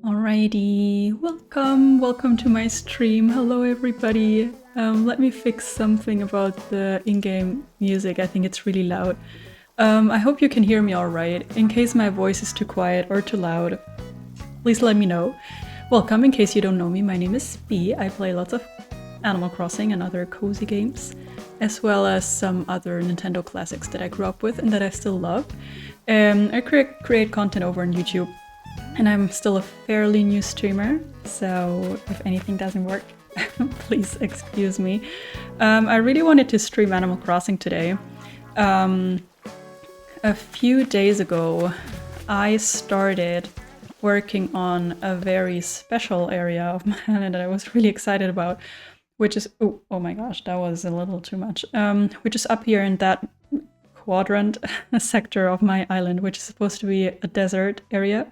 Alrighty, welcome to my stream. Hello everybody. Let me fix something about the in-game music. I think it's really loud. I hope you can hear me alright. In case my voice is too quiet or too loud, please let me know. Welcome, in case you don't know me, my name is Bee. I play lots of Animal Crossing and other cozy games, as well as some other Nintendo classics that I grew up with and that I still love. I create content over on YouTube. And I'm still a fairly new streamer, so if anything doesn't work, please excuse me. I really wanted to stream Animal Crossing today. A few days ago, I started working on a very special area of my island that I was really excited about, which is... oh my gosh, that was a little too much. Which is up here in that quadrant sector of my island, which is supposed to be a desert area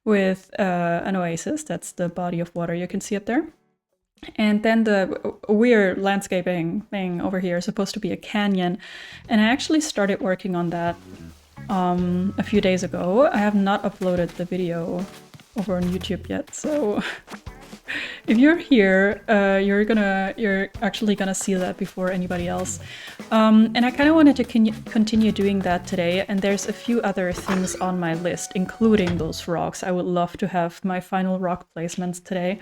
with an oasis. That's the body of water you can see up there. And then the weird landscaping thing over here is supposed to be a canyon. And I actually started working on that a few days ago. I have not uploaded the video over on YouTube yet, so if you're here, you're actually gonna see that before anybody else. And I kind of wanted to continue doing that today, and there's a few other things on my list, including those rocks. I would love to have my final rock placements today.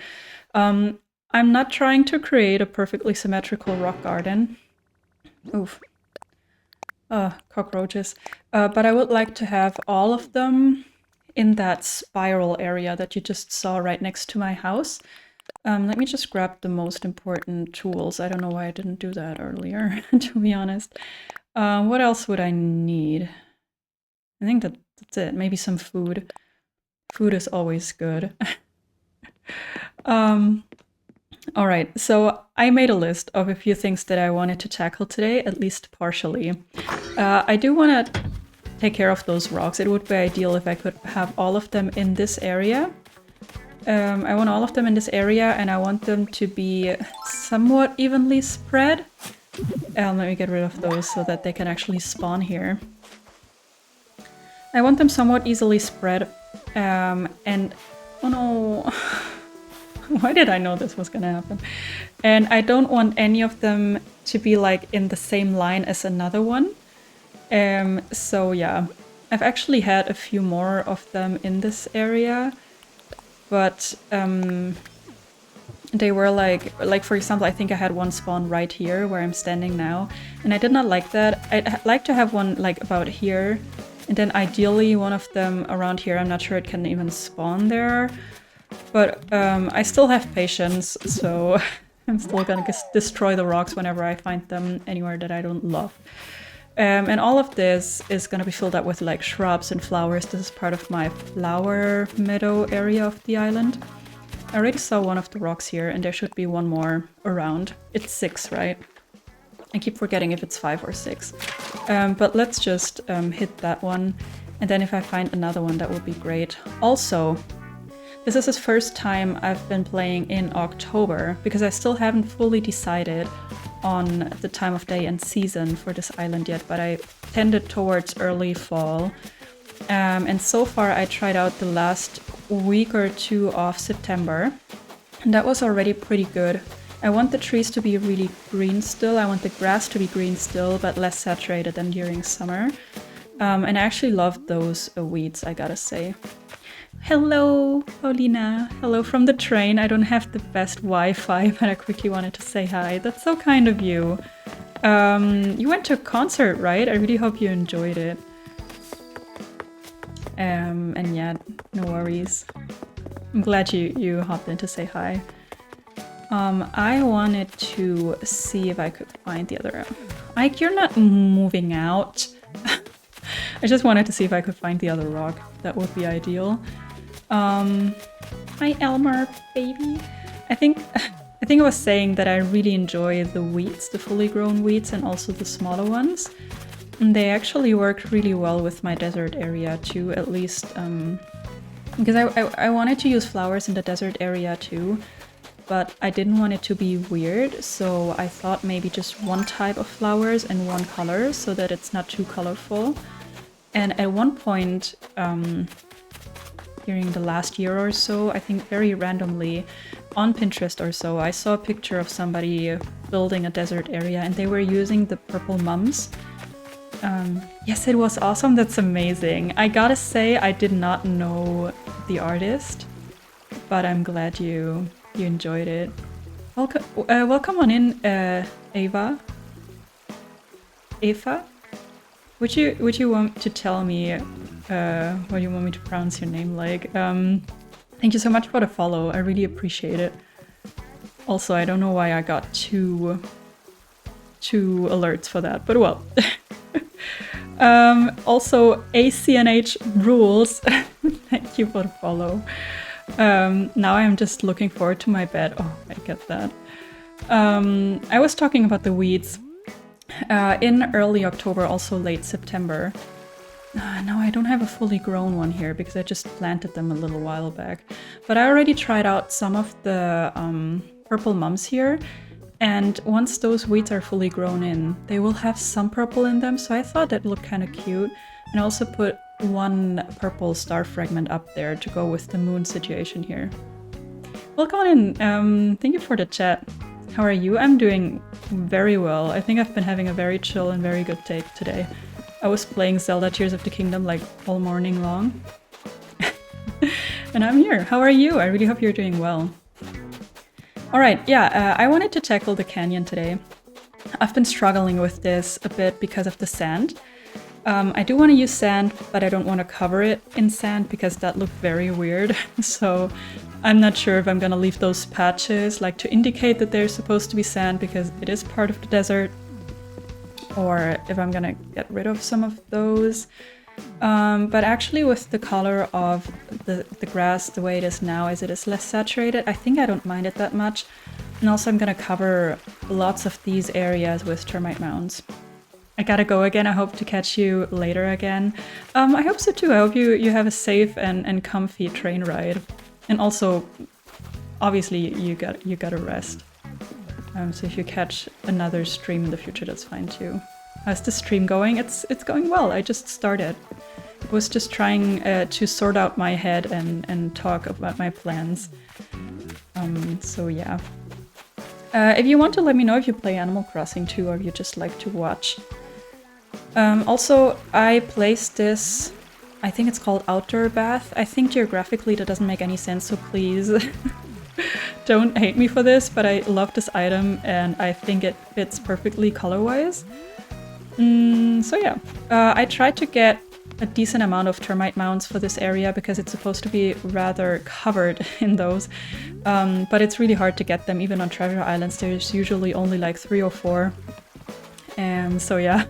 I'm not trying to create a perfectly symmetrical rock garden. Oof. Cockroaches. But I would like to have all of them in that spiral area that you just saw right next to my house. Let me just grab the most important tools. I don't know why I didn't do that earlier, to be honest. What else would I need? I think that's it. Maybe some food. Food is always good. Alright, so I made a list of a few things that I wanted to tackle today, at least partially. I do want to take care of those rocks. It would be ideal if I could have all of them in this area. I want all of them in this area, and I want them to be somewhat evenly spread. Let me get rid of those so that they can actually spawn here. I want them somewhat easily spread, and... oh no... Why did I know this was gonna happen? And I don't want any of them to be like in the same line as another one. So yeah, I've actually had a few more of them in this area, but they were like for example, I think I had one spawn right here where I'm standing now, and I did not like that. I'd like to have one like about here, and then ideally one of them around here. I'm not sure it can even spawn there, but I still have patience, so I'm still gonna destroy the rocks whenever I find them anywhere that I don't love. And all of this is going to be filled up with like shrubs and flowers. This is part of my flower meadow area of the island. I already saw one of the rocks here, and there should be one more around. It's 6, right? I keep forgetting if it's 5 or 6. But let's just hit that one. And then if I find another one, that would be great. Also, this is the first time I've been playing in October, because I still haven't fully decided on the time of day and season for this island yet, but I tended towards early fall. And so far I tried out the last week or two of September, and that was already pretty good. I want the trees to be really green still, I want the grass to be green still, but less saturated than during summer. And I actually love those weeds, I gotta say. Hello, Paulina. Hello from the train. I don't have the best Wi-Fi, but I quickly wanted to say hi. That's so kind of you. You went to a concert, right? I really hope you enjoyed it. And yeah, no worries. I'm glad you hopped in to say hi. I wanted to see if I could find the other... Ike, you're not moving out. I just wanted to see if I could find the other rock. That would be ideal. Hi Elmer, baby. I think I was saying that I really enjoy the weeds, the fully grown weeds, and also the smaller ones. And they actually work really well with my desert area too, at least because I wanted to use flowers in the desert area too, but I didn't want it to be weird, so I thought maybe just one type of flowers and one color so that it's not too colorful. And at one point during the last year or so. I think very randomly on Pinterest or so, I saw a picture of somebody building a desert area and they were using the purple mums. Yes, it was awesome. That's amazing. I gotta say, I did not know the artist, but I'm glad you enjoyed it. Welcome on in, Ava. Eva? Would you want to tell me what you want me to pronounce your name like? Thank you so much for the follow. I really appreciate it. Also, I don't know why I got two alerts for that, but well. Also, ACNH rules. Thank you for the follow. Now I'm just looking forward to my bed. Oh, I get that. I was talking about the weeds in early October, also late September. No, I don't have a fully grown one here because I just planted them a little while back. But I already tried out some of the purple mums here. And once those weeds are fully grown in, they will have some purple in them. So I thought that looked kind of cute. And I also put one purple star fragment up there to go with the moon situation here. Welcome in. Thank you for the chat. How are you? I'm doing very well. I think I've been having a very chill and very good day today. I was playing Zelda Tears of the Kingdom like all morning long. And I'm here. How are you? I really hope you're doing well. Alright, yeah, I wanted to tackle the canyon today. I've been struggling with this a bit because of the sand. I do want to use sand, but I don't want to cover it in sand because that looked very weird. So I'm not sure if I'm gonna leave those patches like to indicate that they're supposed to be sand because it is part of the desert, or if I'm gonna get rid of some of those. But actually with the color of the grass the way it is now, as it is less saturated, I think I don't mind it that much. And also I'm gonna cover lots of these areas with termite mounds. I gotta go again. I hope to catch you later again. I hope so too. I hope you have a safe and comfy train ride. And also, obviously, you gotta rest. So if you catch another stream in the future, that's fine too. How's the stream going? It's going well. I just started. I was just trying to sort out my head and talk about my plans. So yeah. If you want to let me know if you play Animal Crossing too, or if you just like to watch. Also, I placed this, I think it's called Outdoor Bath. I think geographically that doesn't make any sense, so please don't hate me for this, but I love this item and I think it fits perfectly color-wise. So yeah, I tried to get a decent amount of termite mounds for this area because it's supposed to be rather covered in those, but it's really hard to get them. Even on treasure islands there's usually only like 3 or 4. And so yeah,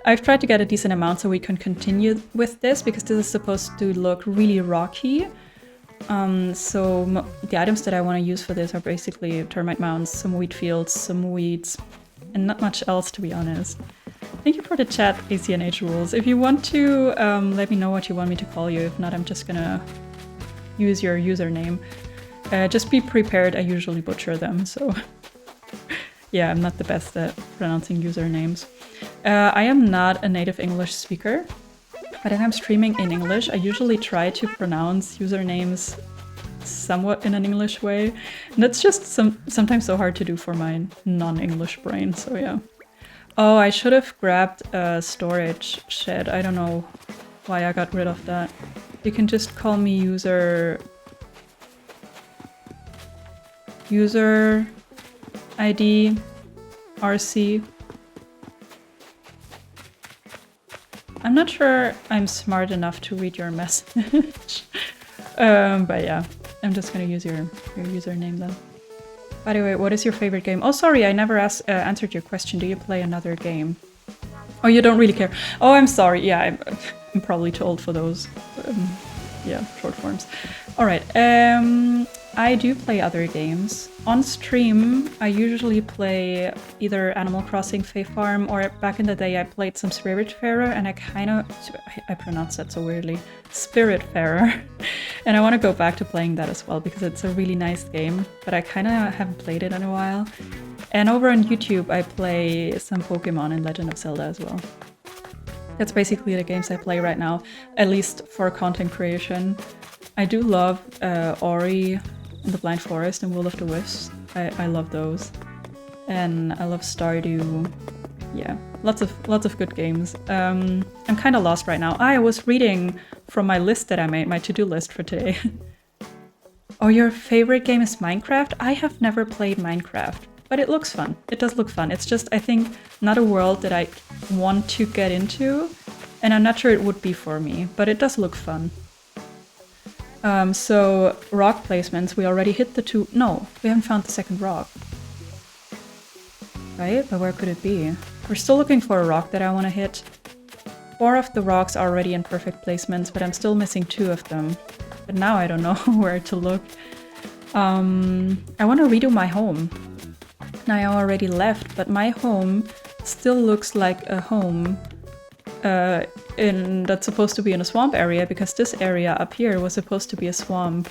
I've tried to get a decent amount so we can continue with this because this is supposed to look really rocky. So the items that I want to use for this are basically termite mounds, some wheat fields, some weeds, and not much else to be honest. Thank you for the chat, ACNH rules. If you want to let me know what you want me to call you, if not I'm just gonna use your username. Just be prepared, I usually butcher them, so... Yeah, I'm not the best at pronouncing usernames. I am not a native English speaker, but when I'm streaming in English, I usually try to pronounce usernames somewhat in an English way. And that's just sometimes so hard to do for my non-English brain, so yeah. Oh, I should have grabbed a storage shed. I don't know why I got rid of that. You can just call me user ID RC. I'm not sure I'm smart enough to read your message. But yeah, I'm just gonna use your username then. By the way, what is your favorite game? Oh, sorry, I never answered your question. Do you play another game? Oh, you don't really care. Oh, I'm sorry. Yeah, I'm probably too old for those. Yeah, short forms. All right. I do play other games. On stream, I usually play either Animal Crossing Fae Farm, or back in the day I played some Spiritfarer, and I pronounce that so weirdly, Spiritfarer. And I want to go back to playing that as well, because it's a really nice game, but I kind of haven't played it in a while. And over on YouTube, I play some Pokemon and Legend of Zelda as well. That's basically the games I play right now, at least for content creation. I do love Ori and the Blind Forest and Will of the Wisps. I love those. And I love Stardew. Yeah, lots of good games. I'm kind of lost right now. I was reading from my list that I made, my to-do list for today. Oh, your favorite game is Minecraft? I have never played Minecraft, but it looks fun. It does look fun. It's just, I think, not a world that I want to get into, and I'm not sure it would be for me, but it does look fun. So, rock placements, we already hit the two... No, we haven't found the second rock. Right? But where could it be? We're still looking for a rock that I want to hit. 4 of the rocks are already in perfect placements, but I'm still missing 2 of them. But now I don't know where to look. I want to redo my home. I already left, but my home still looks like a home that's supposed to be in a swamp area, because this area up here was supposed to be a swamp.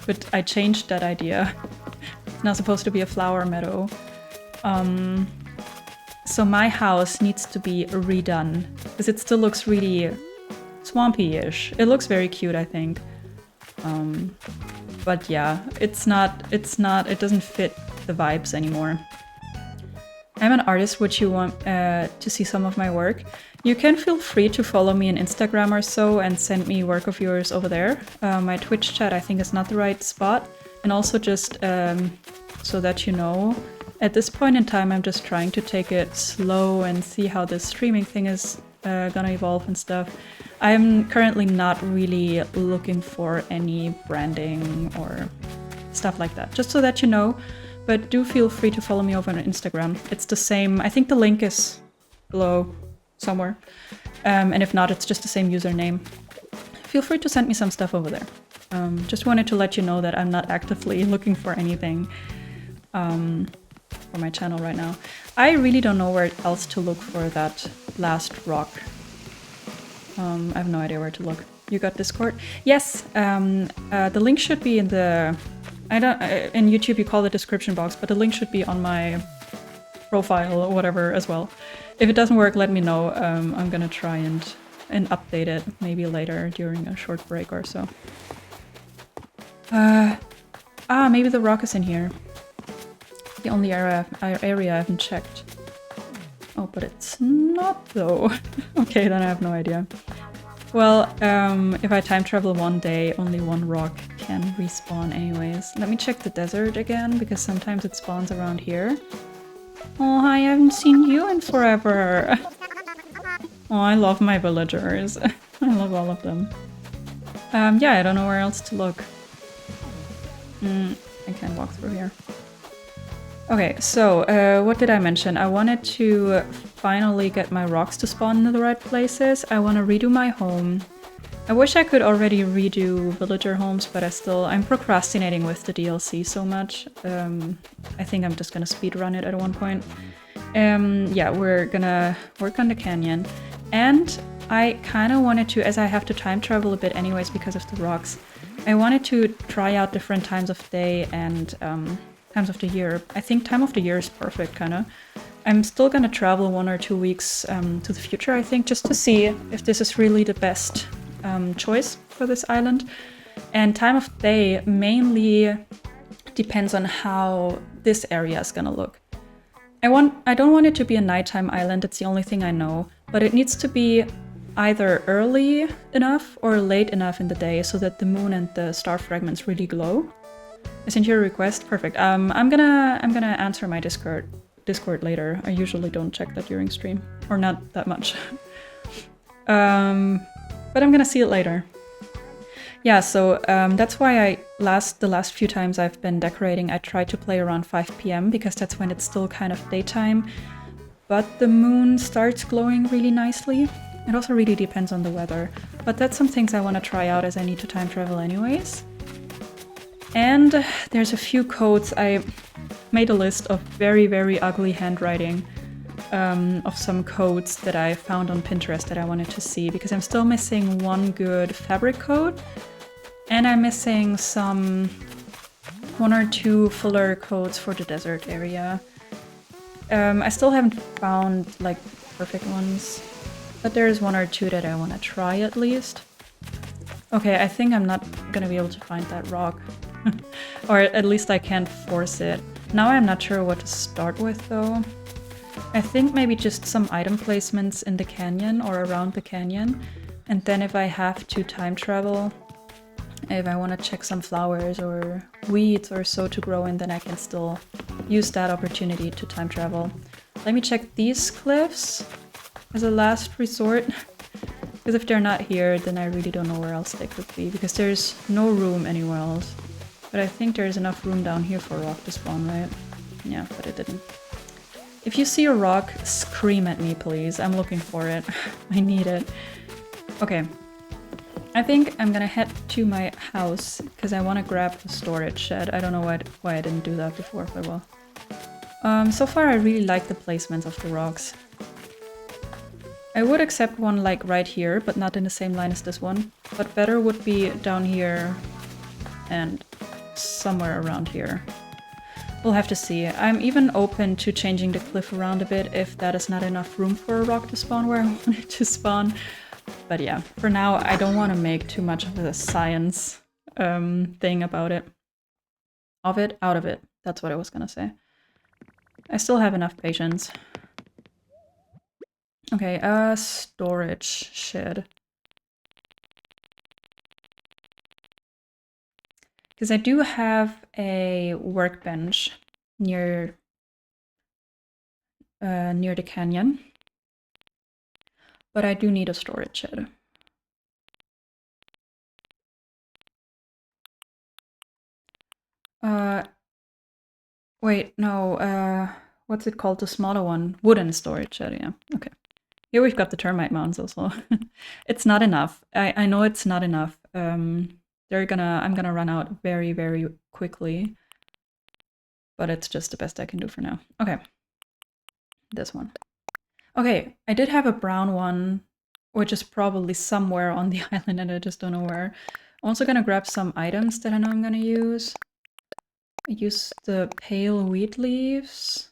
But I changed that idea. It's now supposed to be a flower meadow. So my house needs to be redone, because it still looks really swampy-ish. It looks very cute, I think. But yeah, it doesn't fit the vibes anymore. I'm an artist. Would you want to see some of my work? You can feel free to follow me on Instagram or so and send me work of yours over there. My Twitch chat, I think, is not the right spot. And also just so that you know, at this point in time, I'm just trying to take it slow and see how this streaming thing is gonna evolve and stuff. I'm currently not really looking for any branding or stuff like that, just so that you know. But do feel free to follow me over on Instagram. It's the same, I think the link is below somewhere. And if not, it's just the same username. Feel free to send me some stuff over there. Just wanted to let you know that I'm not actively looking for anything for my channel right now. I really don't know where else to look for that last rock. I have no idea where to look. You got Discord? Yes, the link should be in the... in YouTube you call it description box, but the link should be on my profile or whatever as well. If it doesn't work, let me know. I'm gonna try and update it maybe later during a short break or so. Maybe the rock is in here. The only area I haven't checked. Oh, but it's not though. Okay, then I have no idea. Well, if I time travel one day, only one rock can respawn anyways. Let me check the desert again, because sometimes it spawns around here. Oh, hi, I haven't seen you in forever. Oh, I love my villagers. I love all of them. Yeah, I don't know where else to look. I can't walk through here. Okay, so what did I mention? I wanted to finally get my rocks to spawn in the right places. I want to redo my home. I wish I could already redo villager homes, but I'm procrastinating with the DLC so much. I think I'm just gonna speedrun it at one point. Yeah, we're gonna work on the canyon. And I kind of wanted to, as I have to time travel a bit anyways because of the rocks, I wanted to try out different times of day and times of the year. I think time of the year is perfect, kind of. I'm still gonna travel 1 or 2 weeks to the future, I think, just to see if this is really the best choice for this island. And time of day mainly depends on how this area is gonna look. I don't want it to be a nighttime island, it's the only thing I know, but it needs to be either early enough or late enough in the day so that the moon and the star fragments really glow. I sent you a request. Perfect. I'm gonna answer my Discord later. I usually don't check that during stream, or not that much. But I'm gonna see it later. Yeah, so that's why the last few times I've been decorating, I try to play around 5 p.m. because that's when it's still kind of daytime, but the moon starts glowing really nicely. It also really depends on the weather, but that's some things I want to try out as I need to time travel anyways. And there's a few codes. I made a list of very, very ugly handwriting of some codes that I found on Pinterest that I wanted to see, because I'm still missing one good fabric code, and I'm missing 1 or 2 fuller codes for the desert area. I still haven't found like perfect ones. But there's one or two that I want to try at least. Okay, I think I'm not gonna be able to find that rock. Or at least I can't force it. Now I'm not sure what to start with though. I think maybe just some item placements in the canyon or around the canyon. And then if I have to time travel, if I want to check some flowers or weeds or so to grow in, then I can still use that opportunity to time travel. Let me check these cliffs as a last resort. Because if they're not here, then I really don't know where else they could be. Because there's no room anywhere else. But I think there's enough room down here for a rock to spawn, right? Yeah, but it didn't. If you see a rock, scream at me, please. I'm looking for it. I need it. Okay. I think I'm gonna head to my house because I want to grab the storage shed. I don't know why I didn't do that before, but well. So far I really like the placements of the rocks. I would accept one like right here, but not in the same line as this one. But better would be down here and somewhere around here. We'll have to see. I'm even open to changing the cliff around a bit if that is not enough room for a rock to spawn where I want it to spawn. But yeah, for now I don't want to make too much of a science thing about it. Out of it. That's what I was gonna say. I still have enough patience. Okay, storage shed. Because I do have a workbench near the canyon. But I do need a storage shed. Wait, no, what's it called? The smaller one? Wooden storage shed, yeah. Okay. Here we've got the termite mounds also. It's not enough. I know it's not enough. I'm gonna run out very, very quickly. But it's just the best I can do for now. Okay. This one. Okay, I did have a brown one, which is probably somewhere on the island and I just don't know where. I'm also gonna grab some items that I know I'm gonna use. I used the pale wheat leaves.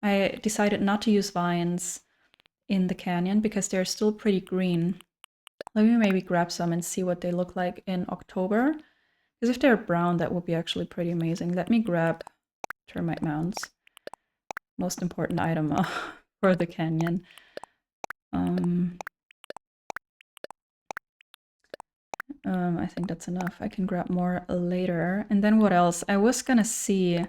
I decided not to use vines in the canyon because they're still pretty green. Let me maybe grab some and see what they look like in October. Because if they're brown, that would be actually pretty amazing. Let me grab termite mounds. Most important item for the canyon. I think that's enough. I can grab more later. And then what else? I was gonna see.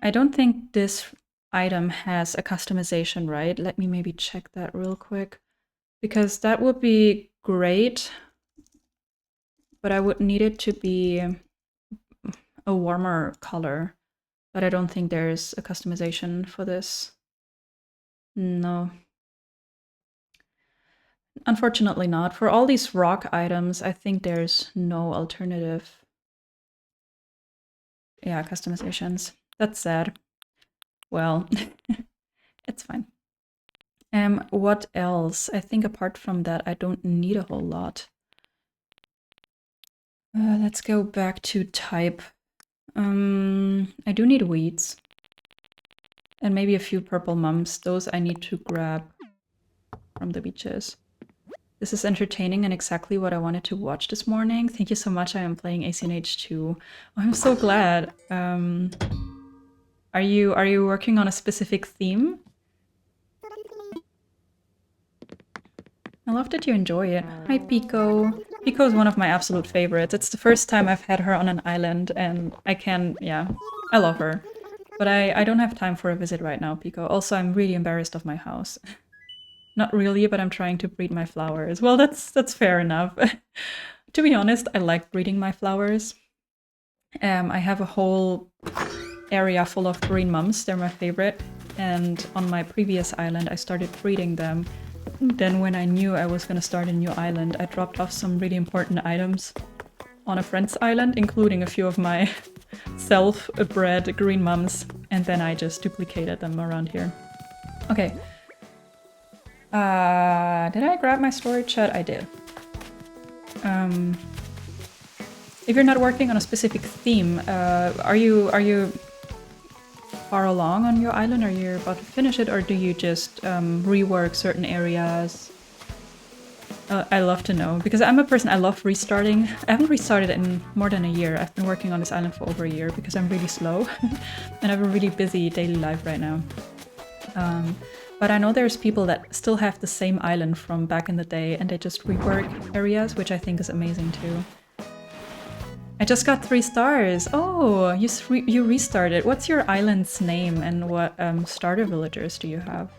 I don't think this item has a customization, right? Let me maybe check that real quick. Because that would be great. But I would need it to be a warmer color. But I don't think there's a customization for this. No. Unfortunately not. For all these rock items, I think there's no alternative. Yeah, customizations. That's sad. Well, it's fine. What else? I think apart from that, I don't need a whole lot. Let's go back to type. I do need weeds. And maybe a few purple mums. Those I need to grab from the beaches. This is entertaining and exactly what I wanted to watch this morning. Thank you so much. I am playing ACNH 2. Oh, I'm so glad. Are you working on a specific theme? I love that you enjoy it. Hi, Pico. Pico is one of my absolute favorites. It's the first time I've had her on an island, and yeah, I love her. But I don't have time for a visit right now, Pico. Also, I'm really embarrassed of my house. Not really, but I'm trying to breed my flowers. Well, that's fair enough. To be honest, I like breeding my flowers. I have a whole area full of green mums. They're my favorite. And on my previous island, I started breeding them. Then when I knew I was going to start a new island, I dropped off some really important items on a friend's island, including a few of my self-bred green mums. And then I just duplicated them around here. Okay. Did I grab my storage shed? I did. If you're not working on a specific theme, are you far along on your island? Are you about to finish it, or do you just rework certain areas? I love to know, because I'm a person, I love restarting. I haven't restarted in more than a year. I've been working on this island for over a year because I'm really slow and I have a really busy daily life right now. But I know there's people that still have the same island from back in the day and they just rework areas, which I think is amazing too. I just got 3 stars. Oh, you restarted. What's your island's name and what starter villagers do you have?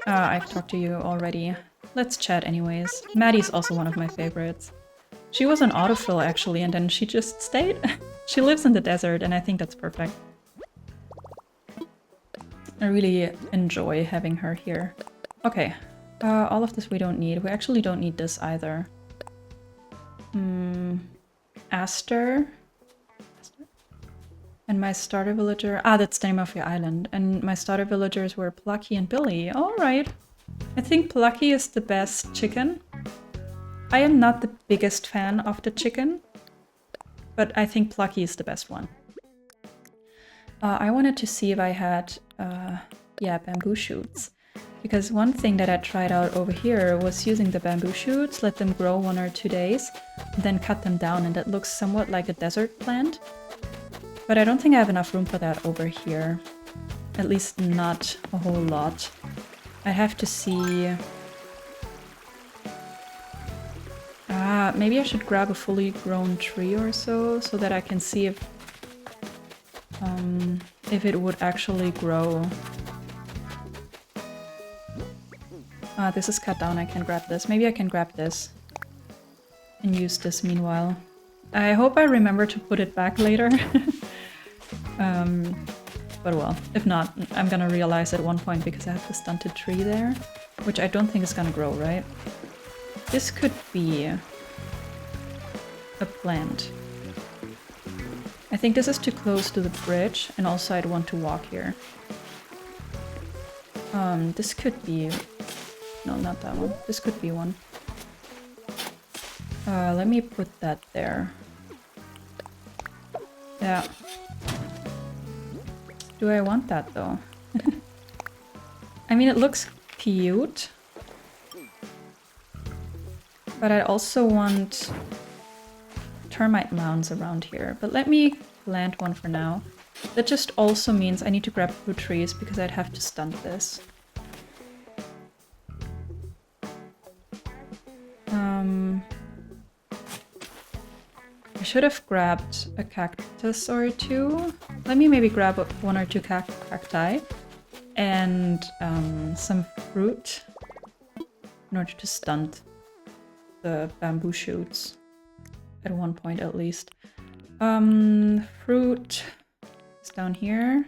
I've talked to you already. Let's chat anyways. Maddie's also one of my favorites. She was an autofill actually, and then she just stayed. She lives in the desert, and I think that's perfect. I really enjoy having her here. Okay, all of this we don't need. We actually don't need this either. Aster. And my starter villager... Ah, that's the name of your island. And my starter villagers were Plucky and Billy. Alright. I think Plucky is the best chicken. I am not the biggest fan of the chicken, but I think Plucky is the best one. I wanted to see if I had, yeah, bamboo shoots. Because one thing that I tried out over here was using the bamboo shoots, let them grow 1 or 2 days, then cut them down, and that looks somewhat like a desert plant. But I don't think I have enough room for that over here. At least not a whole lot. I have to see... maybe I should grab a fully grown tree or so that I can see if it would actually grow. This is cut down, I can grab this. Maybe I can grab this and use this meanwhile. I hope I remember to put it back later. But well, if not, I'm gonna realize at one point because I have the stunted tree there, which I don't think is gonna grow, right? This could be a plant. I think this is too close to the bridge, and also I'd want to walk here. This could be... No, not that one. This could be one. Let me put that there. Yeah. Do I want that though? I mean, it looks cute. But I also want termite mounds around here. But let me plant one for now. That just also means I need to grab 2 trees because I'd have to stunt this. I should have grabbed a cactus or 2. Let me maybe grab 1 or 2 cacti and some fruit in order to stunt the bamboo shoots at one point at least. Fruit is down here.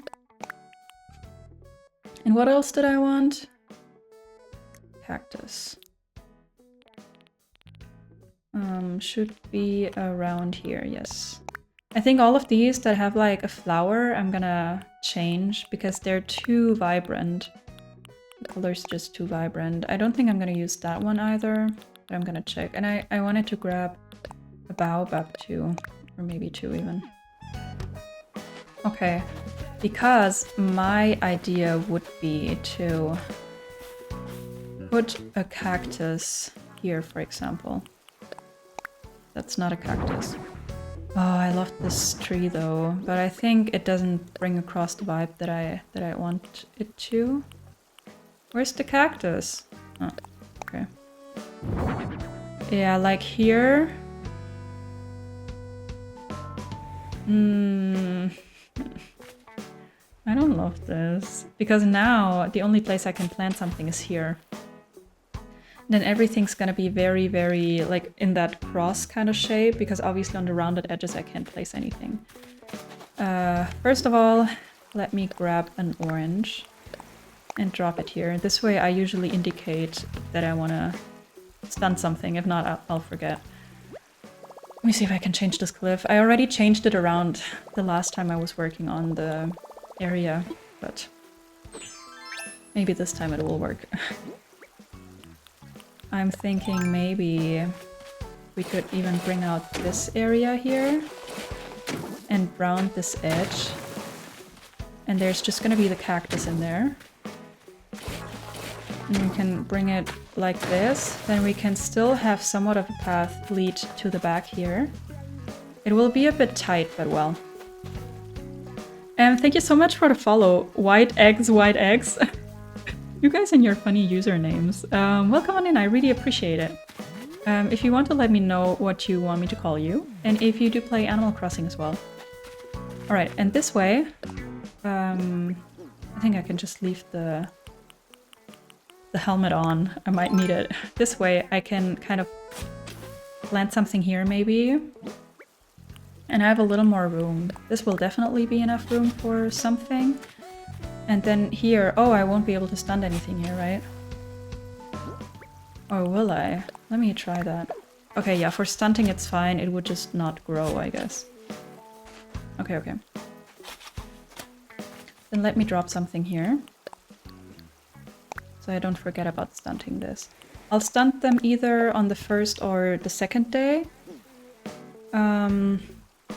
And what else did I want? Cactus. Should be around here, yes. I think all of these that have like a flower, I'm gonna change because they're too vibrant. The color's just too vibrant. I don't think I'm gonna use that one either, but I'm gonna check. And I wanted to grab a baobab too, or maybe 2 even. Okay, because my idea would be to put a cactus here, for example. That's not a cactus. Oh, I love this tree though, but I think it doesn't bring across the vibe that I want it to. Where's the cactus? Oh, okay. Yeah, like here. I don't love this. Because now the only place I can plant something is here. Then everything's gonna be very, very, like, in that cross kind of shape, because obviously on the rounded edges I can't place anything. First of all, let me grab an orange and drop it here. This way I usually indicate that I wanna stunt something. If not, I'll forget. Let me see if I can change this cliff. I already changed it around the last time I was working on the area, but maybe this time it will work. I'm thinking maybe we could even bring out this area here and brown this edge. And there's just gonna be the cactus in there. And we can bring it like this. Then we can still have somewhat of a path lead to the back here. It will be a bit tight, but well. And thank you so much for the follow. White eggs, white eggs. You guys and your funny usernames. Welcome on in, I really appreciate it. If you want to let me know what you want me to call you, and if you do play Animal Crossing as well. Alright, and this way, I think I can just leave the helmet on. I might need it. This way I can kind of plant something here maybe. And I have a little more room. This will definitely be enough room for something. And then here, oh, I won't be able to stunt anything here, right? Or will I? Let me try that. Okay, yeah, for stunting it's fine. It would just not grow, I guess. Okay, okay. Then let me drop something here. So I don't forget about stunting this. I'll stunt them either on the first or the second day.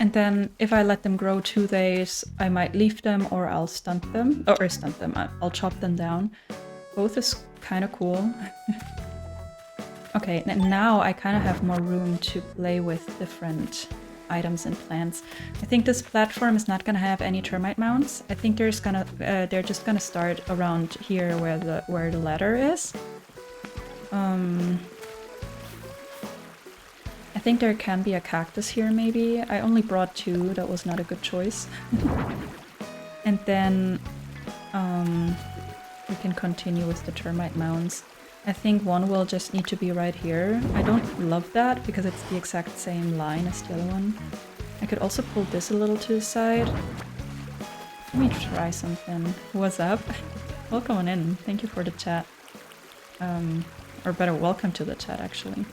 And then if I let them grow 2 days, I might leave them or I'll stunt them. Or stunt them, I'll chop them down. Both is kind of cool. Okay, and now I kind of have more room to play with different items and plants. I think this platform is not gonna have any termite mounts. I think they're just gonna start around here where the ladder is. I think there can be a cactus here maybe. I only brought 2, that was not a good choice. And then we can continue with the termite mounds. I think one will just need to be right here. I don't love that because it's the exact same line as the other one. I could also pull this a little to the side. Let me try something. What's up? Welcome on in. Thank you for the chat. Or better, welcome to the chat actually.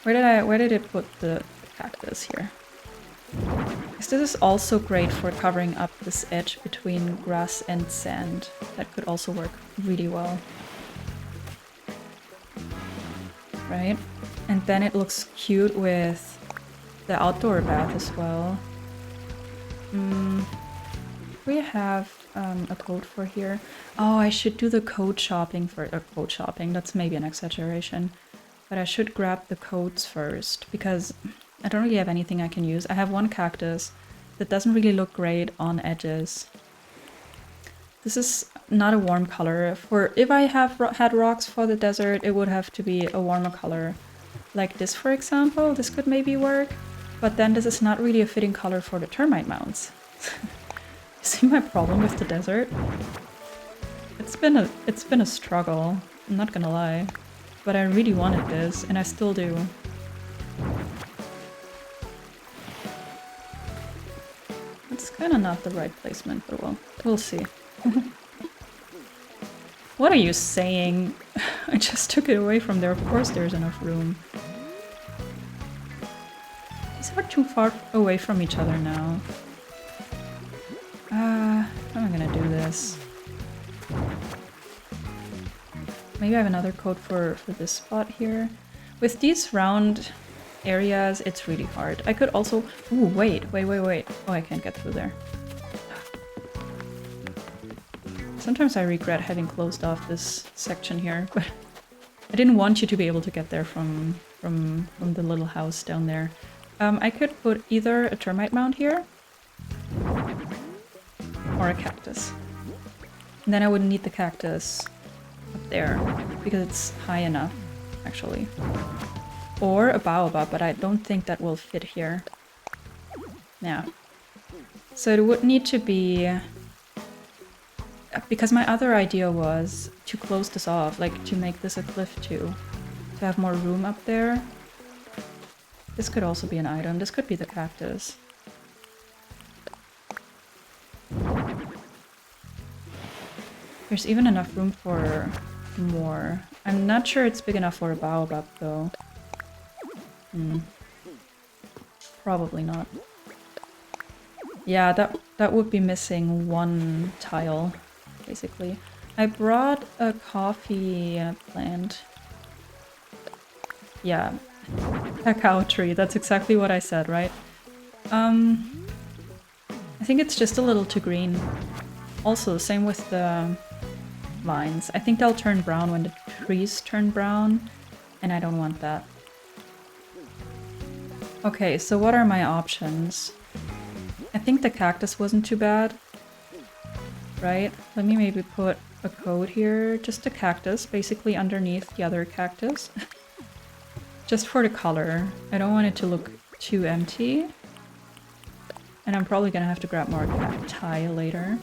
Where did it put the cactus here? Because this is also great for covering up this edge between grass and sand. That could also work really well. Right? And then it looks cute with the outdoor bath as well. We have a code for here. Oh, I should do the code shopping for code shopping. That's maybe an exaggeration. But I should grab the codes first because I don't really have anything I can use. I have one cactus that doesn't really look great on edges. This is not a warm color. If I had rocks for the desert, it would have to be a warmer color. Like this, for example. This could maybe work. But then this is not really a fitting color for the termite mounts. You see my problem with the desert? It's been a struggle. I'm not gonna lie. But I really wanted this, and I still do. It's kind of not the right placement, but well, we'll see. What are you saying? I just took it away from there. Of course there's enough room. These are too far away from each other now. How am I gonna do this? Maybe I have another code for this spot here. With these round areas, it's really hard. I could also... Ooh, wait. Oh, I can't get through there. Sometimes I regret having closed off this section here, but I didn't want you to be able to get there from the little house down there. I could put either a termite mound here or a cactus. And then I wouldn't need the cactus up there because it's high enough, actually. Or a baobab, but I don't think that will fit here. Yeah. So it would need to be... Because my other idea was to close this off, like to make this a cliff too. To have more room up there. This could also be an item. This could be the cactus. There's even enough room for more. I'm not sure it's big enough for a baobab though. Probably not. Yeah, that would be missing one tile, basically. I brought a coffee plant. Yeah, cacao tree. That's exactly what I said, right? I think it's just a little too green. Also, same with the vines. I think they'll turn brown when the trees turn brown, and I don't want that. Okay, so what are my options? I think the cactus wasn't too bad, right? Let me maybe put a coat here, just a cactus, basically underneath the other cactus. Just for the color. I don't want it to look too empty. And I'm probably gonna have to grab more cacti later.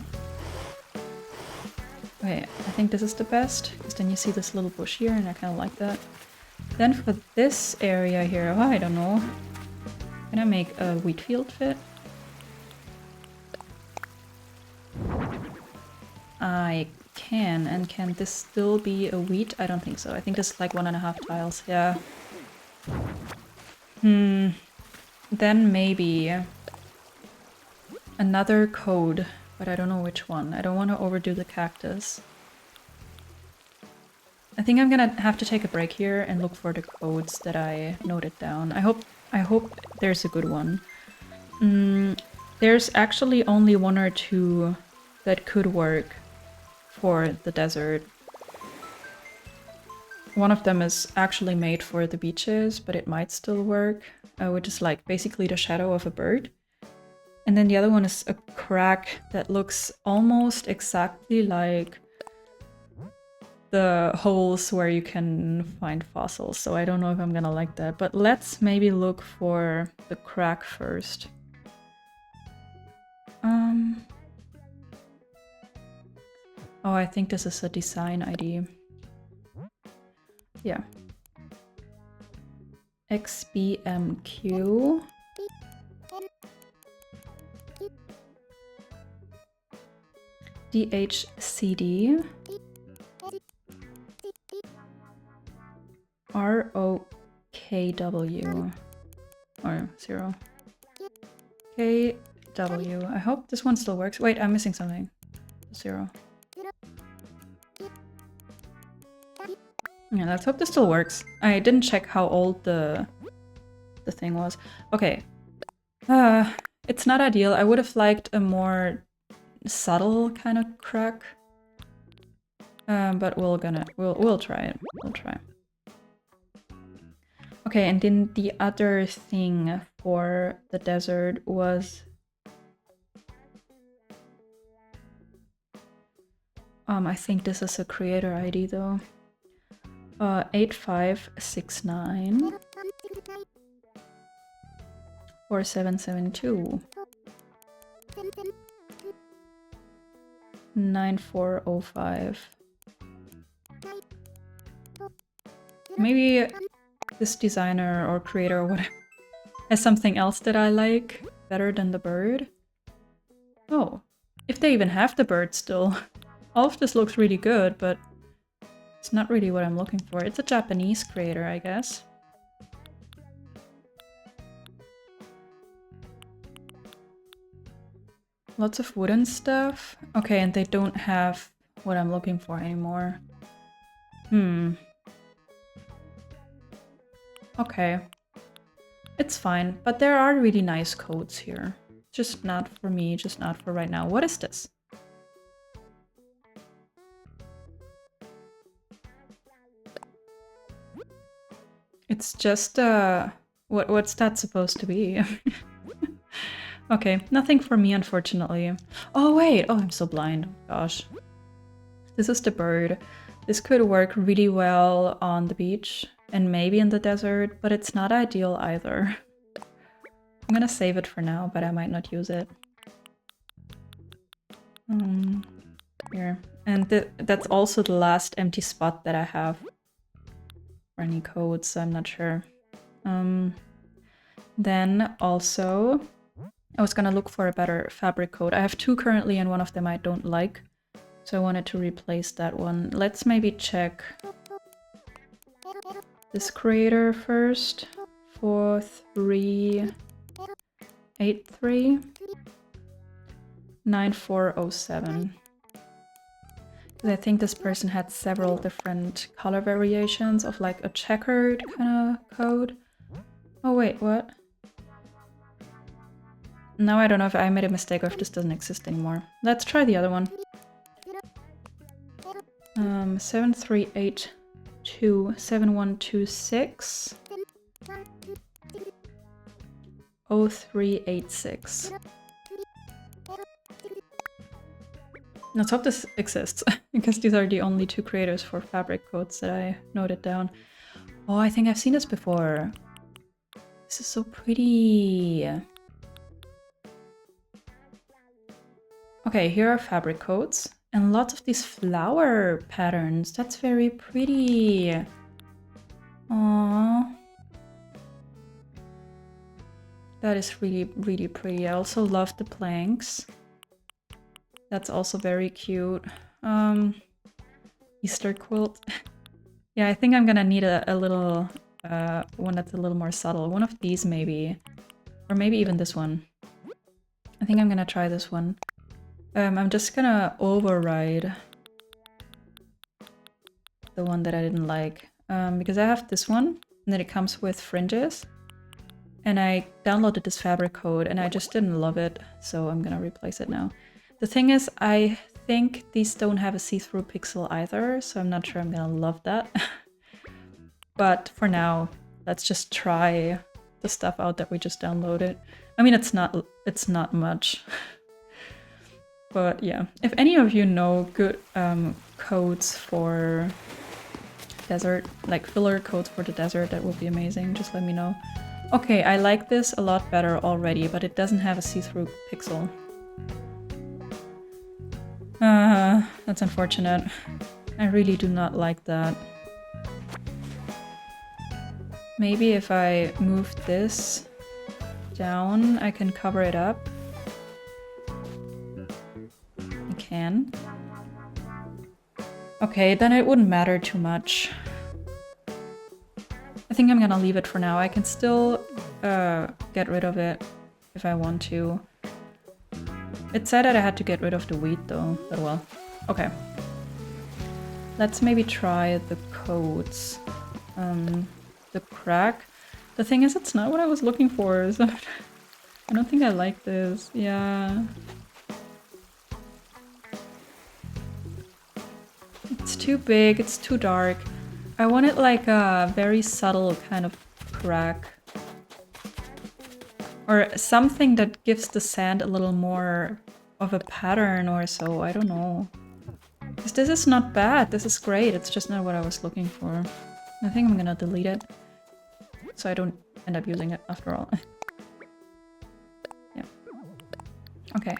Okay, I think this is the best, because then you see this little bush here, and I kind of like that. Then for this area here, oh, I don't know. Can I make a wheat field fit? I can, and can this still be a wheat? I don't think so. I think this is like 1.5 tiles, yeah. Then maybe another code, but I don't know which one. I don't want to overdo the cactus. I think I'm gonna have to take a break here and look for the codes that I noted down. I hope there's a good one. There's actually only 1 or 2 that could work for the desert. One of them is actually made for the beaches, but it might still work, which is like basically the shadow of a bird. And then the other one is a crack that looks almost exactly like the holes where you can find fossils. So I don't know if I'm gonna like that, but let's maybe look for the crack first. Oh, I think this is a design ID. Yeah. XBMQ. DHCD. ROKW. Or 0. KW. I hope this one still works. Wait, I'm missing something. 0. Yeah, let's hope this still works. I didn't check how old the thing was. Okay. It's not ideal. I would have liked a more subtle kind of crack. But we'll try it. We'll try. Okay, and then the other thing for the desert was I think this is a creator ID though. 8569 4772 9405. Maybe this designer or creator or whatever has something else that I like better than the bird. Oh, if they even have the bird still. All of this looks really good, but it's not really what I'm looking for. It's a Japanese creator, I guess. Lots of wooden stuff. Okay, and they don't have what I'm looking for anymore. Okay. It's fine, but there are really nice codes here. Just not for me, just not for right now. What is this? It's just, what's that supposed to be? Okay, nothing for me, unfortunately. Oh, wait! Oh, I'm so blind. Oh, gosh. This is the bird. This could work really well on the beach and maybe in the desert, but it's not ideal either. I'm gonna save it for now, but I might not use it. Here. And that's also the last empty spot that I have for any codes, so I'm not sure. Then also, I was gonna look for a better fabric code. I have 2 currently and one of them I don't like, so I wanted to replace that one. Let's maybe check this creator first. 4383 9407. I think this person had several different color variations of like a checkered kind of code. Oh wait, what? Now I don't know if I made a mistake or if this doesn't exist anymore. Let's try the other one. 7382 7126 0386. Let's hope this exists, because these are the only two creators for fabric coats that I noted down. Oh, I think I've seen this before. This is so pretty. Okay, here are fabric coats and lots of these flower patterns. That's very pretty. Aww. That is really, really pretty. I also love the planks. That's also very cute. Easter quilt. Yeah, I think I'm gonna need a little one that's a little more subtle. One of these maybe. Or maybe even this one. I think I'm gonna try this one. I'm just gonna override the one that I didn't like. Because I have this one, and then it comes with fringes. And I downloaded this fabric code, and I just didn't love it, so I'm gonna replace it now. The thing is, I think these don't have a see-through pixel either, so I'm not sure I'm gonna love that. But for now, let's just try the stuff out that we just downloaded. I mean, it's not much. But yeah, if any of you know good codes for desert, like filler codes for the desert, that would be amazing. Just let me know. Okay, I like this a lot better already, but it doesn't have a see-through pixel. That's unfortunate. I really do not like that. Maybe if I move this down, I can cover it up. I can. Okay, then it wouldn't matter too much. I think I'm gonna leave it for now. I can still get rid of it if I want to. It said that I had to get rid of the wheat though, but well. Okay. Let's maybe try the codes. The crack. The thing is, it's not what I was looking for, so I don't think I like this. Yeah. It's too big, it's too dark. I want it like a very subtle kind of crack. Or something that gives the sand a little more of a pattern or so, I don't know. Because this is not bad, this is great, it's just not what I was looking for. I think I'm gonna delete it, so I don't end up using it after all. Yeah. Okay.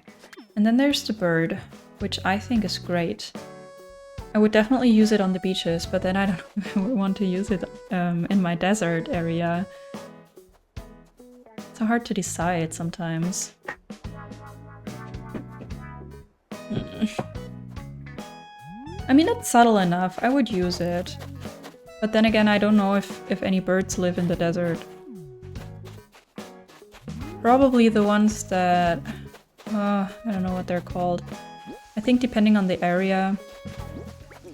And then there's the bird, which I think is great. I would definitely use it on the beaches, but then I don't want to use it in my desert area. It's so hard to decide sometimes. I mean, it's subtle enough. I would use it. But then again, I don't know if any birds live in the desert. Probably the ones that... I don't know what they're called. I think depending on the area,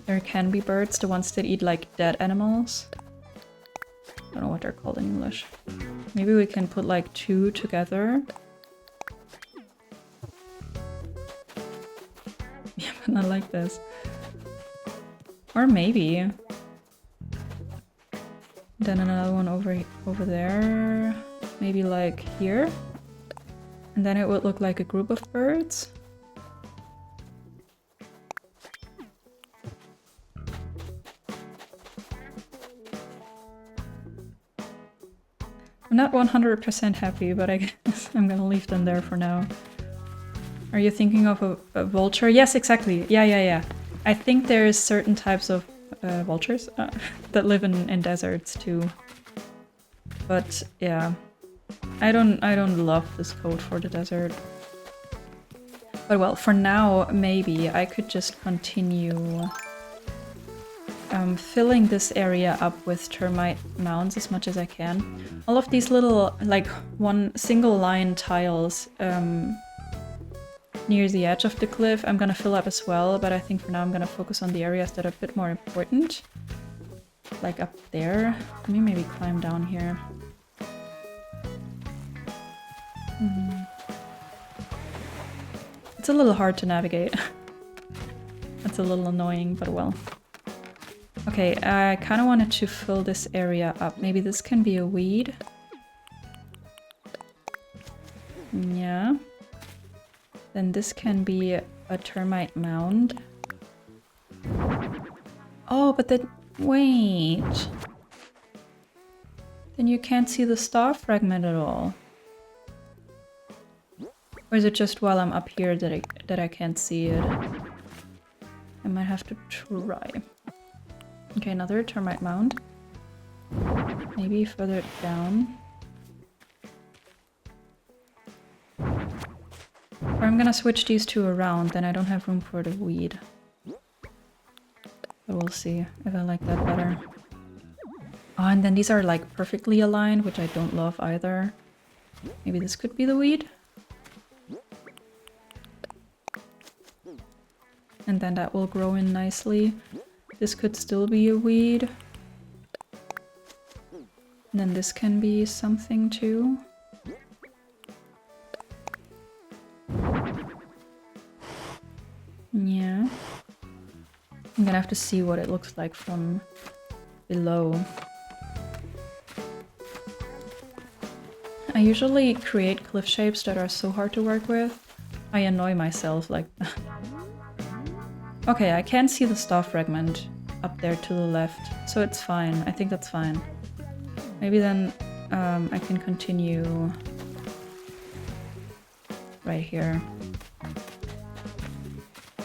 there can be birds. The ones that eat like dead animals. I don't know what they're called in English. Maybe we can put like two together. Yeah, but not like this. Or maybe... Then another one over there, maybe like here. And then it would look like a group of birds. I'm not 100% happy, but I guess I'm gonna leave them there for now. Are you thinking of a vulture? Yes, exactly. Yeah. I think there's certain types of vultures that live in deserts too. But yeah, I don't love this code for the desert. But well, for now, maybe I could just continue filling this area up with termite mounds as much as I can. All of these little, like, one single line tiles near the edge of the cliff I'm gonna fill up as well, but I think for now I'm gonna focus on the areas that are a bit more important. Like up there. Let me maybe climb down here. It's a little hard to navigate. That's a little annoying, but well. Okay, I kind of wanted to fill this area up. Maybe this can be a weed. Yeah. Then this can be a termite mound. Oh, but then... Wait. Then you can't see the star fragment at all. Or is it just while I'm up here that I can't see it? I might have to try. Okay, another termite mound. Maybe further down. Or I'm gonna switch these two around, then I don't have room for the weed. But we'll see if I like that better. Oh, and then these are like perfectly aligned, which I don't love either. Maybe this could be the weed? And then that will grow in nicely. This could still be a weed. And then this can be something too. Yeah. I'm gonna have to see what it looks like from below. I usually create cliff shapes that are so hard to work with. I annoy myself like... Okay, I can see the star fragment up there to the left, so it's fine. I think that's fine. Maybe then I can continue right here.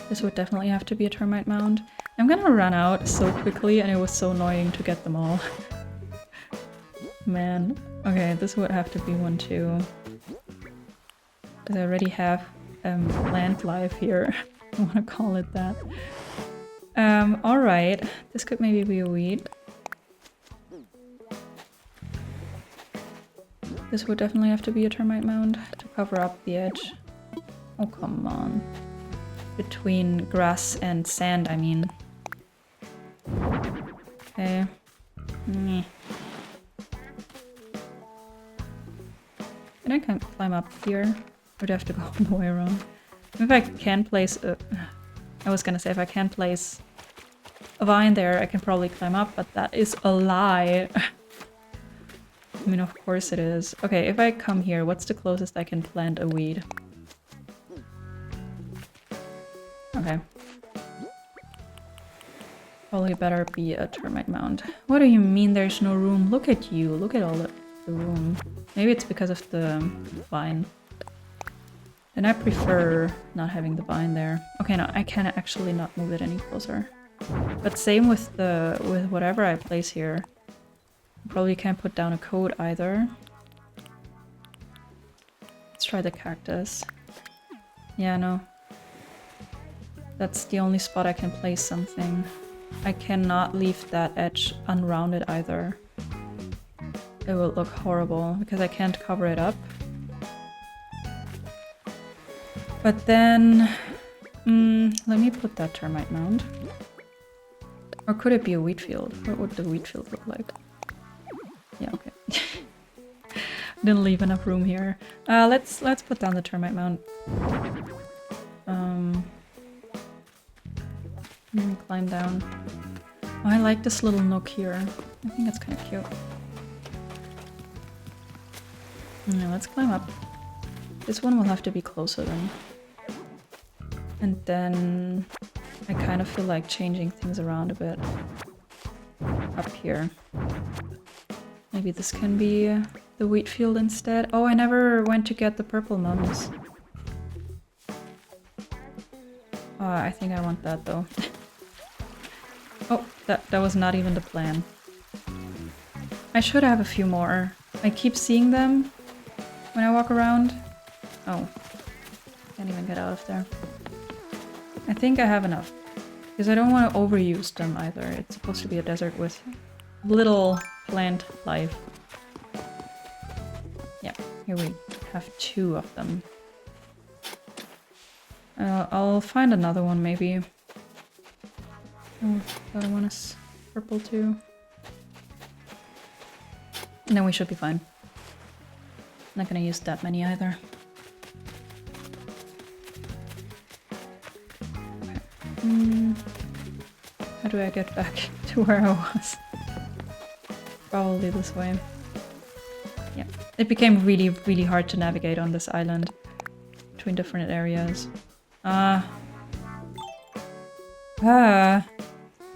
This would definitely have to be a termite mound. I'm gonna run out so quickly and it was so annoying to get them all. Man. Okay, this would have to be one too. Because I already have plant life here. I want to call it that. Alright. This could maybe be a weed. This would definitely have to be a termite mound to cover up the edge. Oh, come on. Between grass and sand, I mean. Okay. Meh. And I can't climb up here. Would have to go all the way around. If I can place a... I was gonna say if I can place a vine there, I can probably climb up, but that is a lie. I mean, of course it is. Okay, if I come here, what's the closest I can plant a weed? Okay. Probably better be a termite mound. What do you mean there's no room? Look at you. Look at all the room. Maybe it's because of the vine. And I prefer not having the vine there. Okay, no, I can actually not move it any closer. But same with whatever I place here. Probably can't put down a coat either. Let's try the cactus. Yeah, no. That's the only spot I can place something. I cannot leave that edge unrounded either. It will look horrible because I can't cover it up. But then... let me put that termite mound. Or could it be a wheat field? What would the wheat field look like? Yeah, okay. Didn't leave enough room here. Let's put down the termite mound. Let me climb down. Oh, I like this little nook here. I think that's kind of cute. Yeah, let's climb up. This one will have to be closer then. And then I kind of feel like changing things around a bit. Up here. Maybe this can be the wheat field instead. Oh, I never went to get the purple mums. Oh, I think I want that though. Oh, that was not even the plan. I should have a few more. I keep seeing them when I walk around. Oh, can't even get out of there. I think I have enough. Because I don't want to overuse them either. It's supposed to be a desert with little plant life. Yeah, here we have 2 of them. I'll find another one maybe. Oh, the other one is purple too. And then we should be fine. Not gonna use that many either. Okay. How do I get back to to where I was. Probably this way. Yeah. It became really, really hard to navigate on this island between different areas.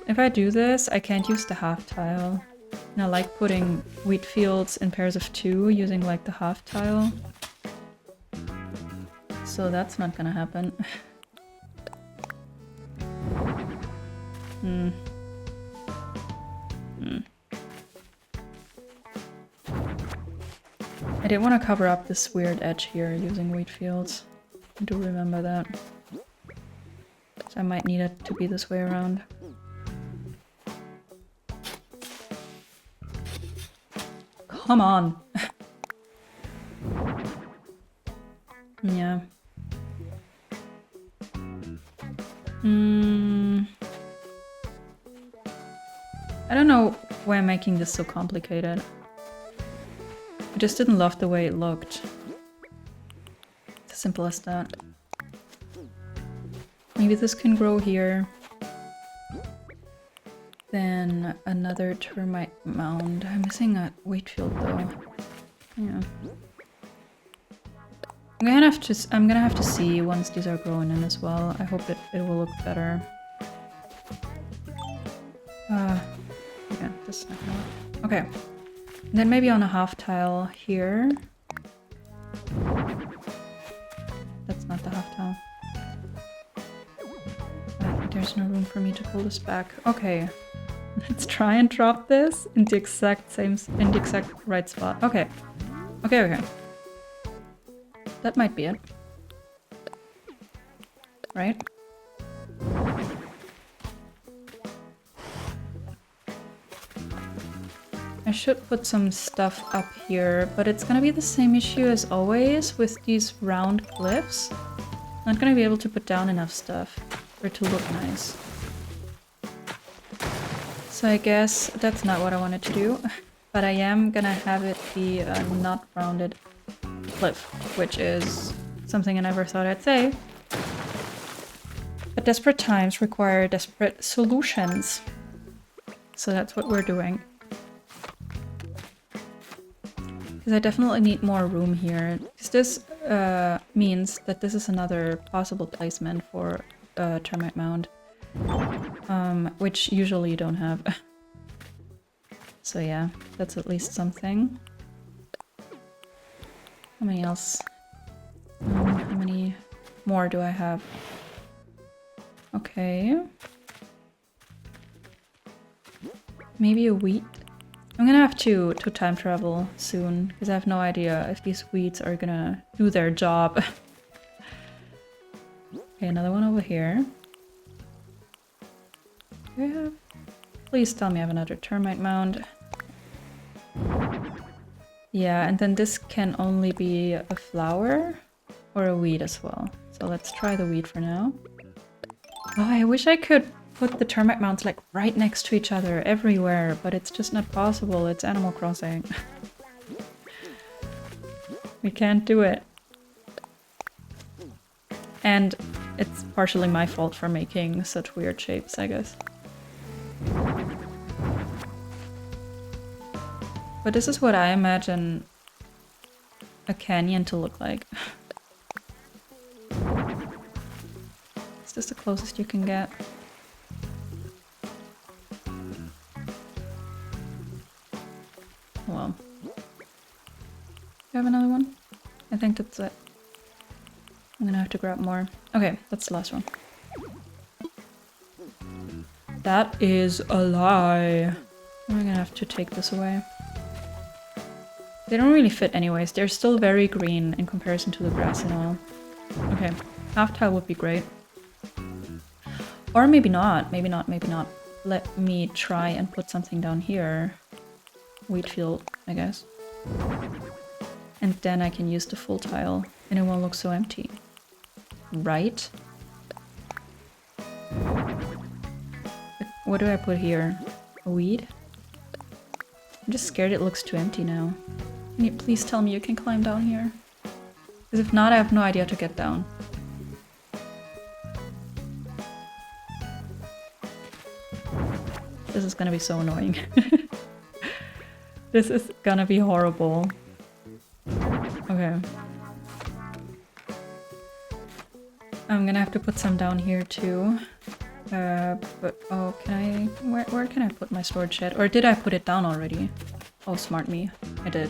If I do this, I can't use the half tile. And I like putting wheat fields in pairs of 2 using like the half tile. So that's not gonna happen. I did want to cover up this weird edge here using wheat fields. I do remember that. So I might need it to be this way around. Come on! Yeah. I don't know why I'm making this so complicated. I just didn't love the way it looked. It's as simple as that. Maybe this can grow here. Then another termite mound. I'm missing a wheat field though. Yeah. I'm gonna have to see once these are growing in as well. I hope it will look better. Yeah, this is not gonna work. Okay. And then maybe on a half tile here. That's not the half tile. There's no room for me to pull this back. Okay. Let's try and drop this in the exact right spot. Okay. Okay. That might be it. Right? I should put some stuff up here, but it's gonna be the same issue as always with these round cliffs. I'm not gonna be able to put down enough stuff for it to look nice. So I guess that's not what I wanted to do, but I am gonna have it be a not rounded cliff, which is something I never thought I'd say. But desperate times require desperate solutions. So that's what we're doing. Because I definitely need more room here. Because this means that this is another possible placement for a termite mound. Which usually you don't have. So yeah, that's at least something. How many else? How many more do I have? Okay. Maybe a wheat. I'm gonna have to time travel soon, because I have no idea if these wheats are gonna do their job. Okay, another one over here. Do I have? Please tell me I have another termite mound. Yeah, and then this can only be a flower or a weed as well. So let's try the weed for now. Oh, I wish I could put the termite mounds like right next to each other everywhere, but it's just not possible. It's Animal Crossing. We can't do it. And it's partially my fault for making such weird shapes, I guess. But this is what I imagine a canyon to look like. Is this the closest you can get? Well. Do you have another one? I think that's it. I'm gonna have to grab more. Okay, that's the last one. That is a lie. I'm gonna have to take this away. They don't really fit anyways. They're still very green in comparison to the grass and all. Okay, half tile would be great. Or maybe not. Maybe not. Maybe not. Let me try and put something down here. Wheat field, I guess. And then I can use the full tile and it won't look so empty. Right? What do I put here? A weed? I'm just scared it looks too empty now. Can you please tell me you can climb down here? Because if not, I have no idea how to get down. This is gonna be so annoying. This is gonna be horrible. Okay. I'm gonna have to put some down here too. But oh, can I... Where can I put my storage shed? Or did I put it down already? Oh, smart me. I did.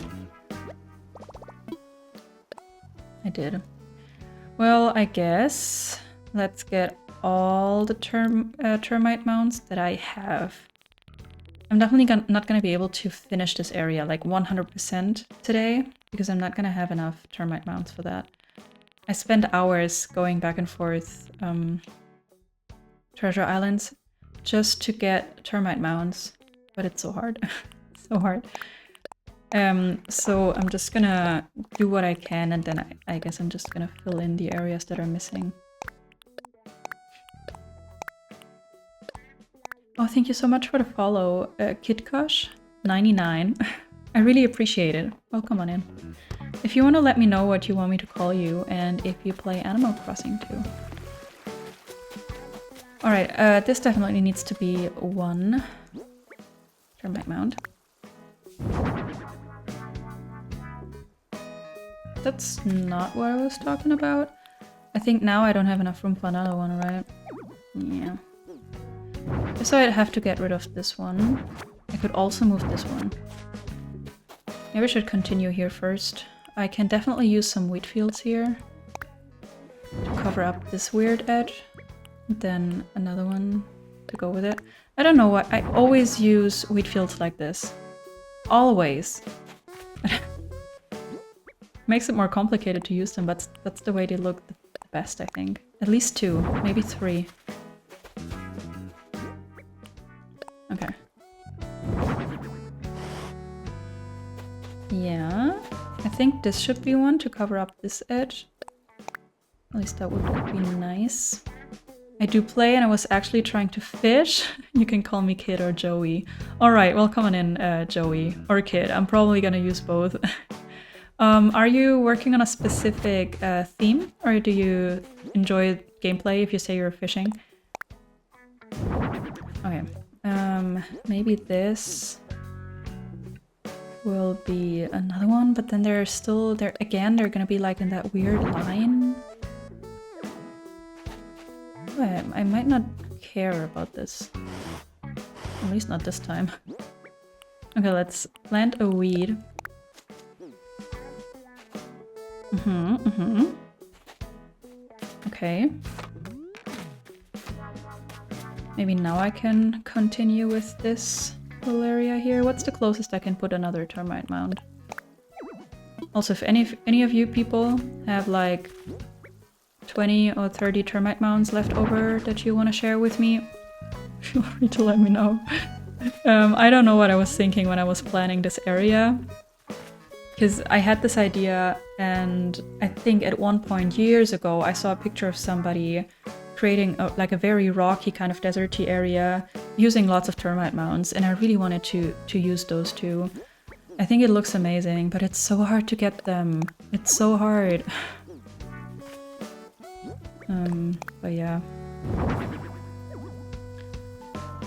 I did. Well, I guess let's get all the termite mounds that I have. I'm definitely not gonna be able to finish this area like 100% today because I'm not gonna have enough termite mounds for that. I spent hours going back and forth treasure islands just to get termite mounds, but it's so hard. So hard. So I'm just gonna do what I can, and then I guess I'm just gonna fill in the areas that are missing. Oh, thank you so much for the follow, KidKosh99. I really appreciate it. Welcome on in. If you want to let me know what you want me to call you, and if you play Animal Crossing too. Alright, this definitely needs to be one termite mound. That's not what I was talking about. I think now I don't have enough room for another one, right? Yeah. So I'd have to get rid of this one. I could also move this one. Maybe I should continue here first. I can definitely use some wheat fields here to cover up this weird edge. Then another one to go with it. I don't know why. I always use wheat fields like this. Always. Makes it more complicated to use them, but that's the way they look the best, I think. At least 2, maybe 3. Okay. Yeah, I think this should be one to cover up this edge. At least that would be nice. I do play and I was actually trying to fish. You can call me Kid or Joey. Alright, well come on in, Joey. Or Kid, I'm probably gonna use both. Are you working on a specific theme? Or do you enjoy gameplay if you say you're fishing? Okay. Maybe this will be another one, but then they're still there again. They're gonna be like in that weird line. Oh, I might not care about this. At least not this time. Okay, let's plant a weed. Okay. Maybe now I can continue with this little area here. What's the closest I can put another termite mound? Also, if any of you people have like 20 or 30 termite mounds left over that you want to share with me, feel free to let me know. I don't know what I was thinking when I was planning this area. Because I had this idea, and I think at one point years ago I saw a picture of somebody creating like a very rocky kind of deserty area using lots of termite mounds, and I really wanted to use those too. I think it looks amazing, but it's so hard to get them. It's so hard. But yeah.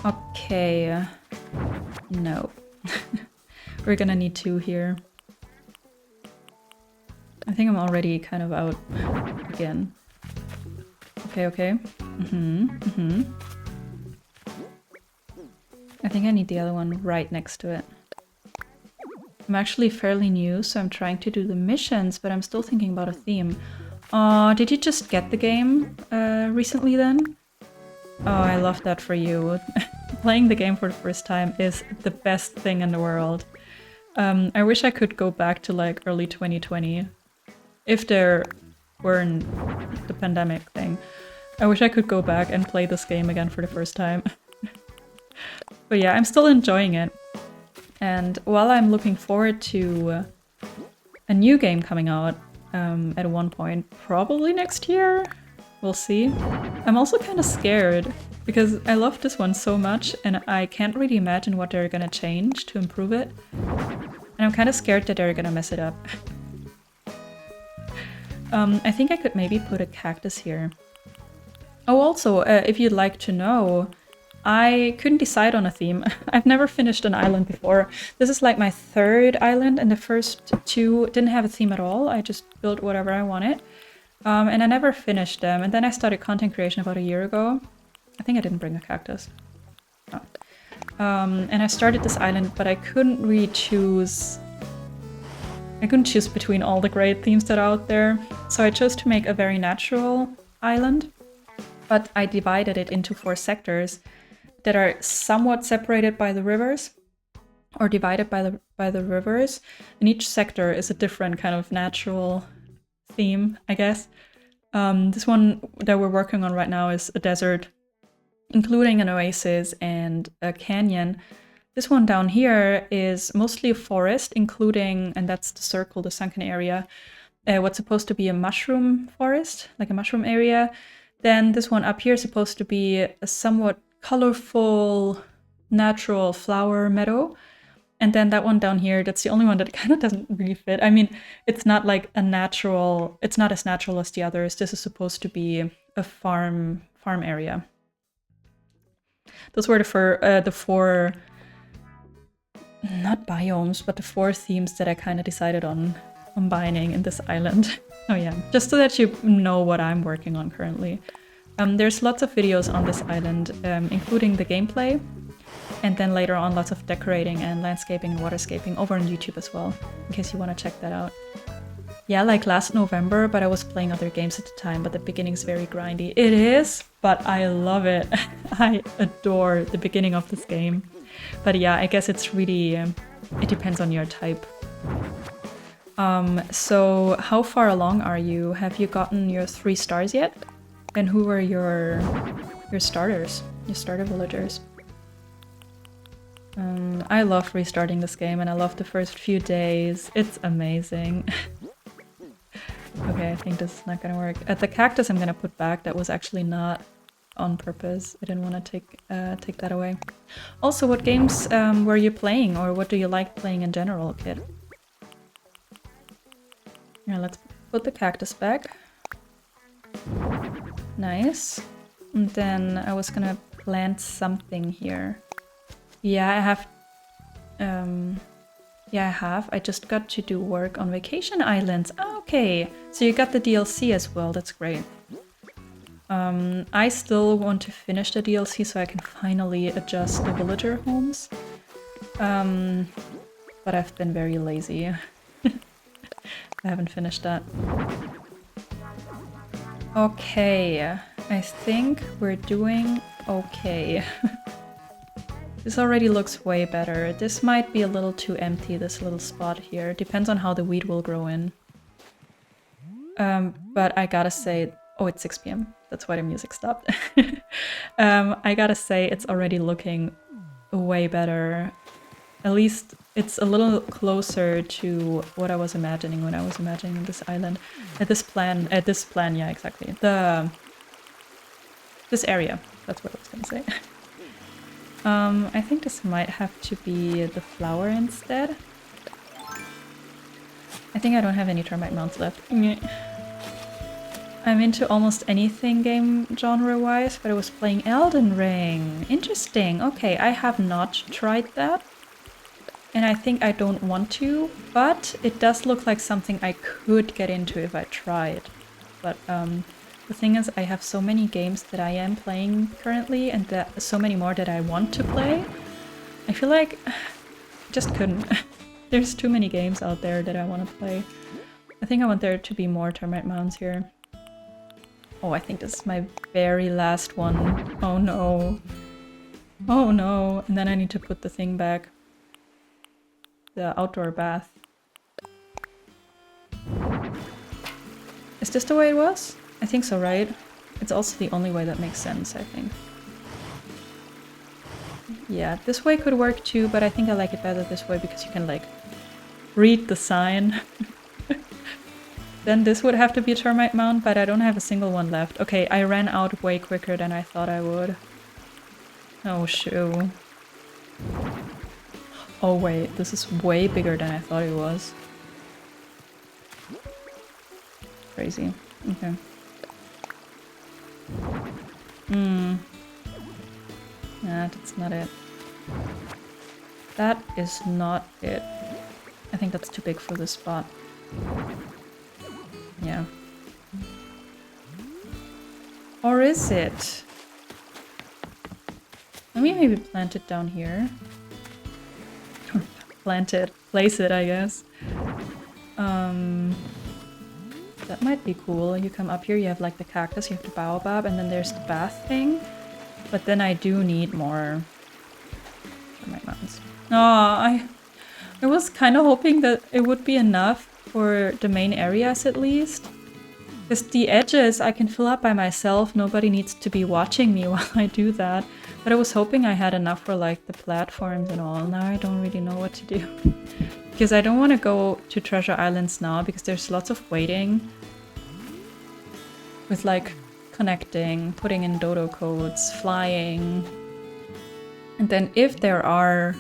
Okay. No. We're gonna need 2 here. I think I'm already kind of out again. Okay. I think I need the other one right next to it. I'm actually fairly new, so I'm trying to do the missions, but I'm still thinking about a theme. Did you just get the game recently then? Oh, I love that for you. Playing the game for the first time is the best thing in the world. I wish I could go back to like early 2020. If there weren't the pandemic thing. I wish I could go back and play this game again for the first time. But yeah, I'm still enjoying it. And while I'm looking forward to a new game coming out at one point, probably next year, we'll see. I'm also kind of scared because I love this one so much and I can't really imagine what they're gonna change to improve it. And I'm kind of scared that they're gonna mess it up. I think I could maybe put a cactus here. Oh, also, if you'd like to know, I couldn't decide on a theme. I've never finished an island before. This is like my third island, and the first two didn't have a theme at all. I just built whatever I wanted. And I never finished them. And then I started content creation about a year ago. I think I didn't bring a cactus. No. And I started this island, but I couldn't really choose... I couldn't choose between all the great themes that are out there. So I chose to make a very natural island. But I divided it into 4 sectors that are somewhat separated by the rivers, or divided by the rivers. And each sector is a different kind of natural theme, I guess. This one that we're working on right now is a desert, including an oasis and a canyon. This one down here is mostly a forest, including, and that's the circle, the sunken area, what's supposed to be a mushroom forest, like a mushroom area. Then this one up here is supposed to be a somewhat colorful, natural flower meadow. And then that one down here, that's the only one that kind of doesn't really fit. I mean, it's not like a natural, it's not as natural as the others. This is supposed to be a farm area. Those were the 4, not biomes, but the 4 themes that I kind of decided on combining in this island. Oh yeah, just so that you know what I'm working on currently. There's lots of videos on this island, including the gameplay, and then later on lots of decorating and landscaping and waterscaping over on YouTube as well, in case you want to check that out. Yeah, like last November, but I was playing other games at the time, but the beginning's very grindy. It is, but I love it. I adore the beginning of this game. But yeah, I guess it's really, it depends on your type. So how far along are you? Have you gotten your 3 stars yet? And who are your starters? Your starter villagers? I love restarting this game, and I love the first few days. It's amazing. Okay, I think this is not gonna work. The cactus I'm gonna put back. That was actually not on purpose. I didn't want to take that away. Also, what games were you playing, or what do you like playing in general, kid? Yeah, let's put the cactus back. Nice. And then I was gonna plant something here. Yeah, I have. Yeah, I have. I just got to do work on Vacation Islands. Okay, so you got the DLC as well. That's great. I still want to finish the DLC so I can finally adjust the villager homes. But I've been very lazy. I haven't finished that. Okay, I think we're doing okay. This already looks way better. This might be a little too empty, this little spot here. Depends on how the wheat will grow in. But I gotta say... Oh, it's 6 p.m. That's why the music stopped. I gotta say it's already looking way better. At least it's a little closer to what I was imagining when I was imagining this island. This plan, yeah, exactly. This area, that's what I was gonna say. I think this might have to be the flower instead. I think I don't have any termite mounts left. I'm into almost anything game genre-wise, but I was playing Elden Ring. Interesting. Okay, I have not tried that. And I think I don't want to, but it does look like something I could get into if I tried. But the thing is, I have so many games that I am playing currently, and so many more that I want to play. I feel like I just couldn't. There's too many games out there that I want to play. I think I want there to be more termite mounds here. Oh, I think this is my very last one. Oh no. Oh no. And then I need to put the thing back. The outdoor bath. Is this the way it was? I think so, right? It's also the only way that makes sense, I think. Yeah, this way could work too, but I think I like it better this way because you can, like, read the sign. Then this would have to be a termite mound, but I don't have a single one left. Okay, I ran out way quicker than I thought I would. Oh, shoo. Oh wait, this is way bigger than I thought it was. Crazy. Okay. Nah, that's not it. That is not it. I think that's too big for this spot. Yeah. Or is it? Let me maybe plant it down here. Plant it. Place it, I guess. That might be cool. You come up here, you have like the cactus, you have the baobab, and then there's the bath thing. But then I do need more termite mounds. Oh, I was kind of hoping that it would be enough for the main areas at least. Because the edges I can fill up by myself. Nobody needs to be watching me while I do that. But I was hoping I had enough for like the platforms and all. Now I don't really know what to do. Because I don't want to go to Treasure Islands now because there's lots of waiting. With like connecting, putting in dodo codes, flying. And then if there are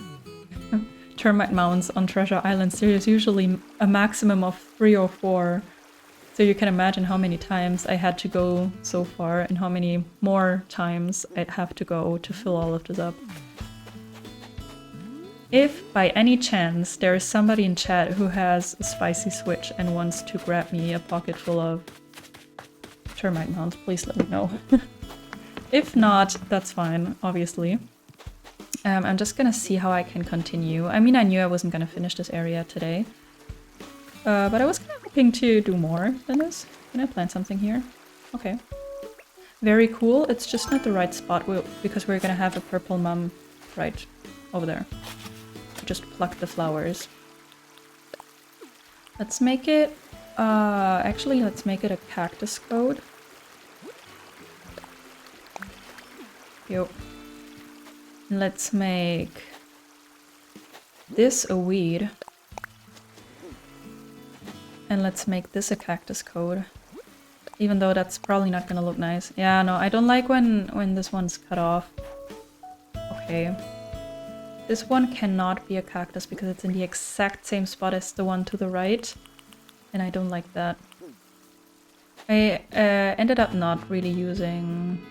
termite mounds on Treasure Islands, there is usually a maximum of 3 or 4. So you can imagine how many times I had to go so far and how many more times I'd have to go to fill all of this up. If by any chance there is somebody in chat who has a spicy switch and wants to grab me a pocket full of termite mounds, please let me know. If not, that's fine, obviously. I'm just gonna see how I can continue. I mean, I knew I wasn't gonna finish this area today. But I was kind of hoping to do more than this. Can I plant something here? Okay. Very cool. It's just not the right spot because we're gonna have a purple mum right over there. Just pluck the flowers. Let's make it... actually, let's make it a cactus code. Yo. Let's make this a weed. And let's make this a cactus code. Even though that's probably not gonna look nice. Yeah, no, I don't like when this one's cut off. Okay. This one cannot be a cactus because it's in the exact same spot as the one to the right. And I don't like that. I ended up not really using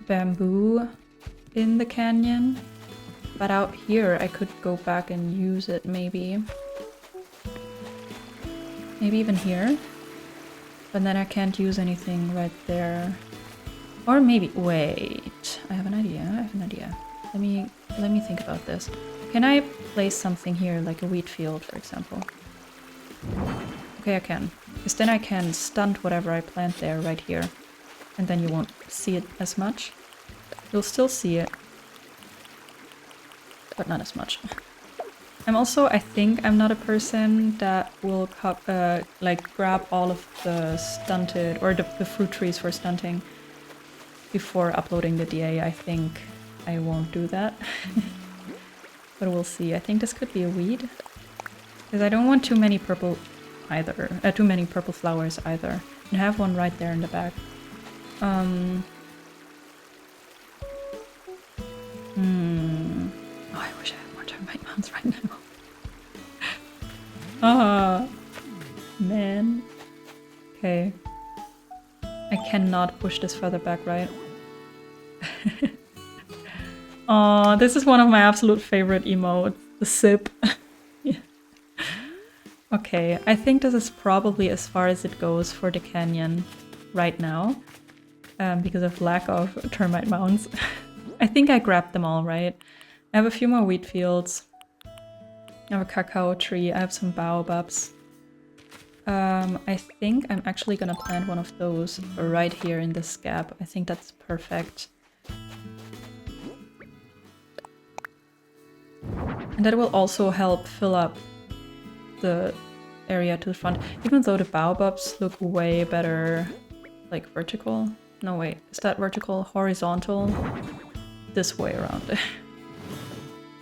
bamboo in the canyon. But out here I could go back and use it maybe. Maybe even here. But then I can't use anything right there. Or maybe... Wait. I have an idea. Let me think about this. Can I place something here, like a wheat field, for example? Okay, I can. Because then I can stunt whatever I plant there right here. And then you won't see it as much. You'll still see it. But not as much. I'm also, I think I'm not a person that will like grab all of the stunted, or the fruit trees for stunting before uploading the DA. I think I won't do that. But we'll see. I think this could be a weed. Because I don't want too many purple either. Too many purple flowers either. And I have one right there in the back. Oh, I wish I had more termite mounds right now. Ah, man. Okay. I cannot push this further back, right? Oh, this is one of my absolute favorite emotes. The sip. Yeah. Okay, I think this is probably as far as it goes for the canyon right now. Because of lack of termite mounds. I think I grabbed them all, right? I have a few more wheat fields. I have a cacao tree. I have some baobabs. I think I'm actually gonna plant one of those right here in this gap. I think that's perfect. And that will also help fill up the area to the front. Even though the baobabs look way better, like vertical. No, wait, is that vertical? Horizontal? This way around.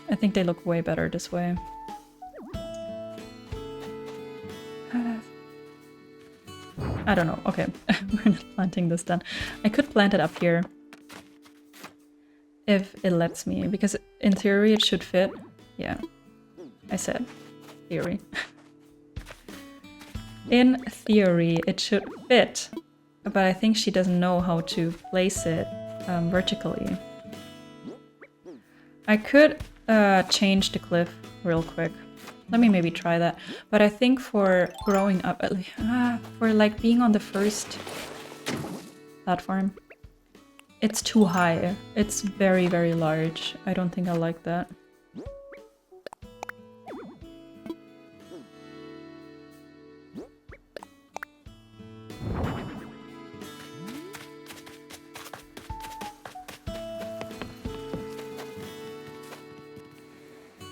I think they look way better this way. I don't know. Okay, we're not planting this then. I could plant it up here. If it lets me, because in theory it should fit. Yeah, I said theory. In theory it should fit, but I think she doesn't know how to place it vertically. I could change the cliff real quick. Let me maybe try that. But I think for growing up, for like being on the first platform, it's too high. It's very, very large. I don't think I like that.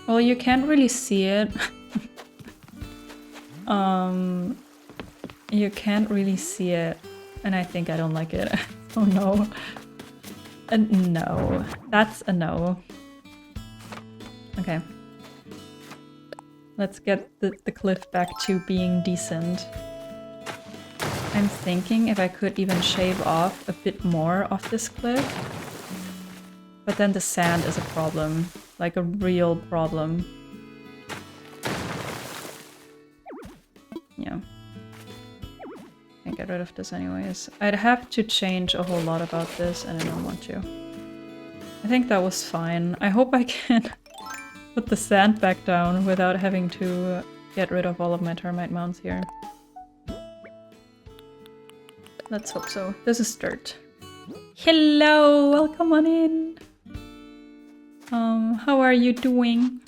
Well, you can't really see it. You can't really see it, and I think I don't like it. Oh no. A no. That's a no. Okay. Let's get the cliff back to being decent. I'm thinking if I could even shave off a bit more of this cliff. But then the sand is a problem. Like a real problem. Yeah. Can't get rid of this anyways. I'd have to change a whole lot about this and I don't want to. I think that was fine. I hope I can put the sand back down without having to get rid of all of my termite mounds here. Let's hope so. This is dirt. Hello! Welcome on in! How are you doing?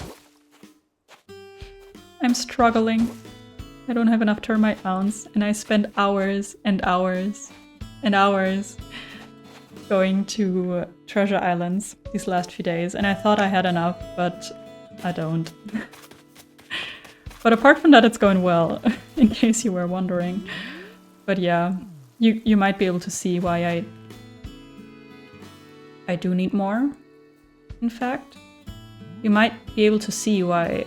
I'm struggling. I don't have enough termite mounds, and I spend hours and hours and hours going to treasure islands these last few days, and I thought I had enough, but I don't. But apart from that, it's going well, in case you were wondering. But yeah, you might be able to see why I do need more. In fact, you might be able to see why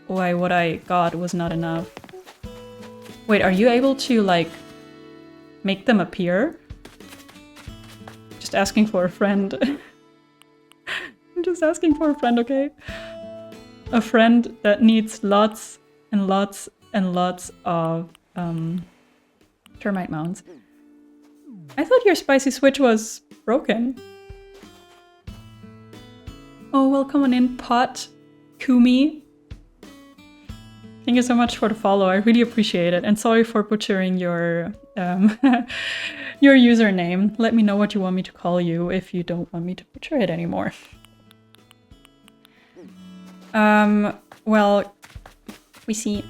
what I got was not enough. Wait, are you able to, like, make them appear? Just asking for a friend. I'm just asking for a friend, okay? A friend that needs lots and lots and lots of termite mounds. I thought your spicy switch was broken. Oh, welcome on in, Pot Kumi. Thank you so much for the follow. I really appreciate it. And sorry for butchering your your username. Let me know what you want me to call you if you don't want me to butcher it anymore. Well, we see.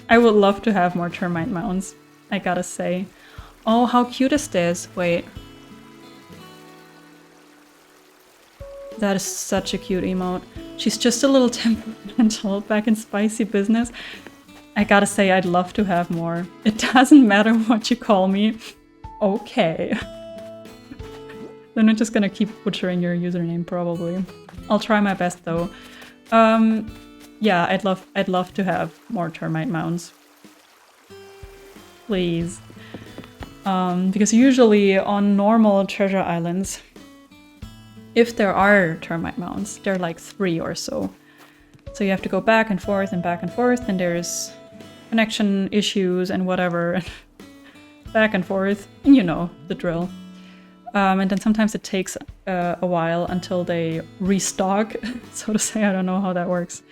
I would love to have more termite mounds, I gotta say. Oh, how cute is this? Wait. That is such a cute emote. She's just a little temperamental back in spicy business. I gotta say, I'd love to have more. It doesn't matter what you call me. Okay. Then I'm just gonna keep butchering your username, probably. I'll try my best, though. Yeah, I'd love to have more termite mounds. Please. Because usually on normal treasure islands, if there are termite mounds, there are like 3 or so. So you have to go back and forth, and there's connection issues and whatever. Back and forth, and you know the drill. And then sometimes it takes a while until they restock, so to say. I don't know how that works.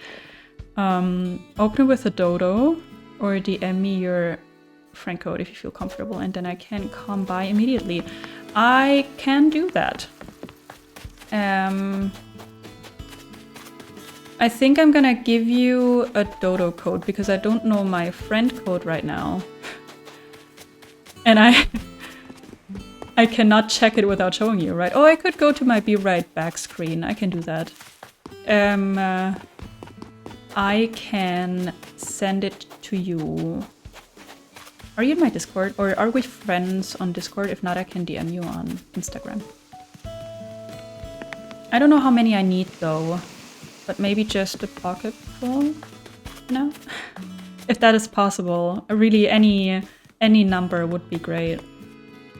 Open with a dodo, or DM me your friend code if you feel comfortable, and then I can come by immediately. I can do that. I think I'm gonna give you a dodo code because I don't know my friend code right now. And I cannot check it without showing you, right? Oh, I could go to my Be Right Back screen. I can do that. I can send it to you. Are you in my Discord? Or are we friends on Discord? If not, I can DM you on Instagram. I don't know how many I need though, but maybe just a pocket full? No? If that is possible, really any number would be great.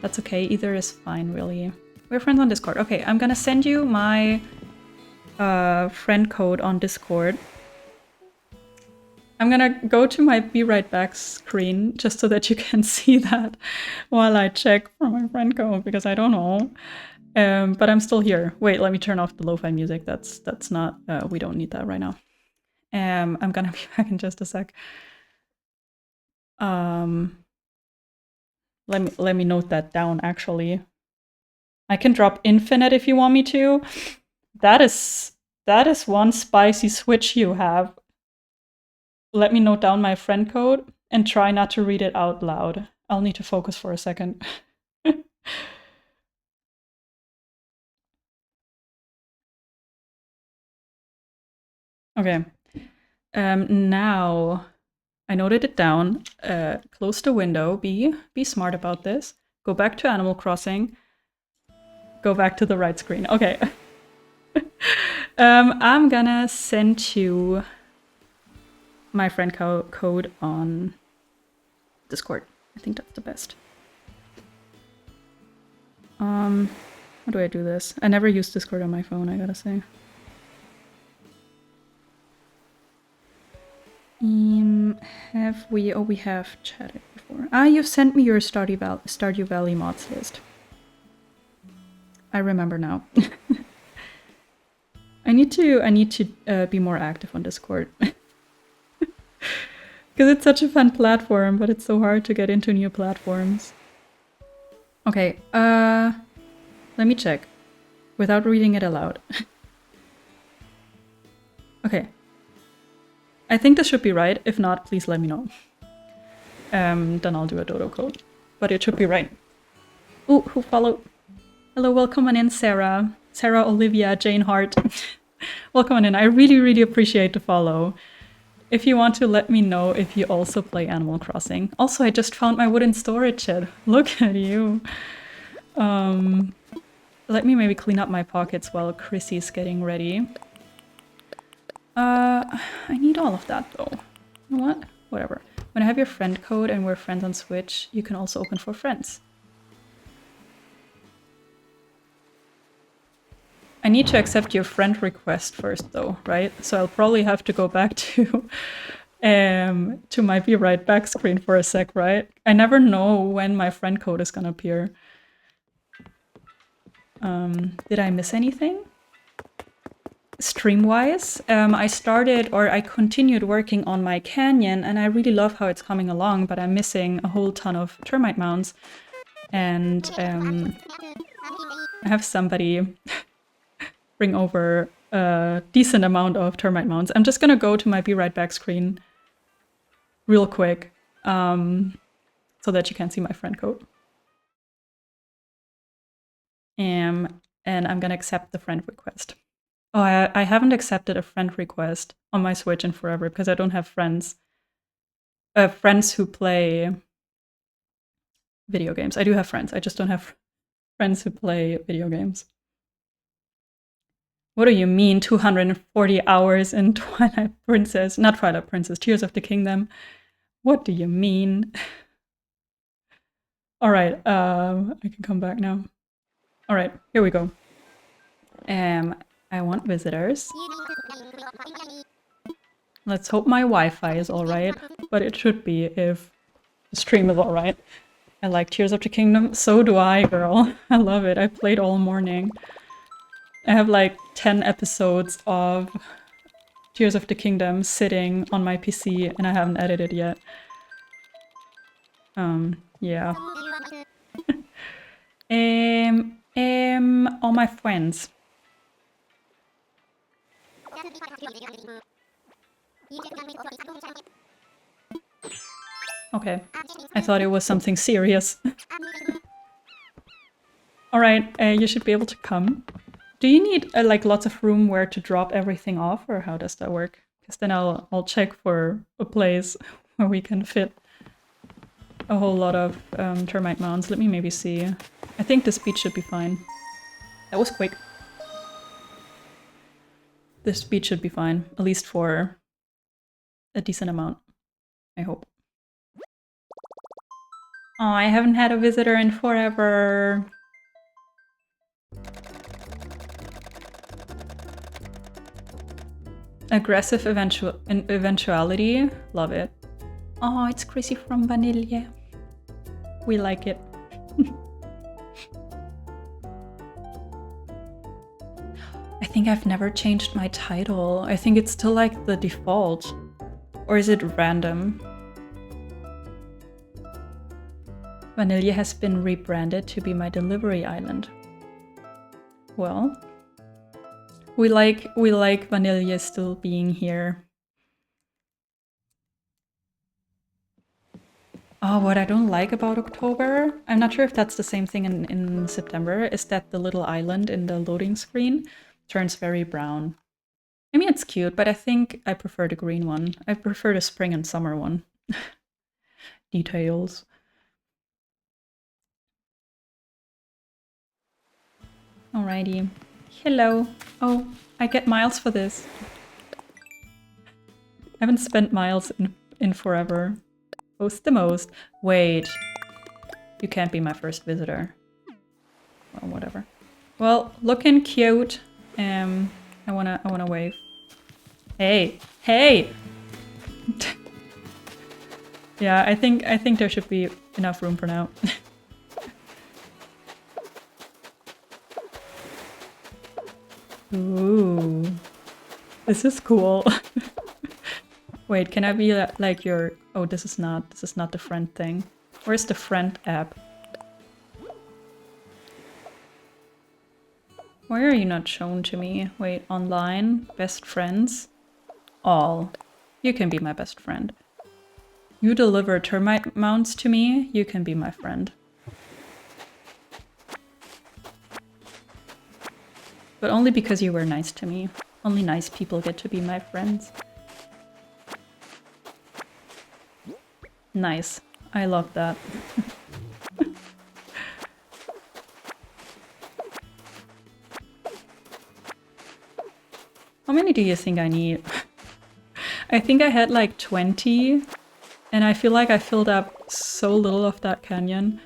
That's okay, either is fine really. We're friends on Discord. Okay, I'm gonna send you my friend code on Discord. I'm gonna go to my Be Right Back screen just so that you can see that while I check for my friend code, because I don't know. But I'm still here. Wait, let me turn off the lo-fi music. That's not, we don't need that right now. I'm gonna be back in just a sec. Let me note that down, actually. I can drop infinite if you want me to. That is one spicy switch you have. Let me note down my friend code and try not to read it out loud. I'll need to focus for a second. Okay. Now I noted it down. Close the window. Be smart about this. Go back to Animal Crossing. Go back to the right screen. Okay. I'm gonna send you my friend code on Discord. I think that's the best. How do I do this? I never use Discord on my phone, I gotta say. Have we? Oh, we have chatted before. Ah, you've sent me your Stardew Valley mods list. I remember now. I need to be more active on Discord. Because it's such a fun platform, but it's so hard to get into new platforms. Okay, let me check. Without reading it aloud. Okay. I think this should be right. If not, please let me know. Then I'll do a dodo code. But it should be right. Ooh, who followed? Hello, welcome on in, Sarah. Sarah, Olivia, Jane Hart. Welcome on in. I really, really appreciate the follow. If you want to, let me know if you also play Animal Crossing. Also, I just found my wooden storage shed. Look at you. Let me maybe clean up my pockets while Chrissy's getting ready. I need all of that though. You know what? Whatever. When I have your friend code and we're friends on Switch, you can also open for friends. I need to accept your friend request first though, right? So I'll probably have to go back to my Be Right Back screen for a sec, right? I never know when my friend code is gonna appear. Did I miss anything? Stream-wise, I continued working on my canyon, and I really love how it's coming along, but I'm missing a whole ton of termite mounds. And I have somebody bring over a decent amount of termite mounds. I'm just gonna go to my Be Right Back screen real quick, so that you can see my friend code. And I'm gonna accept the friend request. Oh, I haven't accepted a friend request on my Switch in forever because I don't have friends. Friends who play video games. I do have friends. I just don't have friends who play video games. What do you mean 240 hours in Twilight Princess? Not Twilight Princess, Tears of the Kingdom. What do you mean? All right, I can come back now. All right, here we go. I want visitors. Let's hope my Wi-Fi is alright, but it should be if the stream is alright. I like Tears of the Kingdom. So do I, girl. I love it. I played all morning. I have like 10 episodes of Tears of the Kingdom sitting on my PC and I haven't edited yet. Yeah. All my friends. Okay, I thought it was something serious. Alright, you should be able to come. Do you need like lots of room where to drop everything off, or how does that work? Because then I'll check for a place where we can fit a whole lot of termite mounds. Let me maybe see. I think this beach should be fine. That was quick. This beach should be fine, at least for a decent amount, I hope. Oh, I haven't had a visitor in forever. Aggressive eventuality. Love it. Oh, it's Chrissy from Vanilla. We like it. I think I've never changed my title. I think it's still like the default. Or is it random? Vanilla has been rebranded to be my delivery island. Well, we like Vanilla still being here. Oh, what I don't like about October, I'm not sure if that's the same thing in September, is that the little island in the loading screen turns very brown. I mean, it's cute, but I think I prefer the green one. I prefer the spring and summer one. Details. Alrighty. Hello. Oh, I get miles for this. I haven't spent miles in forever. Post the most. Wait. You can't be my first visitor. Well, whatever. Well, looking cute. I wanna wave. Hey! Hey! Yeah, I think there should be enough room for now. Ooh. This is cool. Wait, can I be like your... Oh, this is not the friend thing. Where's the friend app? Why are you not shown to me? Wait, online, best friends, all. You can be my best friend. You deliver termite mounts to me, you can be my friend. But only because you were nice to me. Only nice people get to be my friends. Nice. I love that. How many do you think I need? I think I had like 20, and I feel like I filled up so little of that canyon.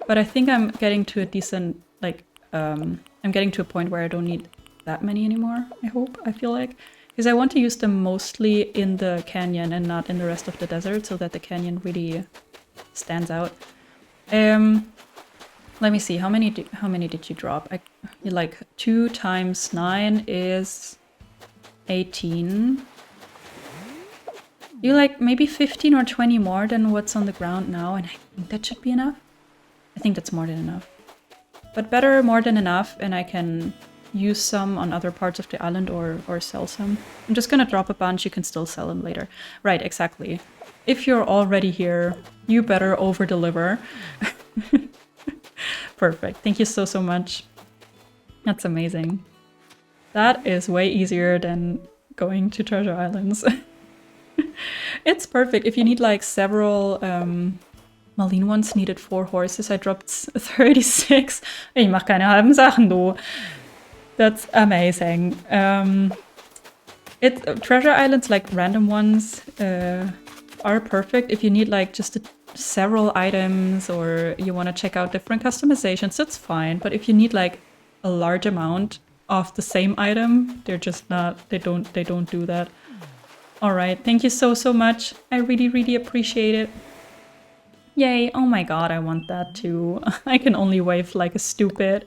But I think I'm getting to a decent, like, I'm getting to a point where I don't need that many anymore, I hope, I feel like. Because I want to use them mostly in the canyon and not in the rest of the desert, so that the canyon really stands out. Let me see, how many did you drop? Like 2 times 9 is 18. You like maybe 15 or 20 more than what's on the ground now, and I think that should be enough. I think that's more than enough. But better more than enough, and I can use some on other parts of the island or sell some. I'm just gonna drop a bunch, you can still sell them later. Right, exactly. If you're already here, you better over-deliver. Perfect. Thank you so much. That's amazing. That is way easier than going to treasure islands. It's perfect. If you need like several... Marlene once needed 4 horses. I dropped 36. Ich mach keine halben Sachen, du. That's amazing. Treasure islands, like random ones, are perfect if you need like just several items or you want to check out different customizations. That's fine. But if you need like a large amount of the same item, they're just not. They don't do that. All right. Thank you so much. I really appreciate it. Yay. Oh my god, I want that too. I can only wave like a stupid.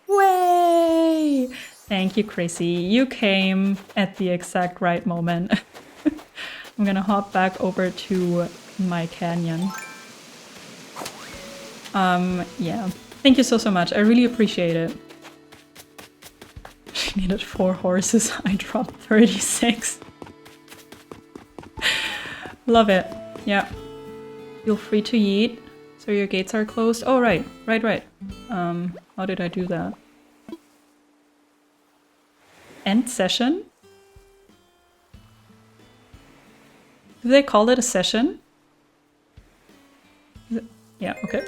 Way! Thank you, Chrissy. You came at the exact right moment. I'm gonna hop back over to my canyon. Yeah. Thank you so much. I really appreciate it. She needed 4 horses. I dropped 36. Love it. Yeah. Feel free to yeet. So your gates are closed. Oh, right. Right. How did I do that? End session? Do they call it a session? Yeah, okay.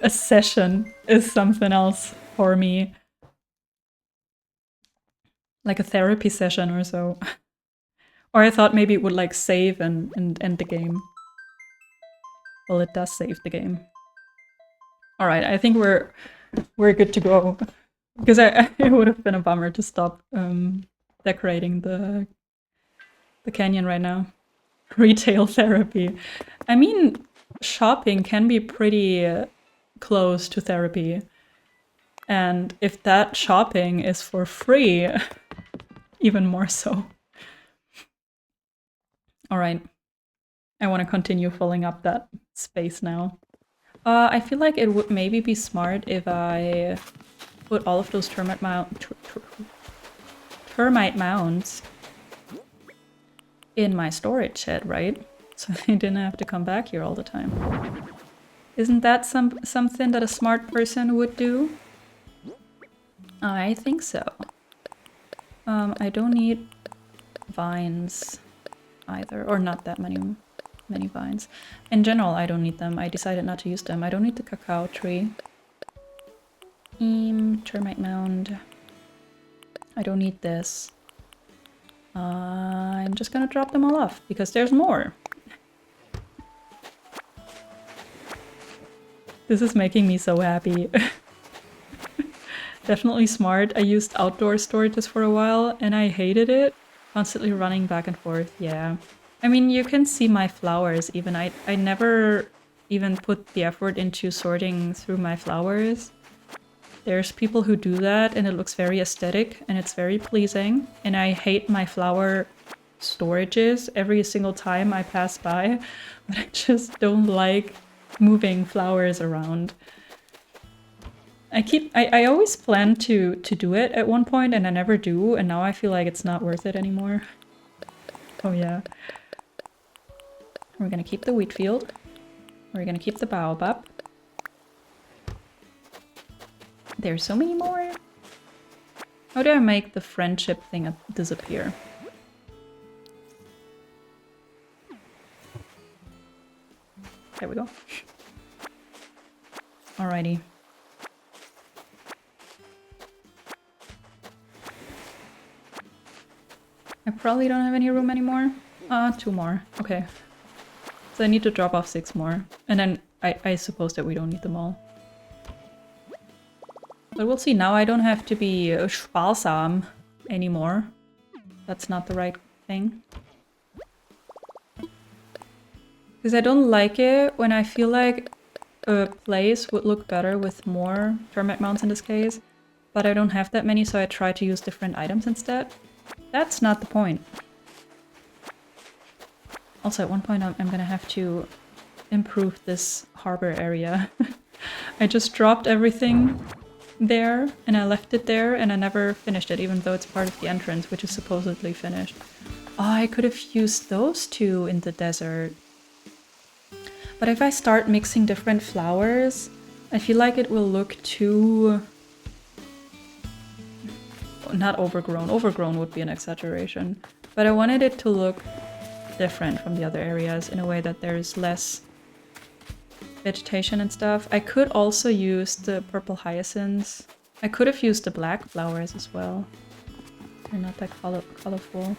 A session is something else for me. Like a therapy session or so. Or I thought maybe it would like save and end the game. Well, it does save the game. All right, I think we're good to go. Because it would have been a bummer to stop decorating the canyon right now. Retail therapy. I mean, shopping can be pretty close to therapy. And if that shopping is for free, even more so. All right. I want to continue filling up that space now. I feel like it would maybe be smart if I put all of those termite mounds in my storage shed, right? So I didn't have to come back here all the time. Isn't that something that a smart person would do? I think so. I don't need vines either, or not that many vines. In general, I don't need them. I decided not to use them. I don't need the cacao tree. Termite mound. I don't need this. I'm just gonna drop them all off because there's more. This is making me so happy. Definitely smart. I used outdoor storages for a while and I hated it. Constantly running back and forth, yeah. I mean, you can see my flowers even. I never even put the effort into sorting through my flowers. There's people who do that and it looks very aesthetic and it's very pleasing. And I hate my flower storages every single time I pass by. But I just don't like moving flowers around. I always plan to do it at one point and I never do. And now I feel like it's not worth it anymore. Oh yeah. We're gonna keep the wheat field. We're gonna keep the baobab. There's so many more. How do I make the friendship thing disappear? There we go. Alrighty. I probably don't have any room anymore. 2 more. Okay. So I need to drop off 6 more. And then I suppose that we don't need them all. But we'll see. Now I don't have to be sparsam anymore. That's not the right thing. Because I don't like it when I feel like a place would look better with more termite mounds in this case. But I don't have that many, so I try to use different items instead. That's not the point. Also, at one point I'm gonna have to improve this harbor area. I just dropped everything there and I left it there and I never finished it, even though it's part of the entrance, which is supposedly finished. Oh, I could have used those two in the desert. But if I start mixing different flowers, I feel like it will look too... not overgrown. Overgrown would be an exaggeration. But I wanted it to look different from the other areas in a way that there's less vegetation and stuff. I could also use the purple hyacinths. I could have used the black flowers as well. They're not that colorful.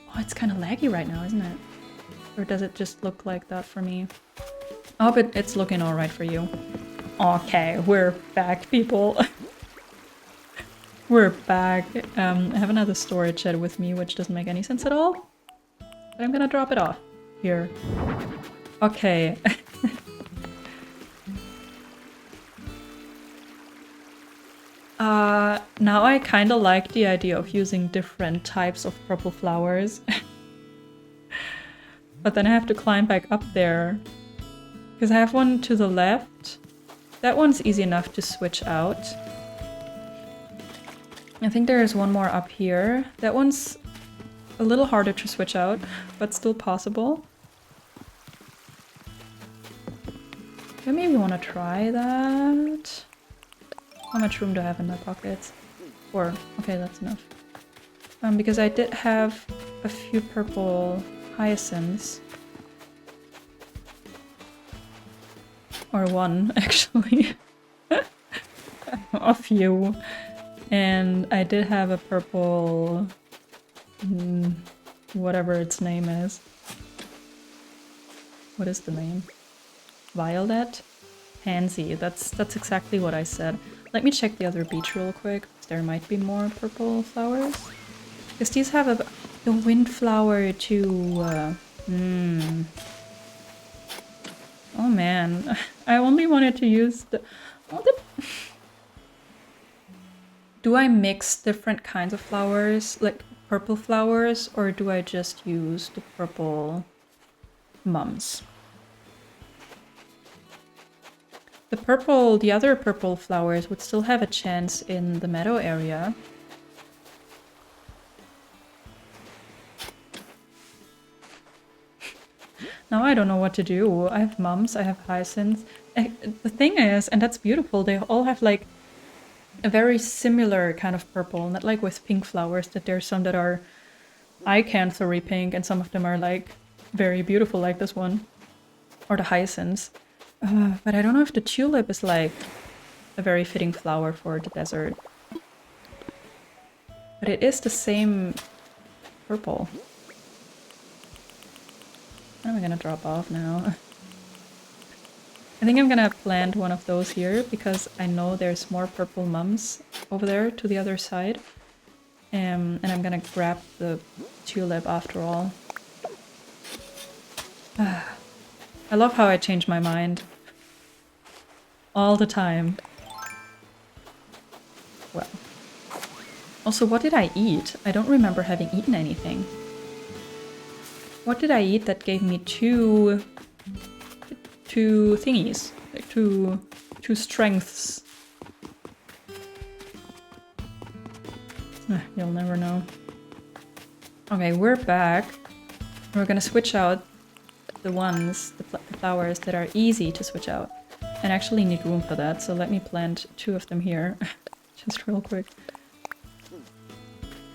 Oh, it's kind of laggy right now, isn't it? Or does it just look like that for me? Oh, but it's looking alright for you. Okay, we're back, people. We're back. I have another storage shed with me, which doesn't make any sense at all. But I'm gonna drop it off here. Okay. Now I kind of like the idea of using different types of purple flowers. But then I have to climb back up there. Because I have one to the left. That one's easy enough to switch out. I think there is one more up here. That one's a little harder to switch out, but still possible. I maybe want to try that. How much room do I have in my pockets? 4. Okay, that's enough. Because I did have a few purple hyacinths. Or one, actually. A few. And I did have a purple... whatever its name is. What is the name? Violet? Pansy. That's exactly what I said. Let me check the other beach real quick. There might be more purple flowers. Because these have a windflower too. Oh man. I only wanted to use the... Do I mix different kinds of flowers, like purple flowers, or do I just use the purple mums? The other purple flowers would still have a chance in the meadow area. Now I don't know what to do. I have mums, I have hyacinths. The thing is, and that's beautiful, they all have like a very similar kind of purple, not like with pink flowers, that there's some that are eye-cancery pink and some of them are like very beautiful like this one. Or the hyacinths. But I don't know if the tulip is like a very fitting flower for the desert. But it is the same purple. When am I gonna drop off now? I think I'm gonna plant one of those here because I know there's more purple mums over there to the other side. And I'm gonna grab the tulip after all. I love how I change my mind. All the time. Well. Also, what did I eat? I don't remember having eaten anything. What did I eat that gave me two thingies? Like two strengths. You'll never know. Okay, we're back. We're gonna switch out the flowers that are easy to switch out. And actually need room for that, so let me plant 2 of them here. Just real quick.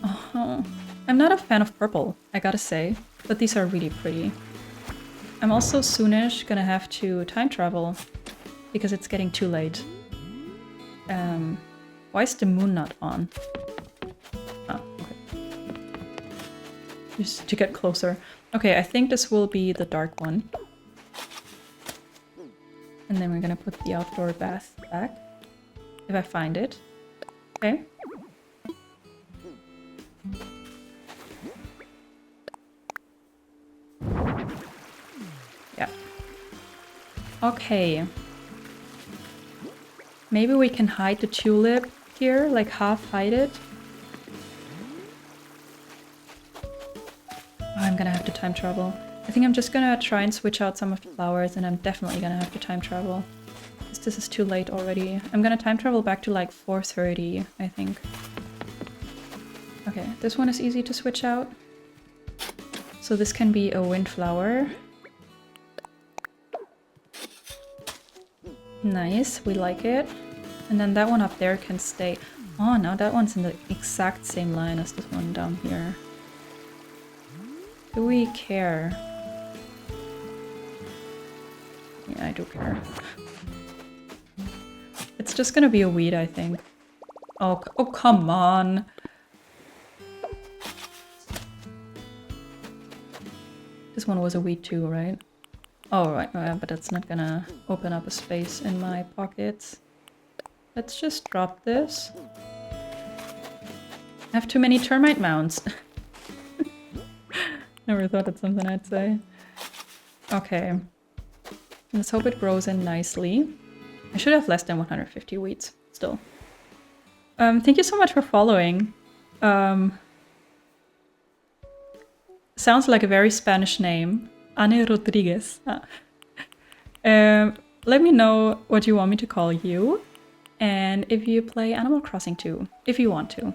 Oh, I'm not a fan of purple, I gotta say, but these are really pretty. I'm also soonish gonna have to time travel because it's getting too late. Why is the moon not on? Oh, okay. Just to get closer. Okay, I think this will be the dark one. And then we're gonna put the outdoor bath back. If I find it. Okay. Yeah. Okay. Maybe we can hide the tulip here, like half hide it. Oh, I'm gonna have to time travel. I think I'm just gonna try and switch out some of the flowers, and I'm definitely gonna have to time travel. Because this is too late already. I'm gonna time travel back to like 4:30, I think. Okay, this one is easy to switch out. So this can be a windflower. Nice, we like it. And then that one up there can stay. Oh, now that one's in the exact same line as this one down here. Do we care? Yeah, I do care. It's just gonna be a weed, I think. Oh, come on! This one was a weed too, right? Oh, right, yeah, but that's not gonna open up a space in my pockets. Let's just drop this. I have too many termite mounds. Never thought that's something I'd say. Okay. Let's hope it grows in nicely. I should have less than 150 weeds, still. Thank you so much for following. Sounds like a very Spanish name. Anne Rodriguez. Let me know what you want me to call you. And if you play Animal Crossing too, if you want to.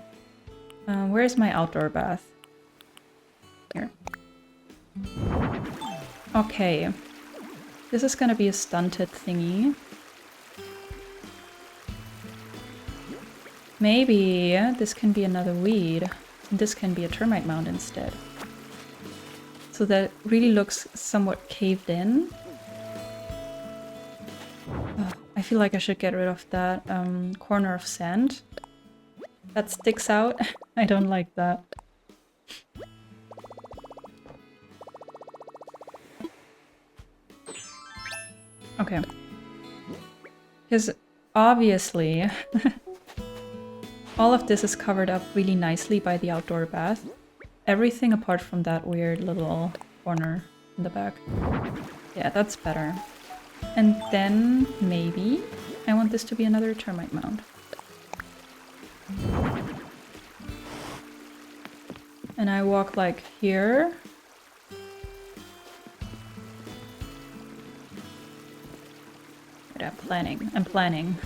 Where's my outdoor bath? Here. Okay. This is gonna be a stunted thingy. Maybe this can be another weed. And this can be a termite mound instead. So that really looks somewhat caved in. Oh, I feel like I should get rid of that corner of sand. That sticks out. I don't like that. Okay. Because obviously all of this is covered up really nicely by the outdoor bath. Everything apart from that weird little corner in the back. Yeah, that's better. And then maybe I want this to be another termite mound. And I walk like here. Wait, I'm planning.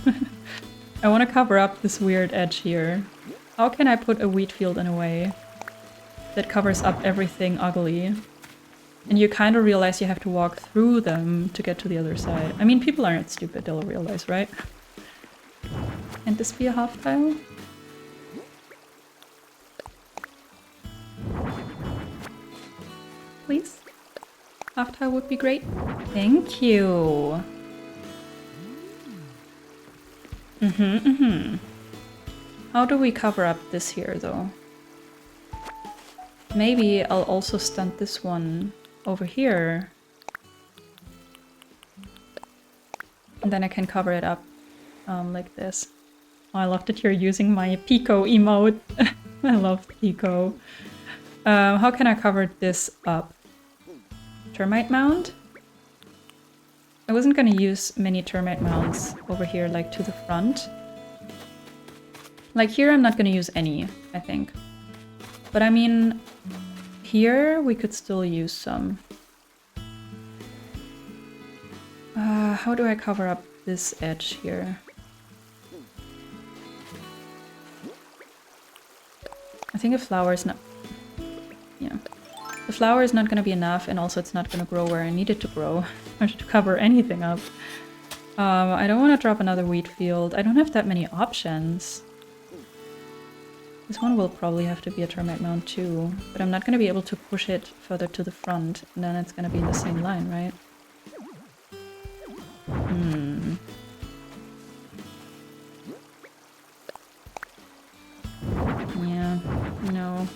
I want to cover up this weird edge here. How can I put a wheat field in a way that covers up everything ugly? And you kind of realize you have to walk through them to get to the other side. I mean, people aren't stupid, they'll realize, right? Can this be a half tile? Please? Half tile would be great. Thank you. How do we cover up this here, though? Maybe I'll also stunt this one over here. And then I can cover it up like this. Oh, I love that you're using my Pico emote. I love Pico. How can I cover this up? Termite mound? I wasn't gonna use many termite mounds over here, like to the front. Like here I'm not gonna use any, I think. But I mean, here we could still use some. How do I cover up this edge here? I think a flower is not... Yeah. The flower is not going to be enough, and also it's not going to grow where I need it to grow. Or to cover anything up. I don't want to drop another wheat field. I don't have that many options. This one will probably have to be a termite mound too. But I'm not going to be able to push it further to the front. And then it's going to be in the same line, right? Yeah, no.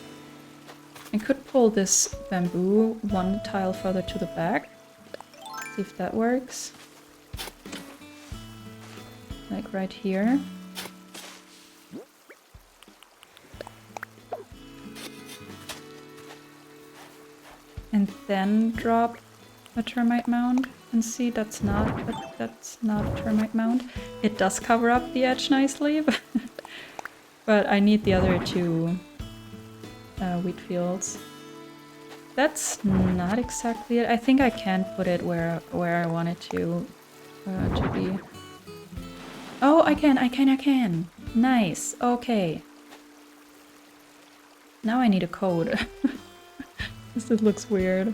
I could pull this bamboo one tile further to the back. See if that works. Like right here. And then drop a termite mound. And see, that's not a termite mound. It does cover up the edge nicely, but I need the other two wheat fields. That's not exactly it. I think I can put it where I want it to be. Oh, I can. Nice. Okay. Now I need a code. This looks weird.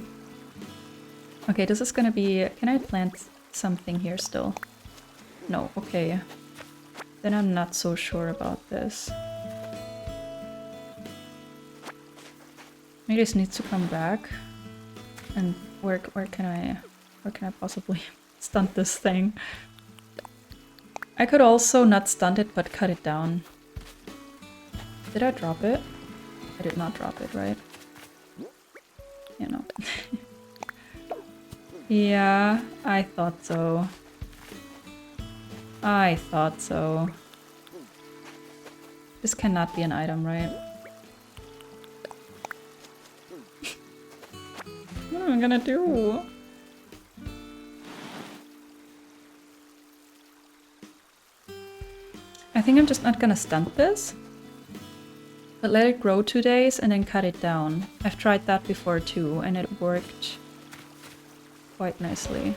Okay, this is gonna be... Can I plant something here still? No, okay. Then I'm not so sure about this. Maybe this needs to come back. And where can I possibly stunt this thing? I could also not stunt it, but cut it down. Did I drop it? I did not drop it, right? You know. Yeah, I thought so. I thought so. This cannot be an item, right? What am I gonna do? I think I'm just not gonna stunt this. But let it grow 2 days and then cut it down. I've tried that before too, and it worked quite nicely.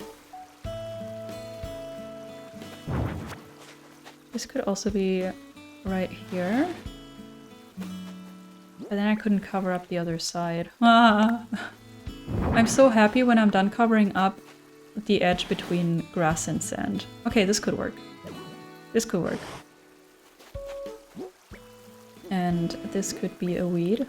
This could also be right here. But then I couldn't cover up the other side. Ah! I'm so happy when I'm done covering up the edge between grass and sand. Okay, this could work. This could work. And this could be a weed.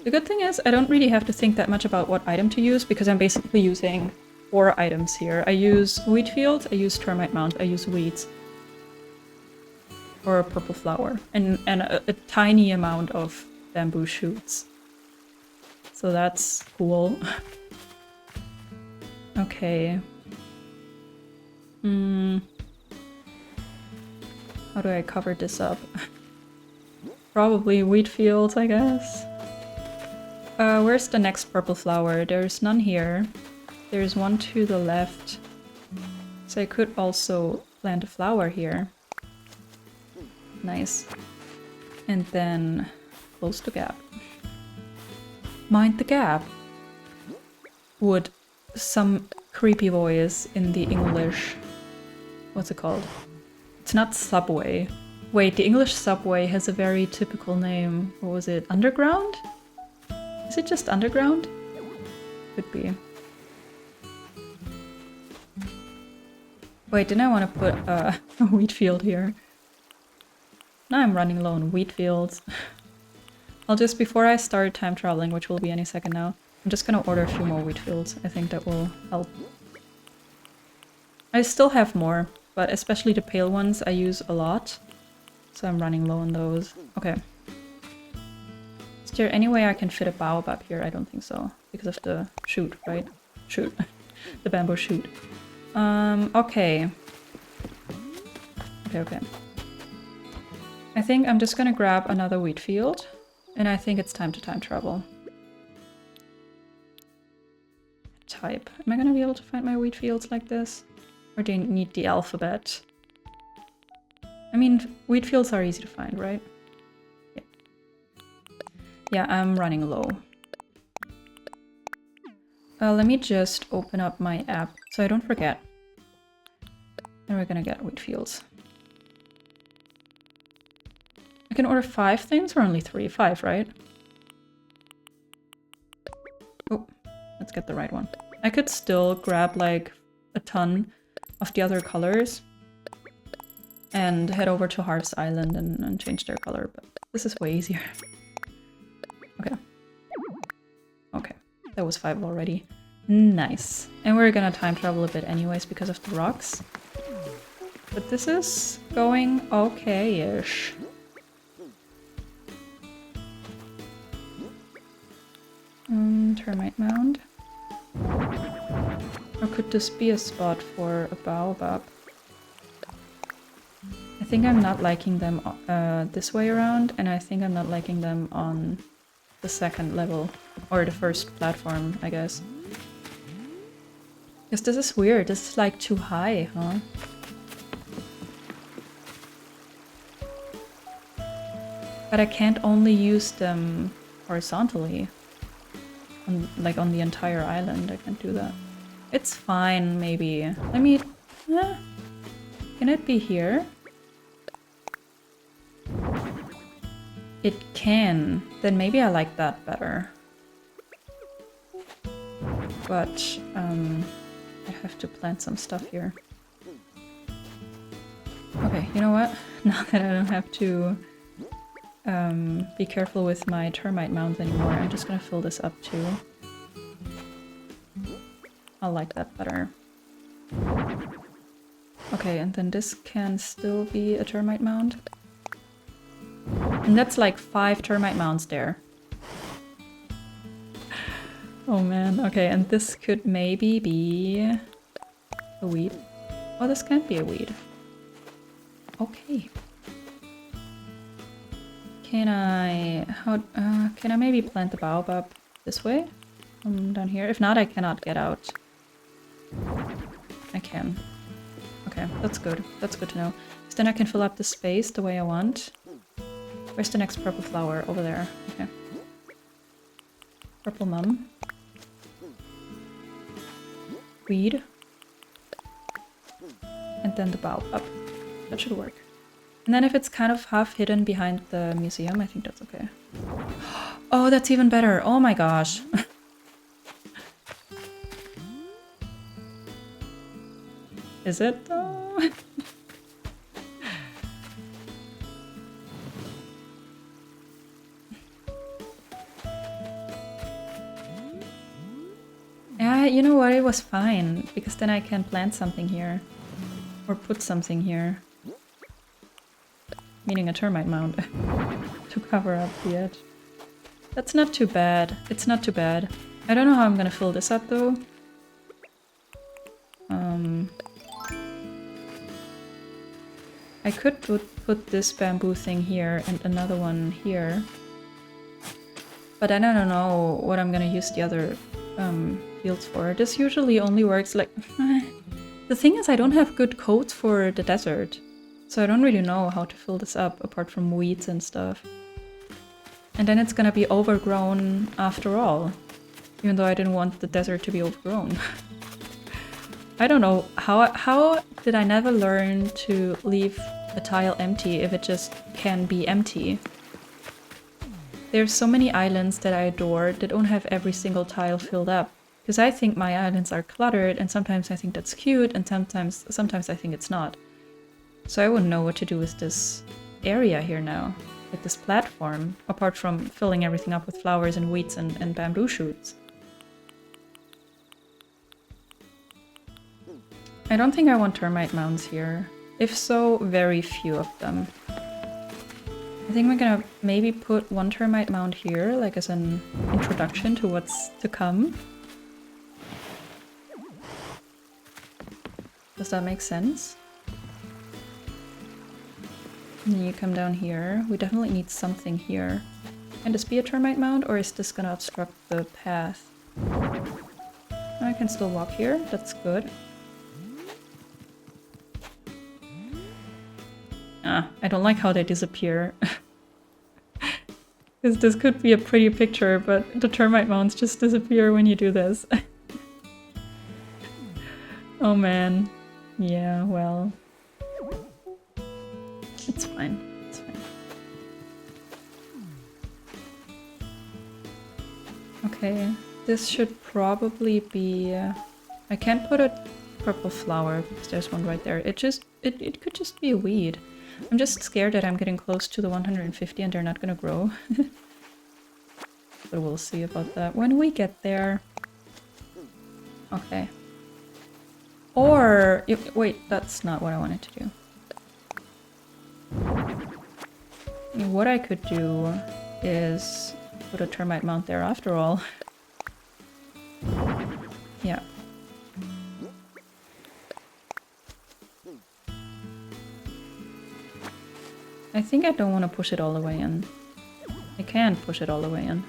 The good thing is I don't really have to think that much about what item to use because I'm basically using 4 items here. I use wheat fields, I use termite mound, I use weeds. Or a purple flower. And a tiny amount of bamboo shoots. So that's cool. Okay. How do I cover this up? Probably wheat fields, I guess. Where's the next purple flower? There's none here. There's one to the left. So I could also plant a flower here. Nice. And then close the gap. Mind the gap. Would some creepy voice in the English... What's it called? It's not subway. Wait, the English subway has a very typical name. What was it? Underground? Is it just underground? Could be. Wait, didn't I want to put a wheat field here? Now I'm running low on wheat fields. I'll just, before I start time traveling, which will be any second now, I'm just gonna order a few more wheat fields. I think that will help. I still have more, but especially the pale ones I use a lot. So I'm running low on those. Okay. Is there any way I can fit a baobab here? I don't think so. Because of the shoot, right? Shoot. The bamboo shoot. Okay. Okay. I think I'm just gonna grab another wheat field. And I think it's time to time travel. Type. Am I gonna be able to find my wheat fields like this? Or do I need the alphabet? I mean, wheat fields are easy to find, right? Yeah. Yeah, I'm running low. Let me just open up my app so I don't forget. And we're gonna get wheat fields. I can order 5 things or only 3? 5, right? Oh, let's get the right one. I could still grab like a ton of the other colors and head over to Harvest Island and change their color, but this is way easier. Okay. Okay, that was 5 already. Nice. And we're gonna time travel a bit anyways because of the rocks. But this is going okay-ish. Termite mound. Or could this be a spot for a baobab? I think I'm not liking them this way around, and I think I'm not liking them on the second level. Or the first platform, I guess. Because this is weird, this is like too high, huh? But I can't only use them horizontally. Like on the entire island, I can't do that. It's fine, maybe. Let me... Can it be here? It can. Then maybe I like that better. But, I have to plant some stuff here. Okay, you know what? Now that I don't have to be careful with my termite mounds anymore, I'm just gonna fill this up too. I like that better. Okay, and then this can still be a termite mound. And that's like 5 termite mounds there. Oh man, okay, and this could maybe be a weed. Oh, this can't be a weed. Okay. Can I... can I maybe plant the baobab this way? Down here? If not, I cannot get out. I can. Okay, that's good. That's good to know. Because then I can fill up the space the way I want. Where's the next purple flower? Over there. Okay. Purple mum. Weed. And then the baobab. That should work. And then if it's kind of half hidden behind the museum, I think that's okay. Oh, that's even better. Oh my gosh. Is it though? Yeah, you know what? It was fine, because then I can plant something here. Or put something here. Meaning a termite mound. To cover up the edge. That's not too bad. It's not too bad. I don't know how I'm gonna fill this up though. I could put this bamboo thing here and another one here. But I don't know what I'm gonna use the other fields for. This usually only works like... The thing is, I don't have good codes for the desert, so I don't really know how to fill this up apart from weeds and stuff. And then it's gonna be overgrown after all, even though I didn't want the desert to be overgrown. I don't know, how did I never learn to leave a tile empty if it just can be empty? There's so many islands that I adore that don't have every single tile filled up. Because I think my islands are cluttered, and sometimes I think that's cute, and sometimes I think it's not. So I wouldn't know what to do with this area here now, with this platform, apart from filling everything up with flowers and weeds and bamboo shoots. I don't think I want termite mounds here. If so, very few of them. I think we're gonna maybe put one termite mound here, like as an introduction to what's to come. Does that make sense? And then you come down here. We definitely need something here. Can this be a termite mound, or is this gonna obstruct the path? I can still walk here, that's good. I don't like how they disappear. Because this could be a pretty picture, but the termite mounds just disappear when you do this. Oh man. Yeah, well. It's fine. It's fine. Okay, this should probably be... I can't put a purple flower because there's one right there. It could just be a weed. I'm just scared that I'm getting close to the 150 and they're not gonna grow. But we'll see about that when we get there. Okay. Or... wait, that's not what I wanted to do. What I could do is put a termite mount there after all. Yeah. I think I don't want to push it all the way in. I can't push it all the way in.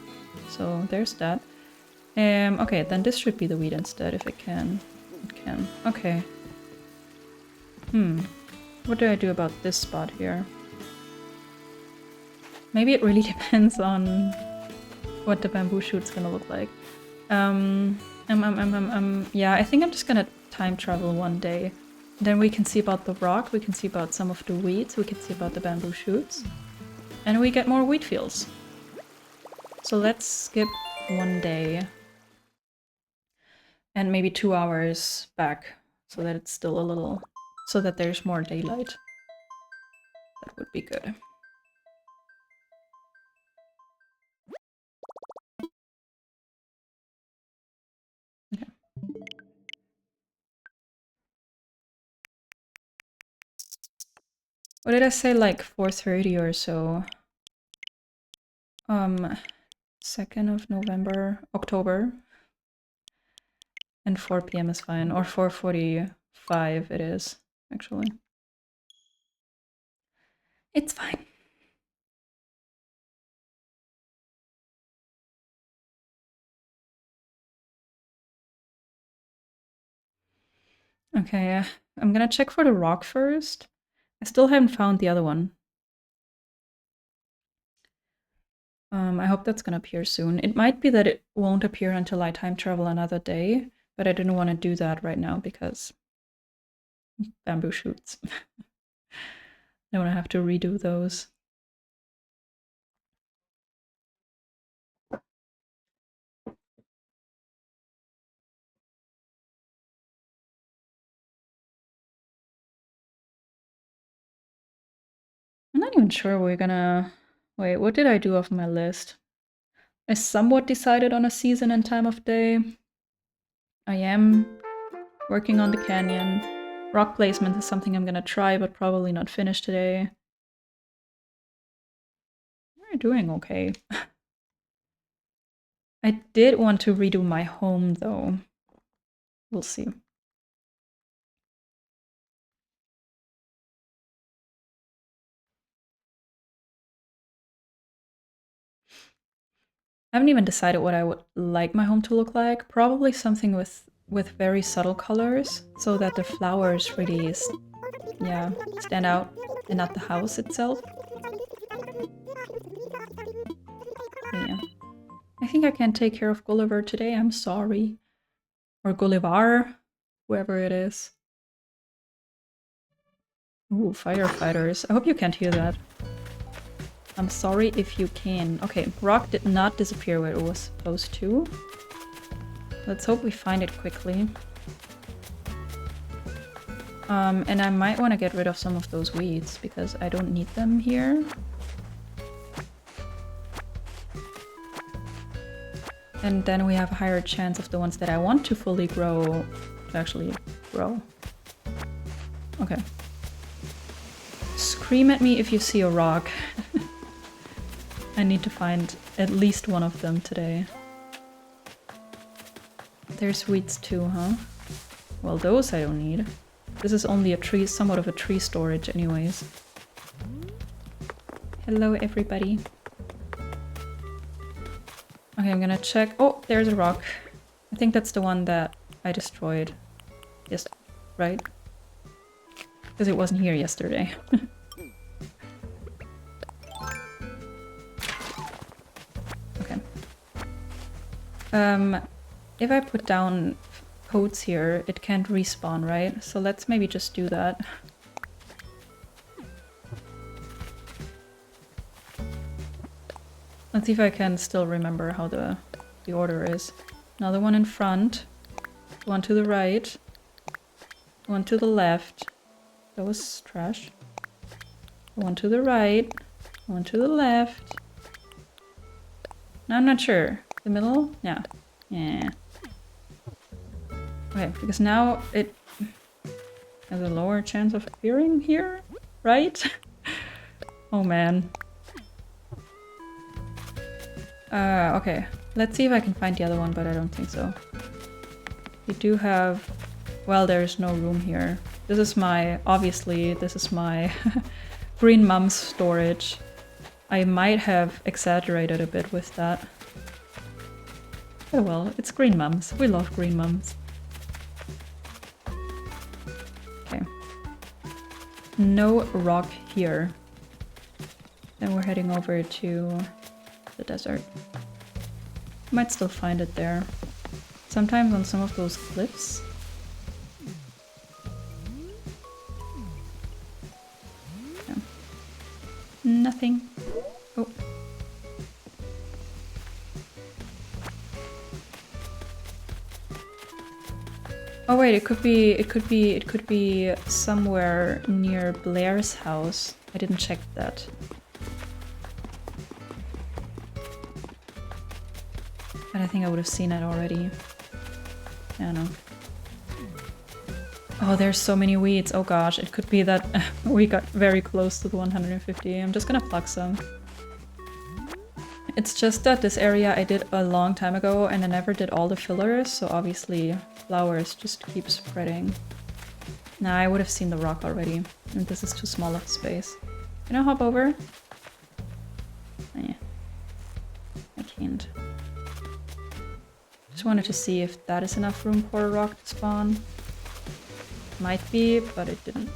So there's that. Okay, then this should be the weed instead if it can. It can. Okay. What do I do about this spot here? Maybe it really depends on what the bamboo shoot's gonna look like. Yeah, I think I'm just gonna time travel one day. Then we can see about the rock, we can see about some of the weeds, we can see about the bamboo shoots. And we get more wheat fields. So let's skip one day. And maybe 2 hours back, so that it's still a little... so that there's more daylight. That would be good. Okay. What did I say, like 4:30 or so? 2nd of November, October. And 4 PM is fine, or 4:45 it is, actually. It's fine. Okay, I'm gonna check for the rock first. I still haven't found the other one. I hope that's gonna appear soon. It might be that it won't appear until I time travel another day, but I didn't want to do that right now because bamboo shoots. I don't want to have to redo those. I'm not even sure we're gonna... Wait, what did I do off my list? I somewhat decided on a season and time of day. I am working on the canyon. Rock placement is something I'm gonna try, but probably not finish today. We're doing okay. I did want to redo my home, though. We'll see. I haven't even decided what I would like my home to look like. Probably something with with very subtle colors so that the flowers really stand out and not the house itself. Yeah. I think I can't take care of Gulliver today, I'm sorry. Or Gullivar, whoever it is. Ooh, firefighters. I hope you can't hear that. I'm sorry if you can. Okay, rock did not disappear where it was supposed to. Let's hope we find it quickly. And I might want to get rid of some of those weeds because I don't need them here. And then we have a higher chance of the ones that I want to fully grow to actually grow. Okay. Scream at me if you see a rock. I need to find at least one of them today. There's weeds too, huh? Well, those I don't need. This is only a tree, somewhat of a tree storage anyways. Hello, everybody. Okay, I'm gonna check. Oh, there's a rock. I think that's the one that I destroyed. Yes, right? Because it wasn't here yesterday. Okay. If I put down codes here, it can't respawn, right? So let's maybe just do that. Let's see if I can still remember how the order is. Another one in front, one to the right, one to the left. That was trash. One to the right, one to the left. No, I'm not sure. The middle? Yeah. Yeah. Okay, because now it has a lower chance of appearing here, right? Oh man. Okay. Let's see if I can find the other one, but I don't think so. We do have... Well, there's no room here. This is my... Obviously, this is my Green Mum's storage. I might have exaggerated a bit with that. Oh well, it's Green Mums. We love Green Mums. Okay. No rock here. Then we're heading over to the desert. Might still find it there. Sometimes on some of those cliffs. Yeah. Nothing. Oh. Oh wait, it could be somewhere near Blair's house. I didn't check that. But I think I would have seen it already. I don't know. Oh, there's so many weeds. Oh gosh, it could be that we got very close to the 150. I'm just gonna pluck some. It's just that this area I did a long time ago and I never did all the fillers, so obviously flowers just keep spreading. Nah, I would have seen the rock already. And this is too small of a space. Can I hop over? Oh, yeah. I can't. Just wanted to see if that is enough room for a rock to spawn. Might be, but it didn't.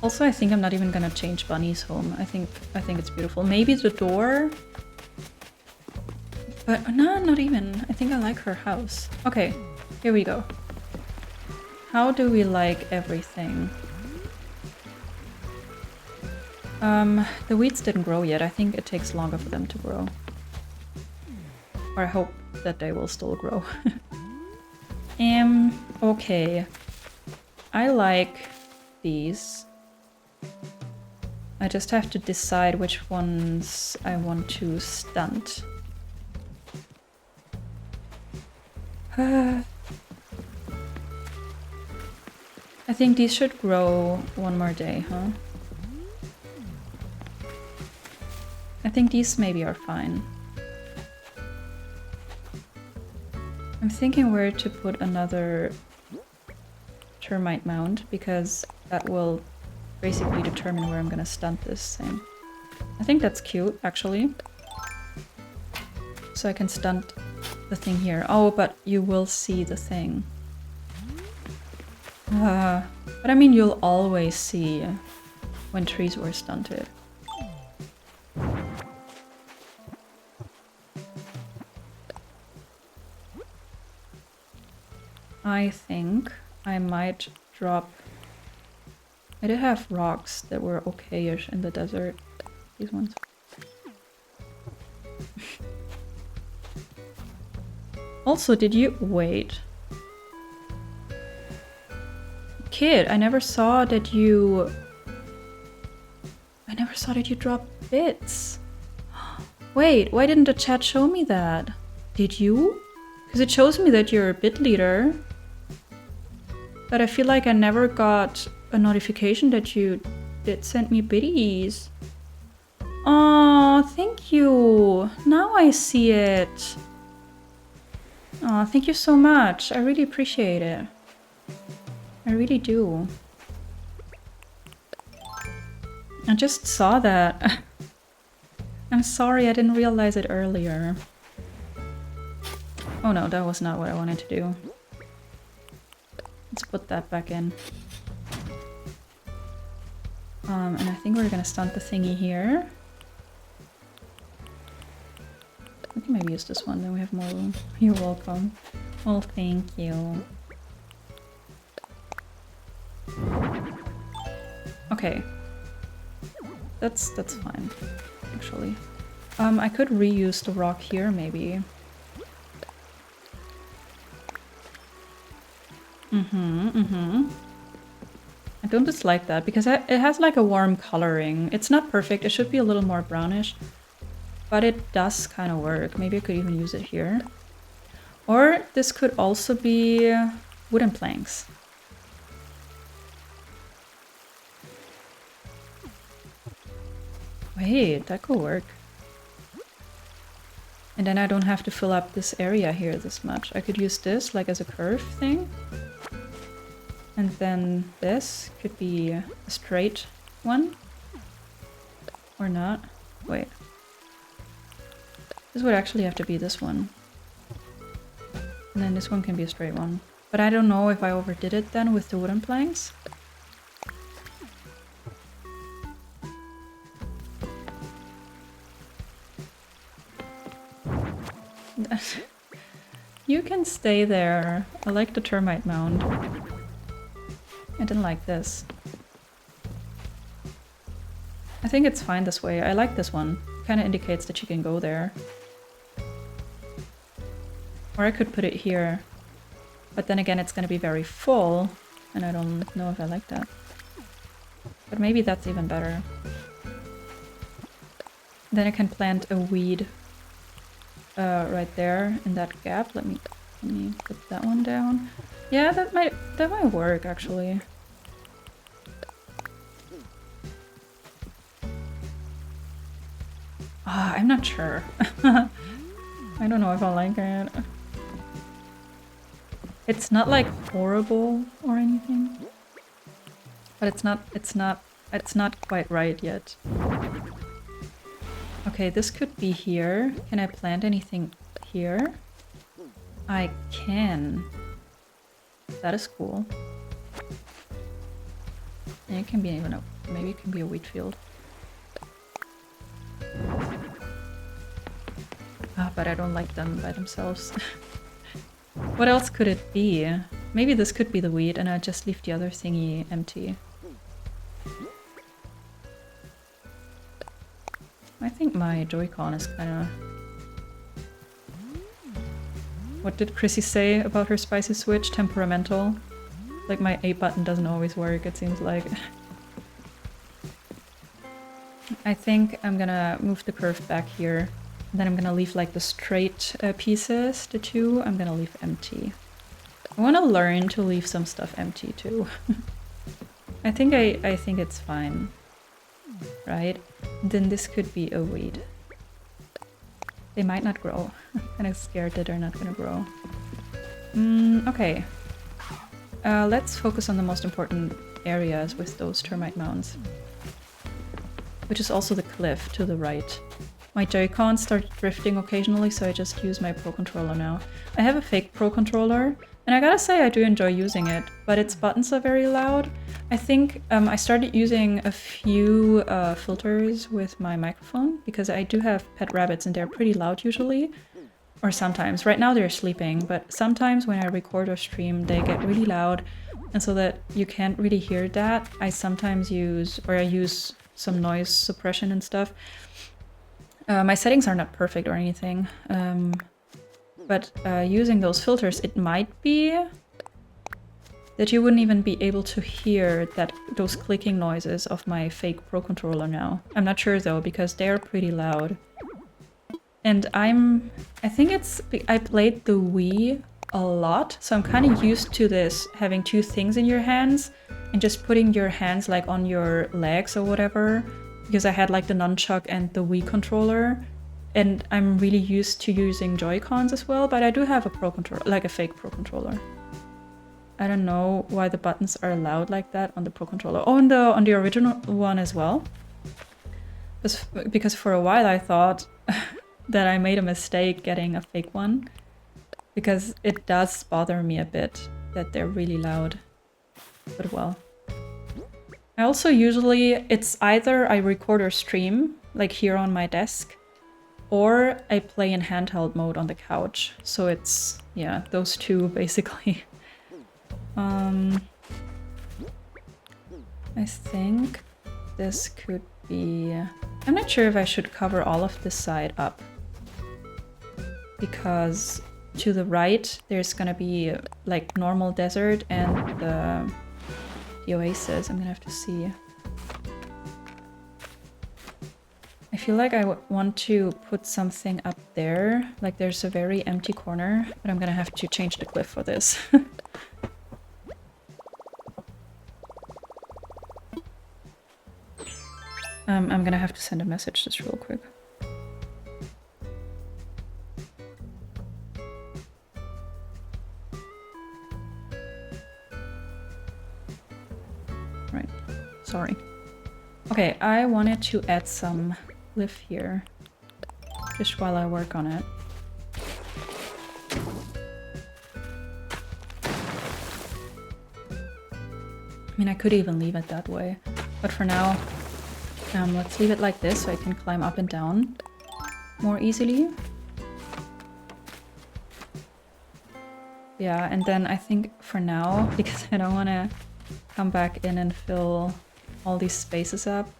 Also, I think I'm not even gonna change Bunny's home. I think it's beautiful. Maybe the door? But no, not even. I think I like her house. Okay, here we go. How do we like everything? The weeds didn't grow yet. I think it takes longer for them to grow. Or I hope that they will still grow. Okay. I like these. I just have to decide which ones I want to stunt. I think these should grow one more day, huh? I think these maybe are fine. I'm thinking where to put another termite mound, because that will basically determine where I'm gonna stunt this thing. I think that's cute, actually. So I can stunt the thing here. Oh, but you will see the thing. But I mean, you'll always see when trees were stunted. I think I might drop... I did have rocks that were okay-ish in the desert. These ones. Also, did you... Wait. Kid, I never saw that you... I never saw that you dropped bits. Wait, why didn't the chat show me that? Did you? Because it shows me that you're a bit leader. But I feel like I never got a notification that you did send me biddies. Oh, thank you. Now I see it. Oh, thank you so much. I really appreciate it. I really do. I just saw that. I'm sorry, I didn't realize it earlier. Oh no, that was not what I wanted to do. Let's put that back in. And I think we're gonna stunt the thingy here. We can maybe use this one, then we have more room. You're welcome. Well, thank you. Okay. That's fine, actually. I could reuse the rock here, maybe. I don't dislike that, because it has like a warm coloring. It's not perfect, it should be a little more brownish. But it does kind of work. Maybe I could even use it here. Or this could also be wooden planks. Wait, that could work. And then I don't have to fill up this area here this much. I could use this like as a curve thing. And then this could be a straight one. Or not. Wait. This would actually have to be this one. And then this one can be a straight one. But I don't know if I overdid it then with the wooden planks. You can stay there. I like the termite mound. I didn't like this. I think it's fine this way. I like this one. Kind of indicates that you can go there. Or I could put it here. But then again, it's going to be very full. And I don't know if I like that. But maybe that's even better. Then I can plant a weed right there in that gap. Let me put that one down. Yeah, that might work actually. I'm not sure. I don't know if I like it. It's not like horrible or anything, but it's not quite right yet. Okay, this could be here. Can I plant anything here? I can. That is cool. And it can be even a, maybe it can be a wheat field. But I don't like them by themselves. What else could it be? Maybe this could be the wheat and I just leave the other thingy empty. I think my Joy-Con is kind of... What did Chrissy say about her spicy switch? Temperamental? Like my A button doesn't always work, it seems like. I think I'm gonna move the curve back here. And then I'm gonna leave like the straight pieces, the two, I'm gonna leave empty. I wanna learn to leave some stuff empty too. I think it's fine. Right? And then this could be a weed. They might not grow. I'm kinda scared that they're not gonna grow. Okay. Let's focus on the most important areas with those termite mounds. Which is also the cliff to the right. my Joy-Cons start drifting occasionally, so I just use my Pro Controller now. I have a fake Pro Controller, and I gotta say I do enjoy using it, but its buttons are very loud. I think I started using a few filters with my microphone, because I do have pet rabbits and they're pretty loud usually. Or sometimes. Right now they're sleeping, but sometimes when I record or stream they get really loud, and so that you can't really hear that, I sometimes use some noise suppression and stuff. My settings are not perfect or anything, but using those filters, it might be that you wouldn't even be able to hear those clicking noises of my fake Pro Controller now. I'm not sure though, because they're pretty loud. And I think I played the Wii a lot, so I'm kind of used to this, having two things in your hands and just putting your hands like on your legs or whatever, because I had like the nunchuck and the Wii controller, and I'm really used to using Joy-Cons as well, but I do have a Pro Controller, like a fake Pro Controller. I don't know why the buttons are loud like that on the Pro Controller. Oh, on the original one as well. Because for a while I thought that I made a mistake getting a fake one, because it does bother me a bit that they're really loud. But well. I also usually, it's either I record or stream, like here on my desk, or I play in handheld mode on the couch. So it's, yeah, those two basically. I think this could be... I'm not sure if I should cover all of this side up, because to the right there's gonna be like normal desert and the oasis. I'm gonna have to see. I feel like I want to put something up there, like there's a very empty corner, but I'm gonna have to change the cliff for this. I'm gonna have to send a message just real quick. Right, sorry. Okay, I wanted to add some glyph here, just while I work on it. I mean, I could even leave it that way, but for now, let's leave it like this so I can climb up and down more easily. Yeah, and then I think for now, because I don't want to come back in and fill all these spaces up,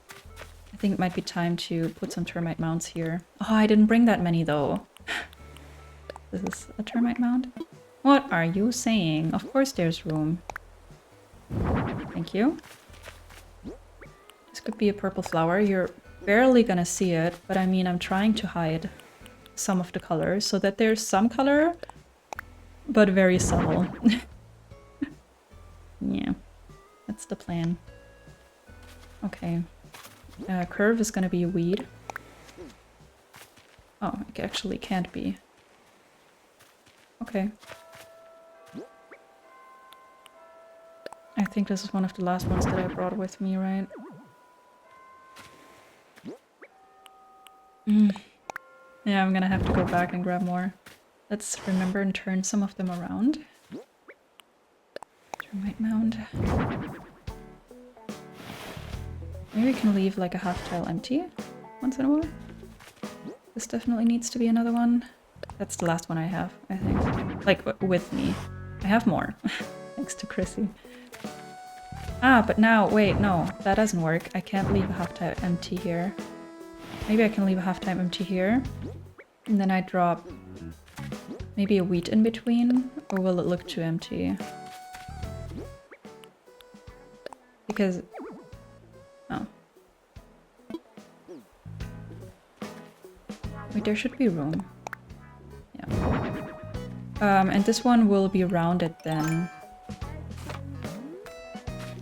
I think it might be time to put some termite mounds here. Oh, I didn't bring that many though. This is a termite mound? What are you saying? Of course there's room. Thank you. This could be a purple flower. You're barely gonna see it, but I mean, I'm trying to hide some of the colors so that there's some color, but very subtle. Yeah, that's the plan. Okay. Curve is gonna be a weed. Oh, it actually can't be. Okay. I think this is one of the last ones that I brought with me, right? Yeah, I'm gonna have to go back and grab more. Let's remember and turn some of them around. Termite mound. Maybe we can leave like a half tile empty once in a while. This definitely needs to be another one. That's the last one I have, I think. Like, with me. I have more. Thanks to Chrissy. Ah, but now, wait, no. That doesn't work. I can't leave a half tile empty here. Maybe I can leave a half tile empty here. And then I drop maybe a wheat in between. Or will it look too empty? Because... oh. Wait, there should be room. Yeah. And this one will be rounded then.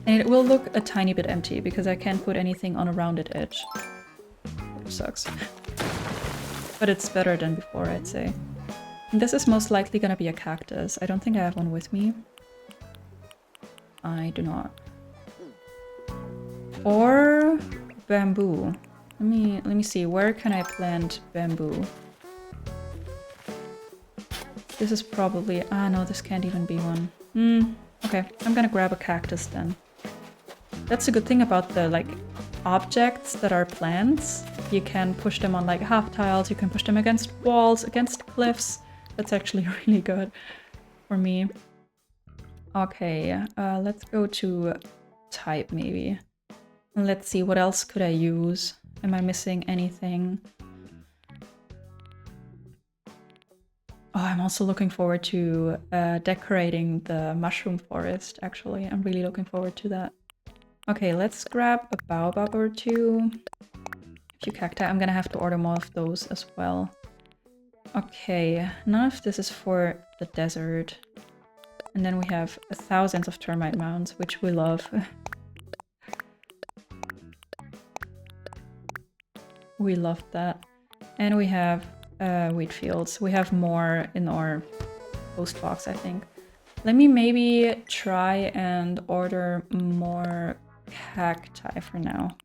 And it will look a tiny bit empty because I can't put anything on a rounded edge. Which sucks. But it's better than before, I'd say. And this is most likely gonna be a cactus. I don't think I have one with me. I do not. Or bamboo. Let me see, where can I plant bamboo? This is probably... Ah, no, this can't even be one. Okay, I'm gonna grab a cactus then. That's a good thing about the, like, objects that are plants. You can push them on, like, half tiles, you can push them against walls, against cliffs. That's actually really good for me. Okay, let's go to type, maybe. Let's see, what else could I use? Am I missing anything? Oh, I'm also looking forward to decorating the mushroom forest, actually. I'm really looking forward to that. Okay, let's grab a baobab or two. A few cacti. I'm gonna have to order more of those as well. Okay, none of this is for the desert. And then we have thousands of termite mounds, which we love. We love that. And we have wheat fields. We have more in our post box, I think. Let me maybe try and order more cacti for now.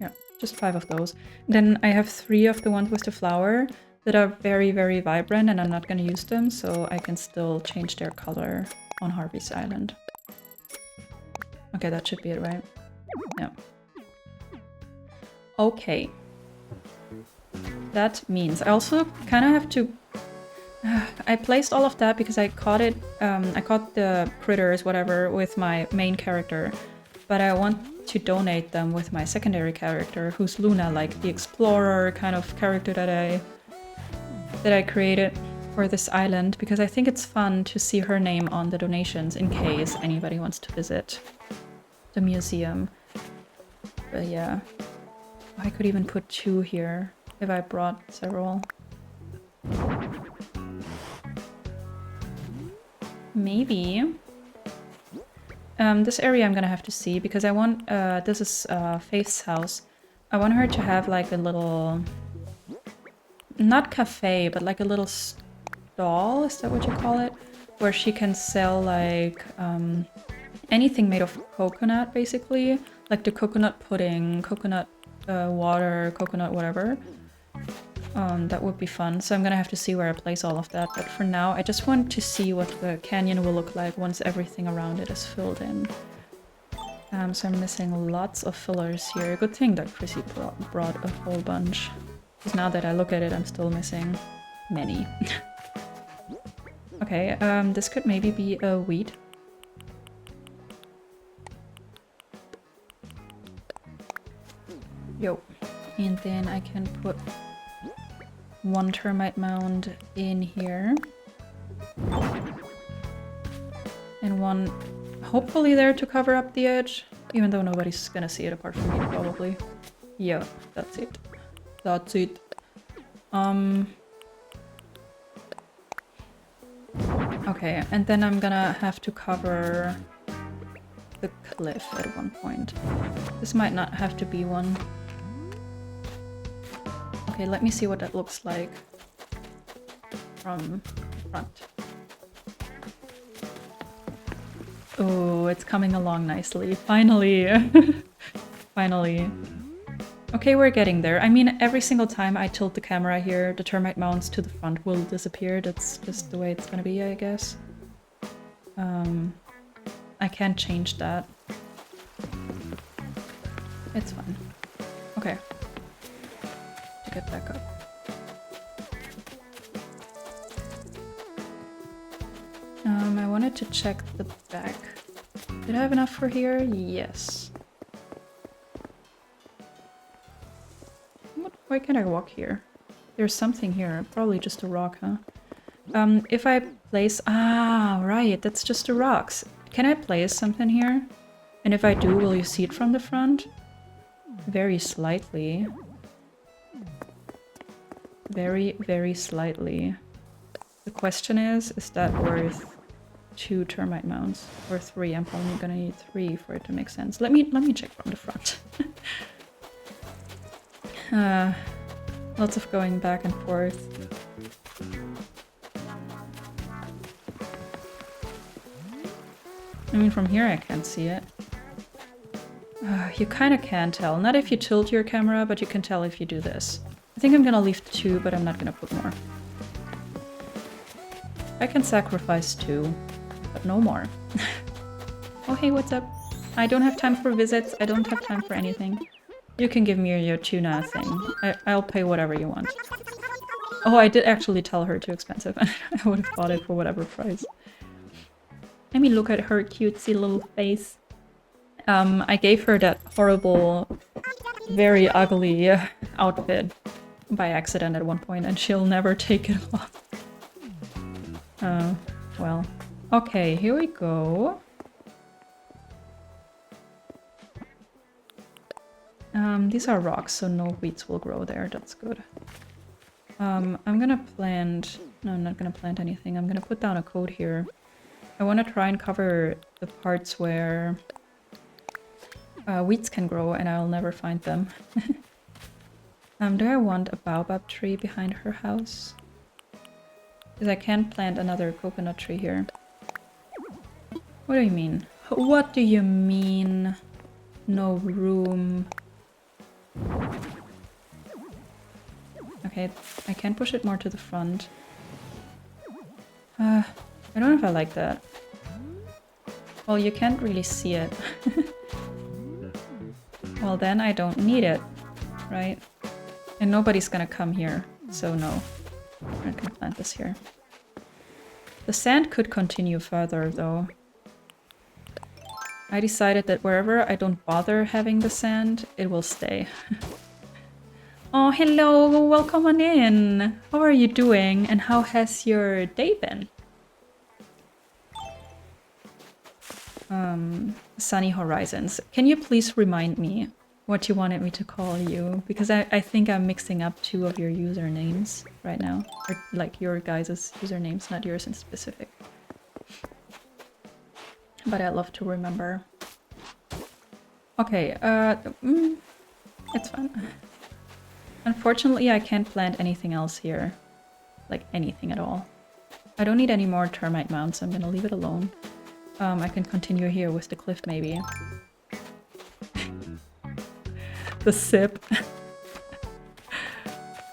Yeah, just 5 of those. Then I have 3 of the ones with the flower that are very, very vibrant, and I'm not going to use them, so I can still change their color on Harvey's Island. Okay, that should be it, right? Yeah. Okay. That means I also kind of have to... I placed all of that because I caught it, I caught the critters, whatever, with my main character. But I want to donate them with my secondary character, who's Luna, like the explorer kind of character that I created for this island, because I think it's fun to see her name on the donations in case anybody wants to visit the museum. But yeah, I could even put 2 here if I brought several. Maybe. This area I'm gonna have to see, because I want, this is Faith's house. I want her to have like a little, not cafe, but like a little stall, is that what you call it? Where she can sell like anything made of coconut, basically. Like the coconut pudding, coconut water, coconut whatever. That would be fun. So I'm gonna have to see where I place all of that. But for now, I just want to see what the canyon will look like once everything around it is filled in. So I'm missing lots of fillers here. Good thing that Chrissy brought a whole bunch. Because now that I look at it, I'm still missing many. Okay, this could maybe be a wheat. Yo. And then I can put 1 termite mound in here. And 1 hopefully there to cover up the edge. Even though nobody's gonna see it apart from me, probably. Yeah, that's it. That's it. Okay, and then I'm gonna have to cover the cliff at one point. This might not have to be one. Okay, let me see what that looks like from front. Oh, it's coming along nicely. Finally! Finally. Okay, we're getting there. I mean, every single time I tilt the camera here, the termite mounds to the front will disappear. That's just the way it's gonna be, I guess. I can't change that. It's fine. Okay. To get back up. I wanted to check the back. Did I have enough for here? Yes. Why can't I walk here? There's something here. Probably just a rock, huh? If I place... Ah, right. That's just the rocks. Can I place something here? And if I do, will you see it from the front? Very slightly. Very, very slightly. The question is that worth 2 termite mounds? Or 3? I'm probably gonna need 3 for it to make sense. Let me check from the front. Lots of going back and forth. mean, from here I can't see it. You kind of can tell. Not if you tilt your camera, but you can tell if you do this. I think I'm gonna leave the 2, but I'm not gonna put more. I can sacrifice 2, but no more. Oh, hey, what's up? I don't have time for visits. I don't have time for anything. You can give me your tuna thing. I'll pay whatever you want. Oh, I did actually tell her too expensive. I would have bought it for whatever price. Let me look at her cutesy little face. I gave her that horrible, very ugly outfit by accident at one point, and she'll never take it off. Well. Okay, here we go. These are rocks, so no weeds will grow there. That's good. I'm gonna plant... No, I'm not gonna plant anything. I'm gonna put down a coat here. I want to try and cover the parts where weeds can grow, and I'll never find them. Do I want a baobab tree behind her house? Because I can't plant another coconut tree here. What do you mean? What do you mean? No room. Okay, I can push it more to the front. I don't know if I like that. Well, you can't really see it. Well, then I don't need it, right? And nobody's gonna come here, so no. I can plant this here. The sand could continue further, though. I decided that wherever I don't bother having the sand, it will stay. Oh, hello! Welcome on in! How are you doing? And how has your day been? Sunny Horizons. Can you please remind me what you wanted me to call you? Because I think I'm mixing up 2 of your usernames right now. Or, like, your guys' usernames, not yours in specific. But I love to remember. Okay, it's fine. Unfortunately, I can't plant anything else here. Like, anything at all. I don't need any more termite mounds, so I'm gonna leave it alone. I can continue here with the cliff, maybe. The sip.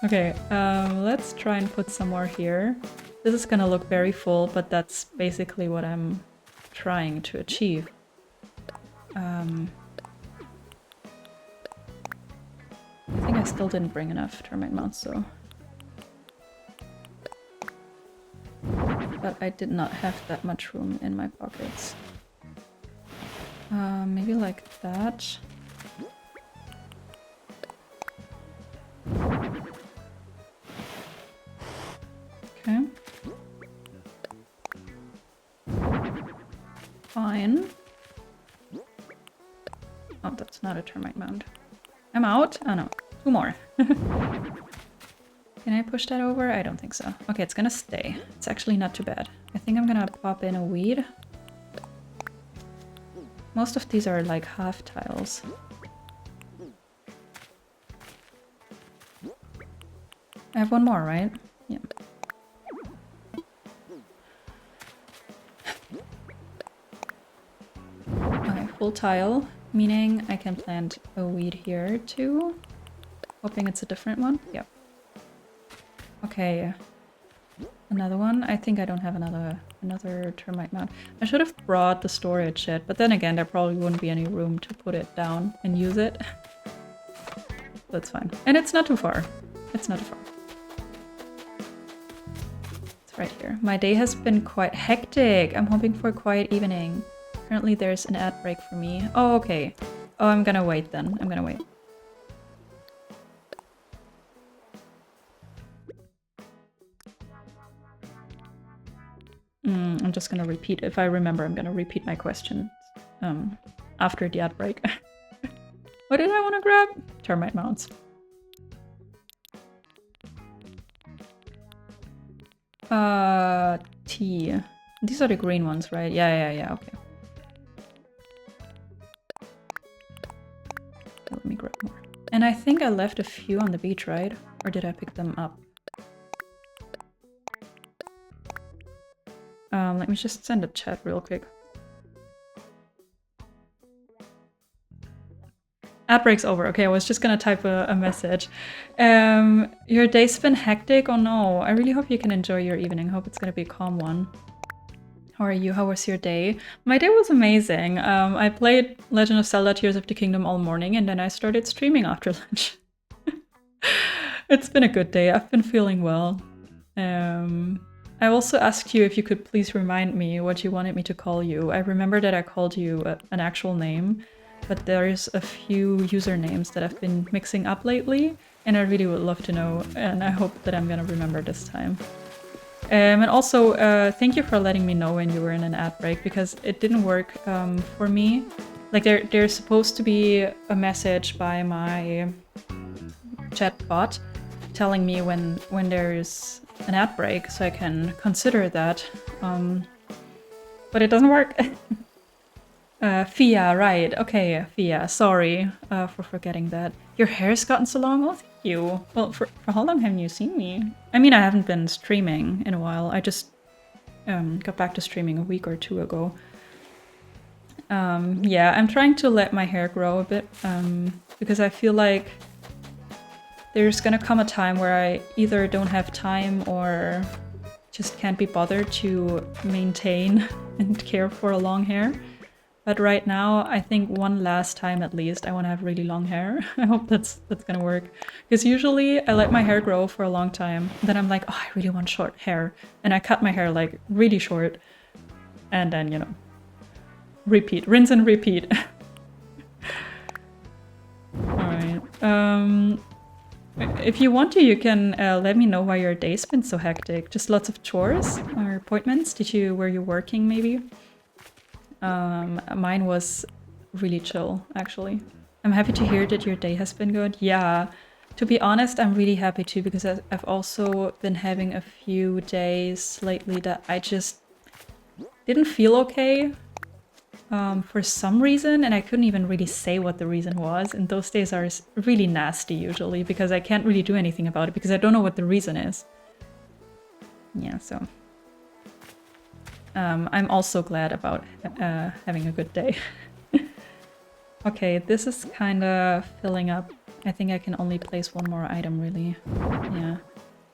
Okay, let's try and put some more here. This is gonna look very full, but that's basically what I'm trying to achieve. I think I still didn't bring enough termite mounts, so... But I did not have that much room in my pockets. Maybe like that. Okay. Fine. Oh, that's not a termite mound. I'm out? Oh no, 2 more. Can I push that over? I don't think so. Okay, it's gonna stay. It's actually not too bad. I think I'm gonna pop in a weed. Most of these are like half tiles. I have 1 more, right? Yeah. Okay, full tile, meaning I can plant a weed here too. Hoping it's a different one. Yep. Okay. Another one. I think I don't have another termite mound. I should have brought the storage shed, but then again, there probably wouldn't be any room to put it down and use it. That's fine. And it's not too far. It's not too far. It's right here. My day has been quite hectic. I'm hoping for a quiet evening. Apparently there's an ad break for me. Oh, okay. Oh, I'm gonna wait then. I'm gonna wait. I'm just gonna repeat, if I remember, I'm gonna repeat my question after the ad break. What did I want to grab? Termite mounts. Tea. These are the green ones, right? Yeah, okay. Let me grab more. And I think I left a few on the beach, right? Or did I pick them up? Let me just send a chat real quick. Ad break's over. Okay, I was just gonna type a message. Your day's been hectic? Oh no. I really hope you can enjoy your evening. Hope it's gonna be a calm one. How are you? How was your day? My day was amazing. I played Legend of Zelda Tears of the Kingdom all morning and then I started streaming after lunch. It's been a good day. I've been feeling well. I also asked you if you could please remind me what you wanted me to call you. I remember that I called you an actual name, but there's a few usernames that I've been mixing up lately, and I really would love to know, and I hope that I'm gonna remember this time. And also, thank you for letting me know when you were in an ad break, because it didn't work for me. Like, there's supposed to be a message by my chat bot telling me when there's an ad break, so I can consider that. But it doesn't work. Fia, right. Okay, Fia, sorry for forgetting that. Your hair's gotten so long? Oh, thank you. Well, for how long haven't you seen me? I mean, I haven't been streaming in a while. I just got back to streaming a week or two ago. Yeah, I'm trying to let my hair grow a bit because I feel like there's gonna come a time where I either don't have time or just can't be bothered to maintain and care for a long hair. But right now, I think one last time at least, I want to have really long hair. I hope that's gonna work. Because usually I let my hair grow for a long time. Then I'm like, oh, I really want short hair. And I cut my hair like really short. And then, you know, repeat, rinse and repeat. Alright. If you want to, you can let me know why your day's been so hectic. Just lots of chores or appointments? Were you working maybe? Mine was really chill, actually. I'm happy to hear that your day has been good. Yeah, to be honest, I'm really happy too, because I've also been having a few days lately that I just didn't feel okay for some reason, and I couldn't even really say what the reason was. And those days are really nasty usually, because I can't really do anything about it, because I don't know what the reason is. Yeah, so... I'm also glad about having a good day. Okay, this is kind of filling up. I think I can only place one more item, really. Yeah.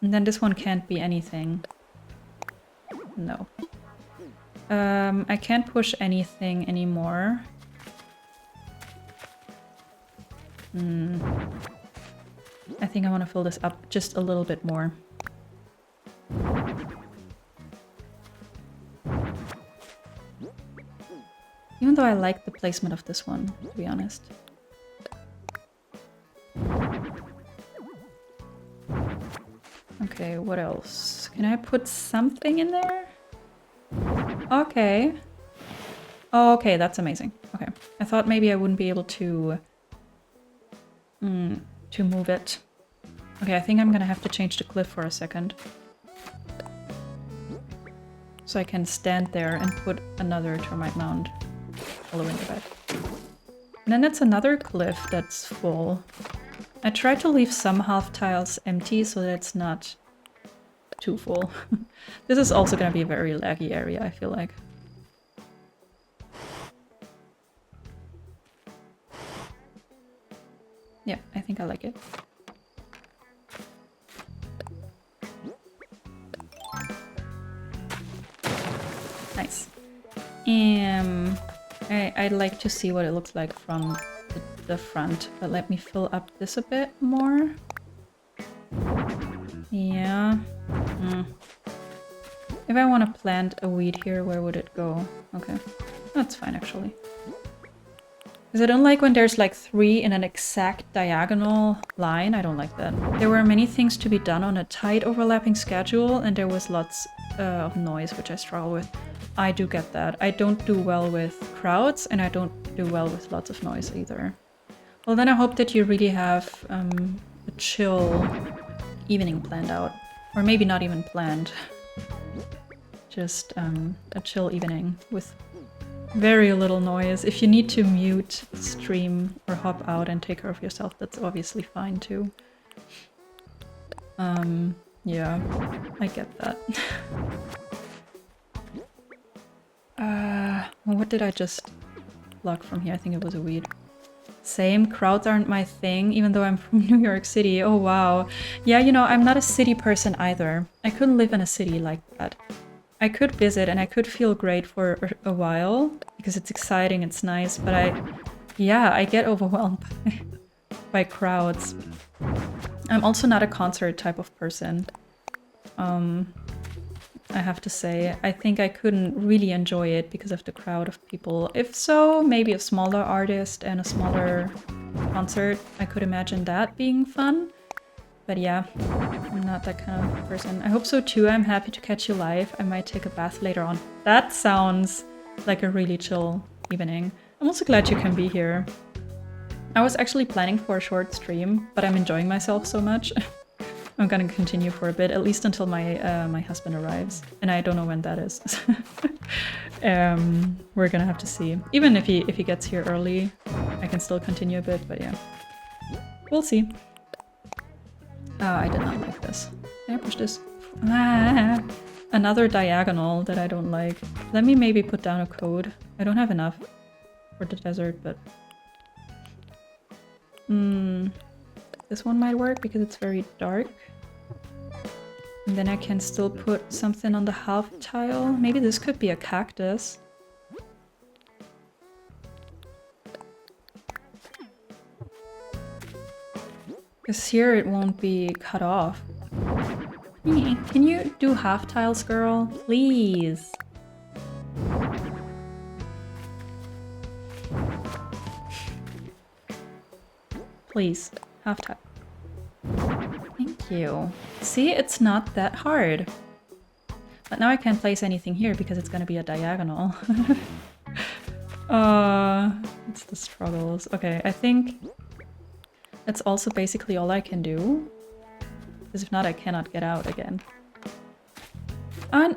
And then this one can't be anything. No. I can't push anything anymore. I think I want to fill this up just a little bit more. Even though I like the placement of this one, to be honest. Okay, what else? Can I put something in there? Okay. Oh, okay, that's amazing. Okay. I thought maybe I wouldn't be able to move it. Okay, I think I'm gonna have to change the cliff for a second. So I can stand there and put another termite mound following the back. And then that's another cliff that's full. I tried to leave some half tiles empty so that it's not too full. This is also gonna be a very laggy area, I feel like. Yeah, I think I like it. Nice. I'd like to see what it looks like from the front, but let me fill up this a bit more. Yeah. If I want to plant a weed here, where would it go? Okay. That's fine, actually. Because I don't like when there's like 3 in an exact diagonal line. I don't like that. There were many things to be done on a tight overlapping schedule, and there was lots of noise, which I struggle with. I do get that. I don't do well with crowds, and I don't do well with lots of noise either. Well, then I hope that you really have a chill evening planned out. Or maybe not even planned. Just a chill evening with very little noise. If you need to mute, stream, or hop out and take care of yourself, that's obviously fine too. Yeah, I get that. Well, what did I just pluck from here? I think it was a weed. Same, crowds aren't my thing, even though I'm from New York City. Oh wow. Yeah, you know, I'm not a city person either. I couldn't live in a city like that. I could visit and I could feel great for a while because it's exciting, it's nice, but I get overwhelmed by crowds. I'm also not a concert type of person. I have to say, I think I couldn't really enjoy it because of the crowd of people. If so, maybe a smaller artist and a smaller concert. I could imagine that being fun. But yeah, I'm not that kind of person. I hope so too. I'm happy to catch you live. I might take a bath later on. That sounds like a really chill evening. I'm also glad you can be here. I was actually planning for a short stream, but I'm enjoying myself so much. I'm gonna continue for a bit, at least until my husband arrives. And I don't know when that is. We're gonna have to see. Even if he gets here early, I can still continue a bit, but yeah. We'll see. I did not like this. Can I push this? Ah, another diagonal that I don't like. Let me maybe put down a code. I don't have enough for the desert, but... this one might work because it's very dark. And then I can still put something on the half tile. Maybe this could be a cactus. Because here it won't be cut off. Can you do half tiles, girl? Please. Please, half tile. Thank you. See, it's not that hard. But now I can't place anything here because it's gonna be a diagonal. It's the struggles. Okay, I think that's also basically all I can do. Because if not, I cannot get out again.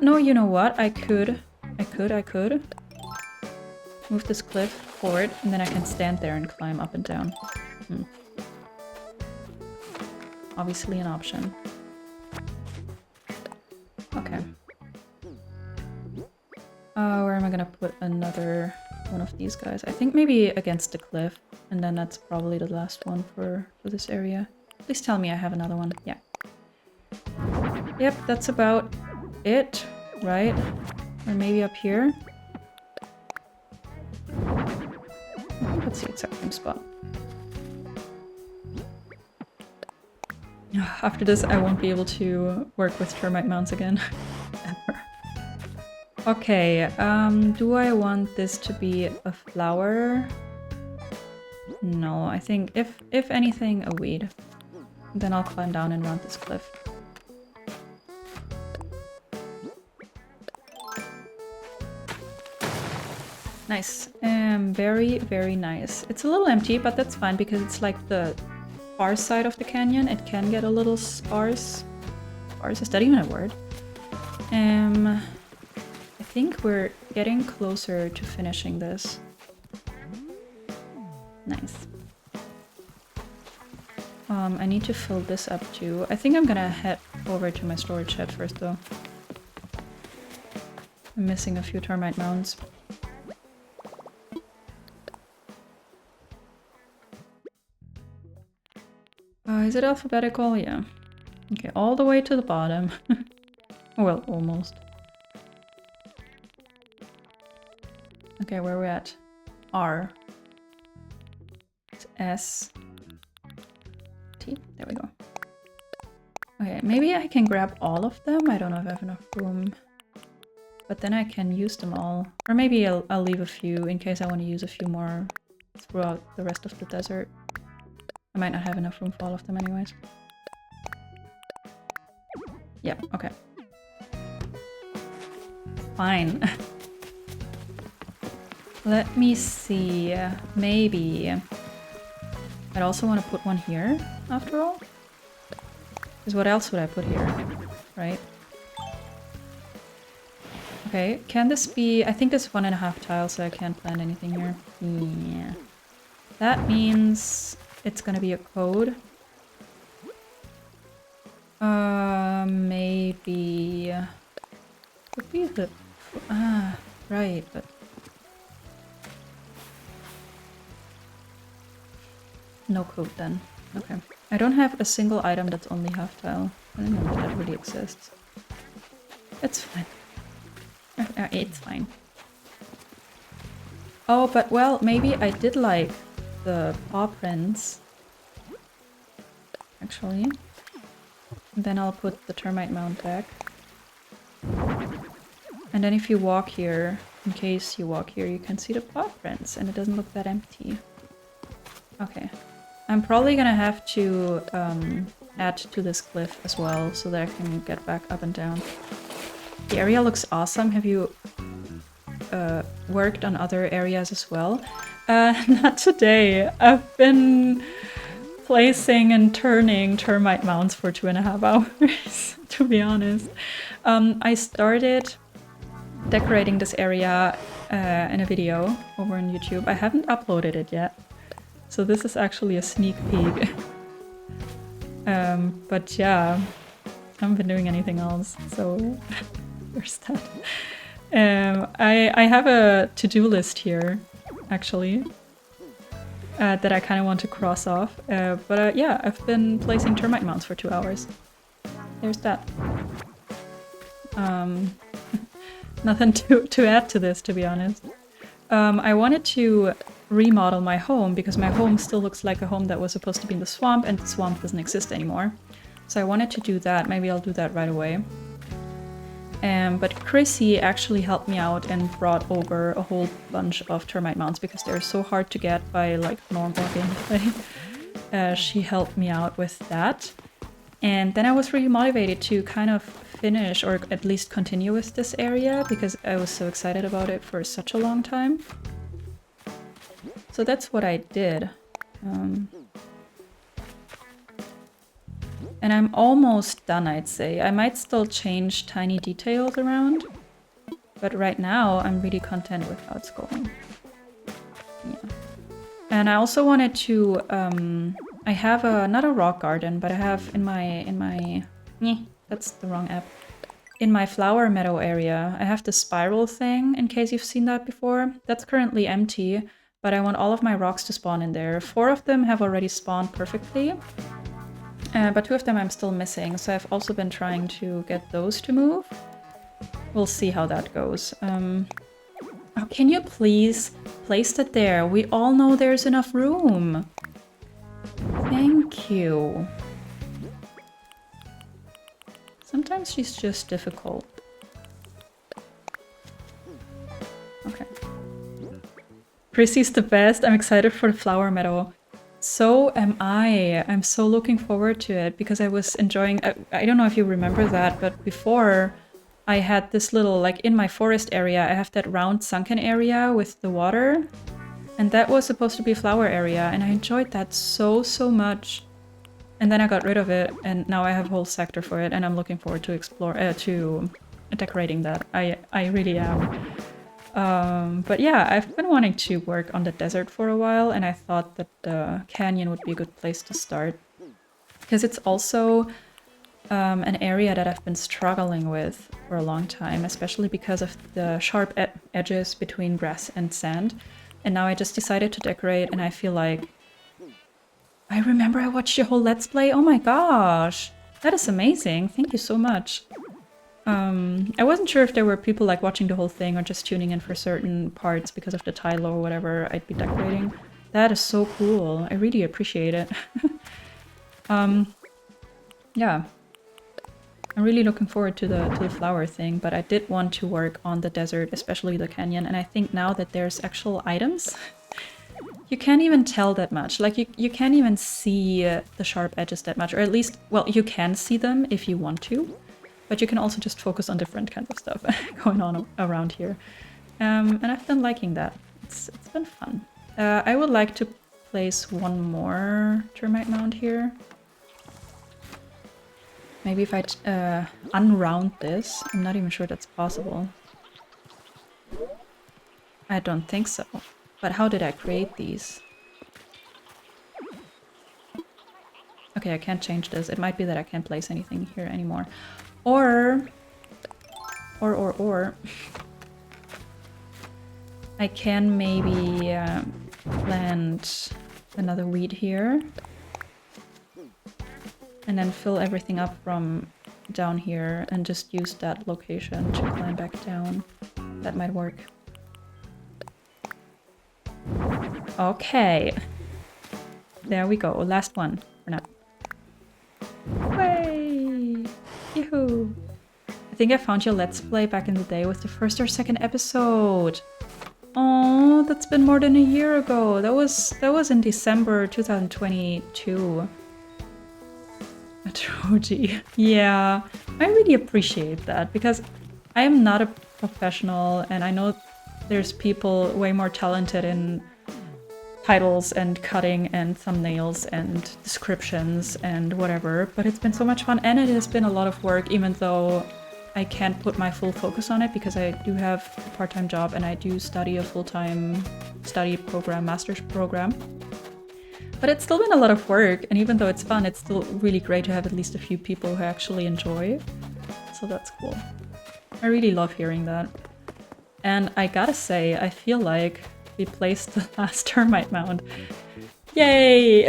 No, you know what? I could move this cliff forward and then I can stand there and climb up and down. Obviously an option. Okay. Where am I gonna put another one of these guys? I think maybe against the cliff, and then that's probably the last one for this area. Please tell me I have another one. Yeah. Yep, that's about it, right? Or maybe up here? That's the exact same spot. After this, I won't be able to work with termite mounds again. Ever. Okay, do I want this to be a flower? No, I think if anything, a weed. Then I'll climb down and round this cliff. Nice. Very, very nice. It's a little empty, but that's fine because it's like the far side of the canyon. It can get a little sparse. Sparse, is that even a word? I think we're getting closer to finishing this. Nice. I need to fill this up too. I think I'm gonna head over to my storage shed first though. I'm missing a few termite mounds. Is it alphabetical? Yeah. Okay, all the way to the bottom. Well, almost. Okay, where are we at? R. It's S. T. There we go. Okay, maybe I can grab all of them. I don't know if I have enough room. But then I can use them all. Or maybe I'll leave a few in case I want to use a few more throughout the rest of the desert. I might not have enough room for all of them anyways. Yeah, okay. Fine. Let me see. Maybe. I'd also want to put one here, after all. Because what else would I put here? Right? Okay, can this be... I think this 1.5 tiles, so I can't plant anything here. Yeah. That means... it's gonna be a code. Maybe... could be the... right, but... No code then. Okay. I don't have a single item that's only half tile. I don't know if that really exists. It's fine. It's fine. Oh, but well, maybe I did like the paw prints. Actually. And then I'll put the termite mound back. And then if you walk here, in case you walk here, you can see the paw prints and it doesn't look that empty. Okay. I'm probably gonna have to add to this cliff as well so that I can get back up and down. The area looks awesome. Have you worked on other areas as well? Not today. I've been placing and turning termite mounds for 2.5 hours, to be honest. I started decorating this area in a video over on YouTube. I haven't uploaded it yet. So this is actually a sneak peek. But yeah, I haven't been doing anything else, so there's that. I have a to-do list here, actually, that I kind of want to cross off. But yeah, I've been placing termite mounds for 2 hours. There's that. Nothing to add to this, to be honest. I wanted to remodel my home because my home still looks like a home that was supposed to be in the swamp and the swamp doesn't exist anymore. So I wanted to do that. Maybe I'll do that right away. But Chrissy actually helped me out and brought over a whole bunch of termite mounds because they're so hard to get by like normal gameplay. She helped me out with that. And then I was really motivated to kind of finish or at least continue with this area because I was so excited about it for such a long time. So that's what I did. And I'm almost done, I'd say. I might still change tiny details around, but right now I'm really content with how it's going. Yeah. And I also wanted to, I have not a rock garden, but I have in my, that's the wrong app. In my flower meadow area, I have the spiral thing, in case you've seen that before. That's currently empty, but I want all of my rocks to spawn in there. 4 of them have already spawned perfectly, but 2 of them I'm still missing, so I've also been trying to get those to move. We'll see how that goes. Oh, can you please place that there? We all know there's enough room. Thank you. Sometimes she's just difficult. Okay. Chrissy's the best. I'm excited for the flower meadow. So am I. I'm so looking forward to it because I was enjoying... I don't know if you remember that, but before I had this little, like in my forest area, I have that round sunken area with the water. And that was supposed to be a flower area, and I enjoyed that so much. And then I got rid of it, and now I have a whole sector for it, and I'm looking forward to explore, to decorating that. I really am. But yeah, I've been wanting to work on the desert for a while, and I thought that the canyon would be a good place to start. Because it's also an area that I've been struggling with for a long time, especially because of the sharp edges between grass and sand. And now I just decided to decorate, and I feel like... I remember I watched your whole Let's Play. Oh my gosh! That is amazing. Thank you so much. I wasn't sure if there were people like watching the whole thing or just tuning in for certain parts because of the title or whatever I'd be decorating. That is so cool. I really appreciate it. Yeah. I'm really looking forward to the flower thing, but I did want to work on the desert, especially the canyon, and I think now that there's actual items, you can't even tell that much. Like, you can't even see the sharp edges that much, or at least, well, you can see them if you want to, but you can also just focus on different kinds of stuff going on around here. And I've been liking that. It's been fun. I would like to place one more termite mound here. Maybe if I unround this. I'm not even sure that's possible. I don't think so. But how did I create these? Okay, I can't change this. It might be that I can't place anything here anymore. Or I can maybe plant another weed here. And then fill everything up from down here and just use that location to climb back down. That might work. Okay. There we go. Last one for now. Way! Yoo-hoo! I think I found your Let's Play back in the day with the first or second episode. Oh, that's been more than a year ago. That was in December 2022. Troji. Yeah, I really appreciate that because I am not a professional and I know there's people way more talented in titles and cutting and thumbnails and descriptions and whatever, but it's been so much fun and it has been a lot of work even though I can't put my full focus on it because I do have a part-time job and I do study a full-time study program, master's program. But it's still been a lot of work, and even though it's fun, it's still really great to have at least a few people who actually enjoy. So that's cool. I really love hearing that. And I gotta say, I feel like we placed the last termite mound. Yay!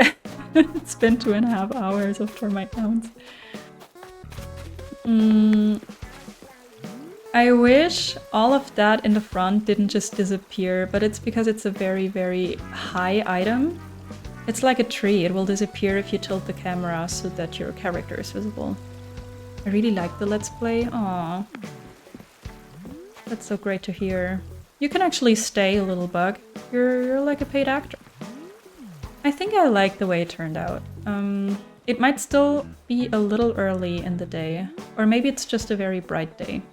It's been 2.5 hours of termite mounds. I wish all of that in the front didn't just disappear, but it's because it's a very, very high item. It's like a tree, it will disappear if you tilt the camera so that your character is visible. I really like the Let's Play. Aww. That's so great to hear. You can actually stay, little bug. You're like a paid actor. I think I like the way it turned out. It might still be a little early in the day, or maybe it's just a very bright day.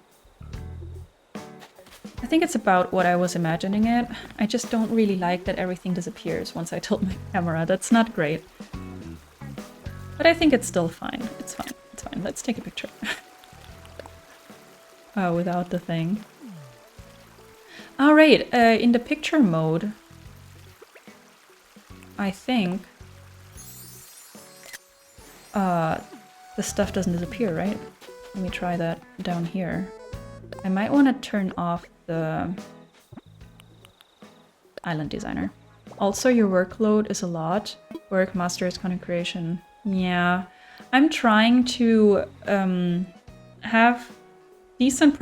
I think it's about what I was imagining it. I just don't really like that everything disappears once I tilt my camera. That's not great. But I think it's still fine. It's fine. It's fine. Let's take a picture. Oh, without the thing. Alright, in the picture mode, I think the stuff doesn't disappear, right? Let me try that down here. I might want to turn off the island designer. Also, your workload is a lot. Work, masters, content creation. Yeah, I'm trying to have decent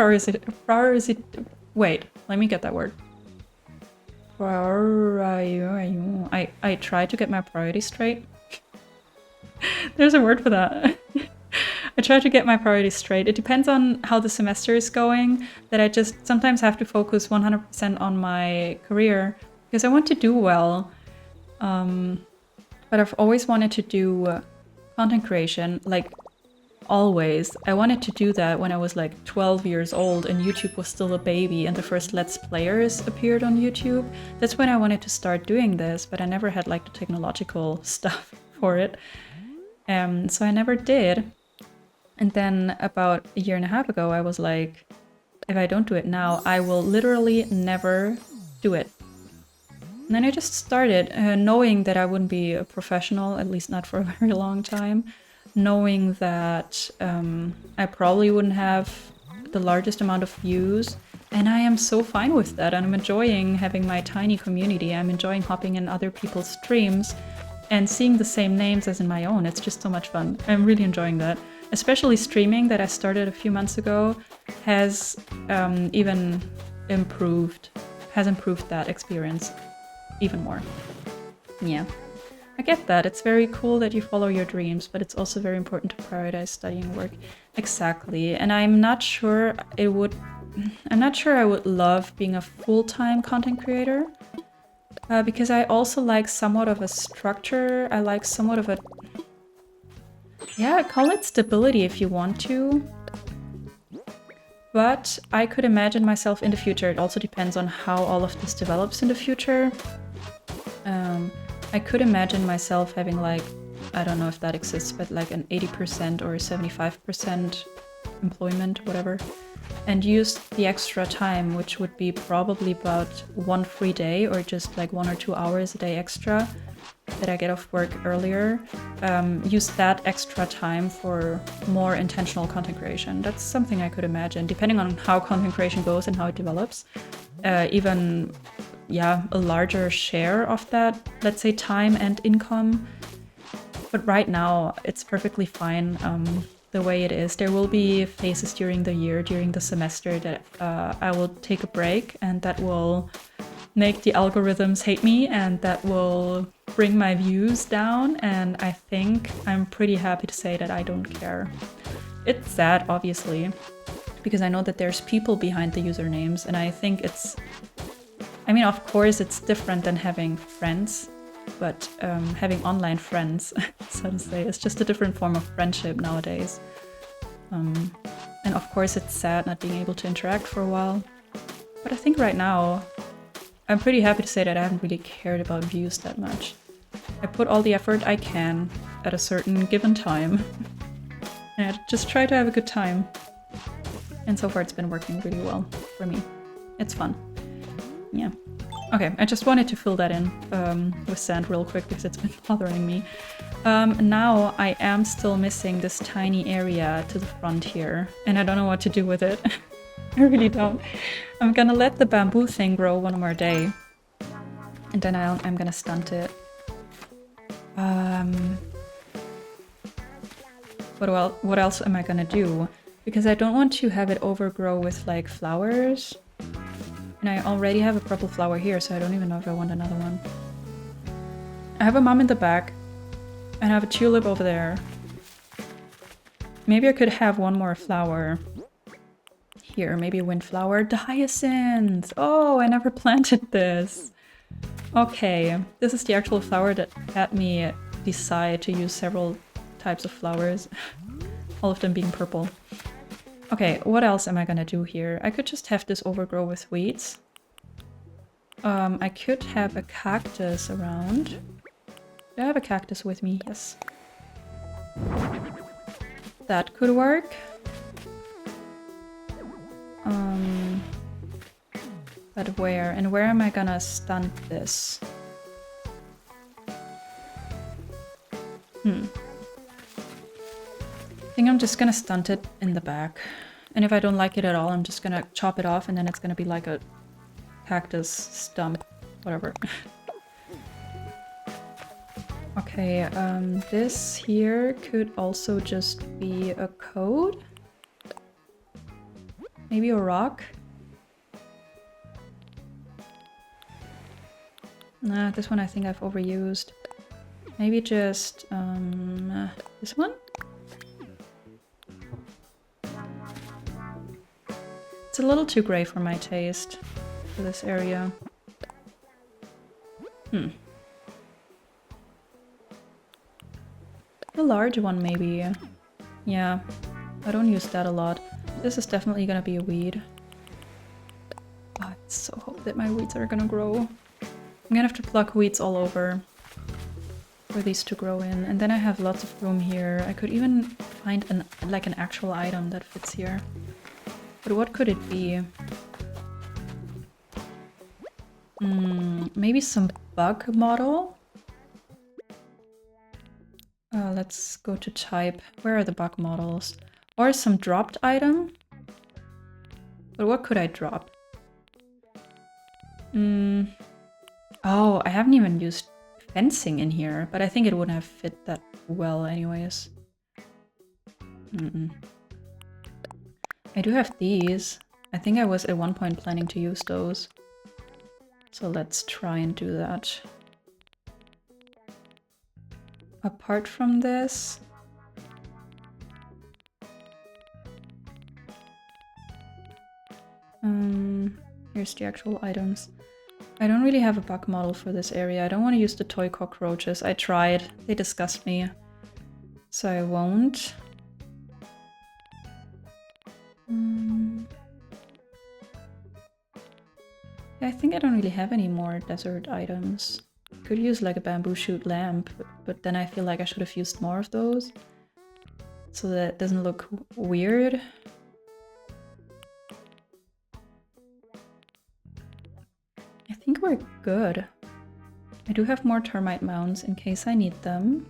wait, let me get that word. I try to get my priorities straight. There's a word for that. I try to get my priorities straight. It depends on how the semester is going, that I just sometimes have to focus 100% on my career because I want to do well. But I've always wanted to do content creation, like always. I wanted to do that when I was like 12 years old and YouTube was still a baby and the first Let's Players appeared on YouTube. That's when I wanted to start doing this, but I never had like the technological stuff for it. So I never did. And then about 1.5 years ago, I was like, if I don't do it now, I will literally never do it. And then I just started, knowing that I wouldn't be a professional, at least not for a very long time, knowing that I probably wouldn't have the largest amount of views. And I am so fine with that. And I'm enjoying having my tiny community. I'm enjoying hopping in other people's streams and seeing the same names as in my own. It's just so much fun. I'm really enjoying that. Especially streaming that I started a few months ago has even improved that experience even more. Yeah, I get that. It's very cool that you follow your dreams, but it's also very important to prioritize studying work. Exactly. And I'm not sure I would love being a full-time content creator because I also like somewhat of a structure. I like somewhat of a, yeah, call it stability if you want to. But I could imagine myself in the future. It also depends on how all of this develops in the future. I could imagine myself having like, I don't know if that exists, but like an 80% or 75% employment, whatever, and use the extra time, which would be probably about 1 free day or just like 1 or 2 hours a day extra that I get off work earlier, use that extra time for more intentional content creation. That's something I could imagine, depending on how content creation goes and how it develops. Even yeah, a larger share of that, let's say, time and income. But right now, it's perfectly fine the way it is. There will be phases during the year, during the semester, that I will take a break, and that will make the algorithms hate me, and that will bring my views down. And I think I'm pretty happy to say that I don't care. It's sad, obviously, because I know that there's people behind the usernames, and I think it's... I mean, of course, it's different than having friends, but having online friends, so to say, it's just a different form of friendship nowadays. And of course, it's sad not being able to interact for a while. But I think right now, I'm pretty happy to say that I haven't really cared about views that much. I put all the effort I can at a certain given time, and I just try to have a good time. And so far it's been working really well for me. It's fun. Yeah. Okay, I just wanted to fill that in with sand real quick because it's been bothering me. Now I am still missing this tiny area to the front here, and I don't know what to do with it. I really don't. I'm gonna let the bamboo thing grow one more day, and then I'm gonna stunt it. What else am I gonna do? Because I don't want to have it overgrow with like flowers. And I already have a purple flower here, so I don't even know if I want another one. I have a mum in the back, and I have a tulip over there. Maybe I could have one more flower here, maybe a windflower. The hyacinth! Oh, I never planted this. Okay, this is the actual flower that had me decide to use several types of flowers. All of them being purple. Okay, what else am I gonna do here? I could just have this overgrow with weeds. I could have a cactus around. Do I have a cactus with me? Yes. That could work. But where? And where am I gonna stunt this? I think I'm just gonna stunt it in the back. And if I don't like it at all, I'm just gonna chop it off, and then it's gonna be like a cactus stump. Whatever. Okay, this here could also just be a code. Maybe a rock? Nah, this one I think I've overused. Maybe just this one? It's a little too gray for my taste for this area. A large one maybe. Yeah, I don't use that a lot. This is definitely gonna be a weed. Oh, I so hope that my weeds are gonna grow. I'm gonna have to pluck weeds all over for these to grow in. And then I have lots of room here. I could even find an actual item that fits here. But what could it be? Maybe some bug model? Let's go to type. Where are the bug models? Or some dropped item? But what could I drop? Oh, I haven't even used fencing in here, but I think it wouldn't have fit that well anyways. I do have these. I think I was at one point planning to use those. So let's try and do that. Apart from this... here's the actual items. I don't really have a bug model for this area. I don't want to use the toy cockroaches. I tried. They disgust me. So I won't. I think I don't really have any more desert items. Could use like a bamboo shoot lamp, but then I feel like I should have used more of those. So that it doesn't look weird. I think we're good. I do have more termite mounds in case I need them.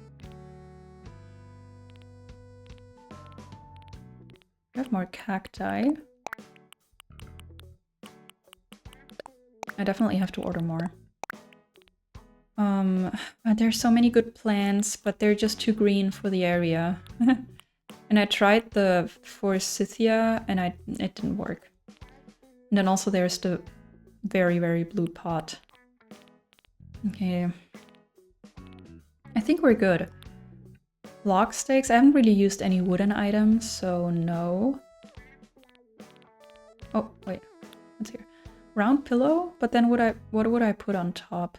I have more cacti. I definitely have to order more. There's so many good plants, but they're just too green for the area. And I tried the Forsythia and it didn't work. And then also there's the very, very blue pot. Okay. I think we're good. Log stakes. I haven't really used any wooden items, so no. Oh, wait. What's here? Round pillow? But then what would I put on top?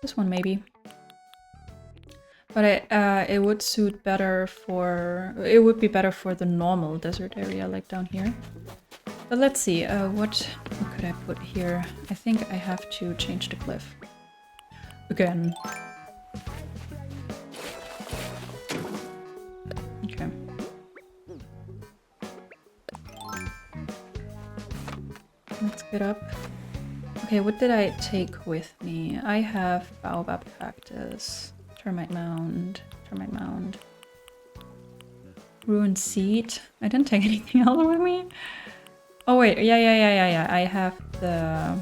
This one maybe. But it would suit better for... It would be better for the normal desert area, like down here. But let's see, what could I put here? I think I have to change the cliff. Again. Okay. Let's get up. Okay, what did I take with me? I have baobab cactus, termite mound, ruined seed. I didn't take anything else with me. Oh wait, yeah. I have the...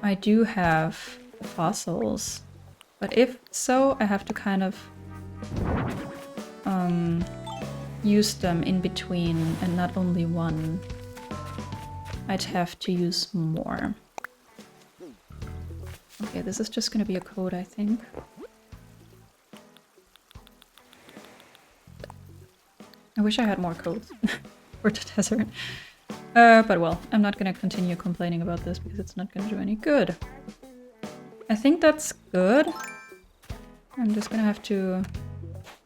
I do have fossils. But if so, I have to kind of use them in between and not only one. I'd have to use more. Okay, this is just gonna be a code, I think. I wish I had more codes for the desert. But well, I'm not gonna continue complaining about this because it's not gonna do any good. I think that's good. I'm just gonna have to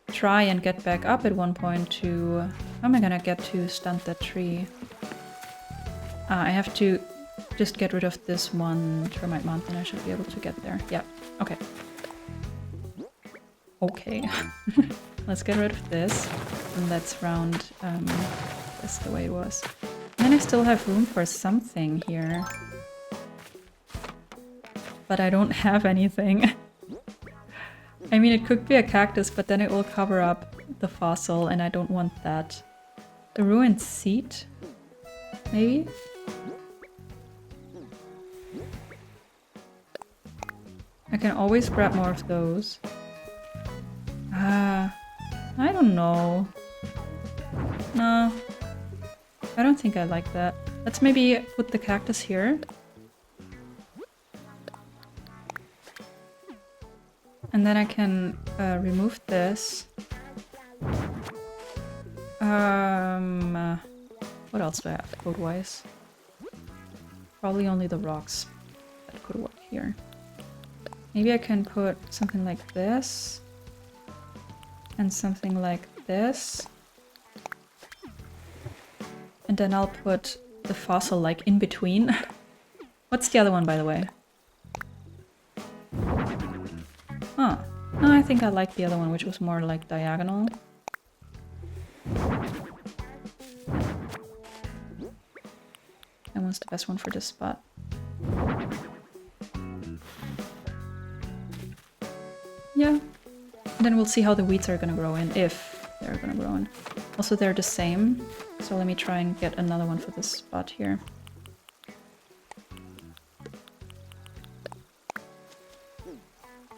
try and get back up at one point to... How am I gonna get to stunt that tree? I have to just get rid of this one termite mountain. I should be able to get there. Yeah, okay. Okay. Let's get rid of this. And let's round this the way it was. And then I still have room for something here. But I don't have anything. I mean, it could be a cactus, but then it will cover up the fossil, and I don't want that. A ruined seed? Maybe? I can always grab more of those. I don't know. No. I don't think I like that. Let's maybe put the cactus here. And then I can remove this. What else do I have code-wise? Probably only the rocks that could work here. Maybe I can put something like this. And something like this. And then I'll put the fossil like in between. What's the other one, by the way? Huh. No, I think I like the other one, which was more like diagonal. That one's the best one for this spot. Yeah. And then we'll see how the weeds are gonna grow in, if they're gonna grow in. Also, they're the same. So let me try and get another one for this spot here.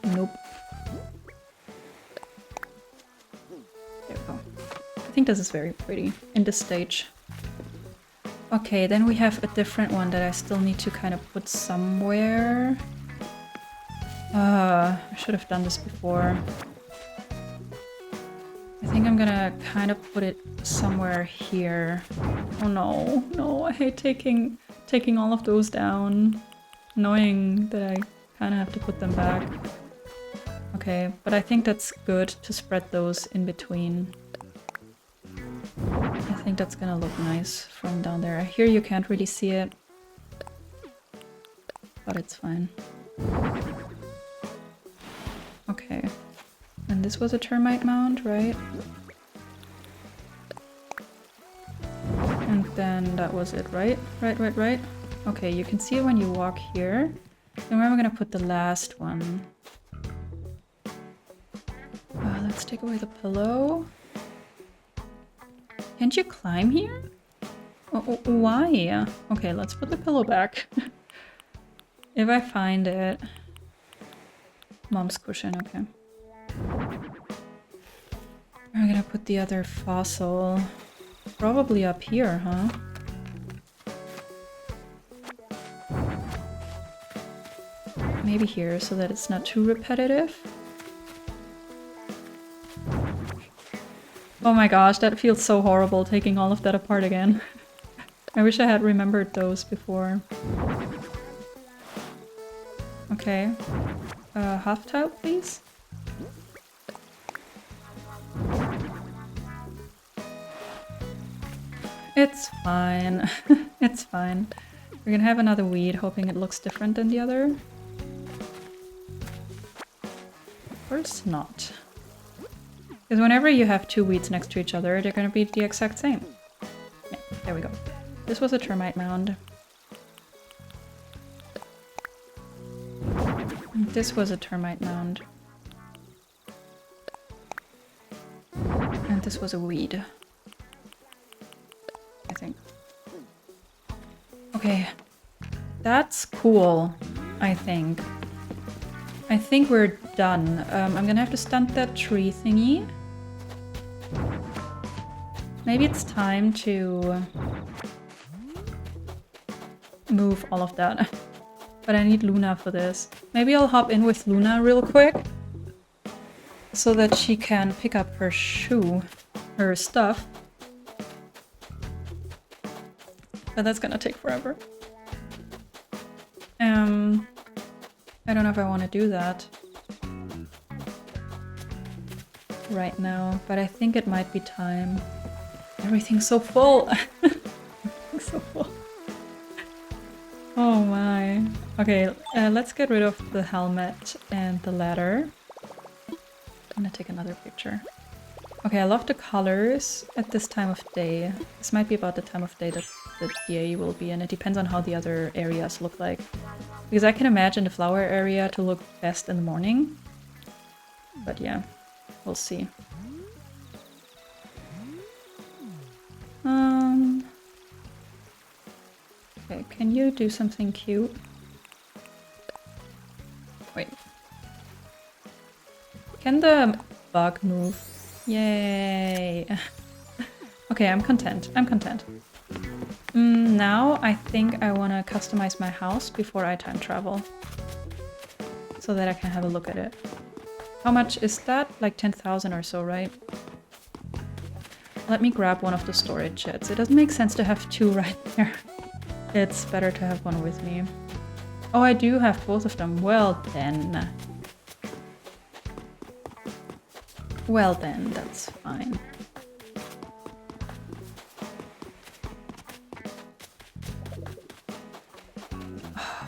Nope. There we go. I think this is very pretty in this stage. Okay, then we have a different one that I still need to kind of put somewhere. I should have done this before. I think I'm gonna kind of put it somewhere here. Oh no, no, I hate taking all of those down. Annoying that I kind of have to put them back. Okay, but I think that's good to spread those in between. I think that's gonna look nice from down there. Here you can't really see it, but it's fine. Okay, and this was a termite mound, right? And then that was it, right? Right. Okay, you can see it when you walk here. Then where am I gonna put the last one? Let's take away the pillow. Can't you climb here? Why? Okay, let's put the pillow back. If I find it. Mom's cushion, okay. I'm gonna put the other fossil probably up here, huh? Maybe here so that it's not too repetitive. Oh my gosh, that feels so horrible taking all of that apart again. I wish I had remembered those before. Okay. Half tile, please. It's fine. It's fine. We're gonna have another weed, hoping it looks different than the other. Of course not. Because whenever you have two weeds next to each other, they're gonna be the exact same. Yeah, there we go. This was a termite mound. This was a termite mound. And this was a weed. I think. Okay. That's cool, I think. I think we're done. I'm gonna have to stunt that tree thingy. Maybe it's time to move all of that. But I need Luna for this. Maybe I'll hop in with Luna real quick. So that she can pick up her her stuff. But that's gonna take forever. I don't know if I want to do that right now, but I think it might be time. Everything's so full. Everything's so full. Oh my. Okay, let's get rid of the helmet and the ladder. I'm gonna take another picture. Okay, I love the colors at this time of day. This might be about the time of day that the DA will be, and it depends on how the other areas look like. Because I can imagine the flower area to look best in the morning. But yeah, we'll see. Okay, can you do something cute? Wait. Can the bug move? Yay! Okay, I'm content. I'm content. Now I think I want to customize my house before I time travel. So that I can have a look at it. How much is that? Like 10,000 or so, right? Let me grab one of the storage sheds. It doesn't make sense to have two right there. It's better to have one with me. Oh, I do have both of them. Well then. Well then, that's fine.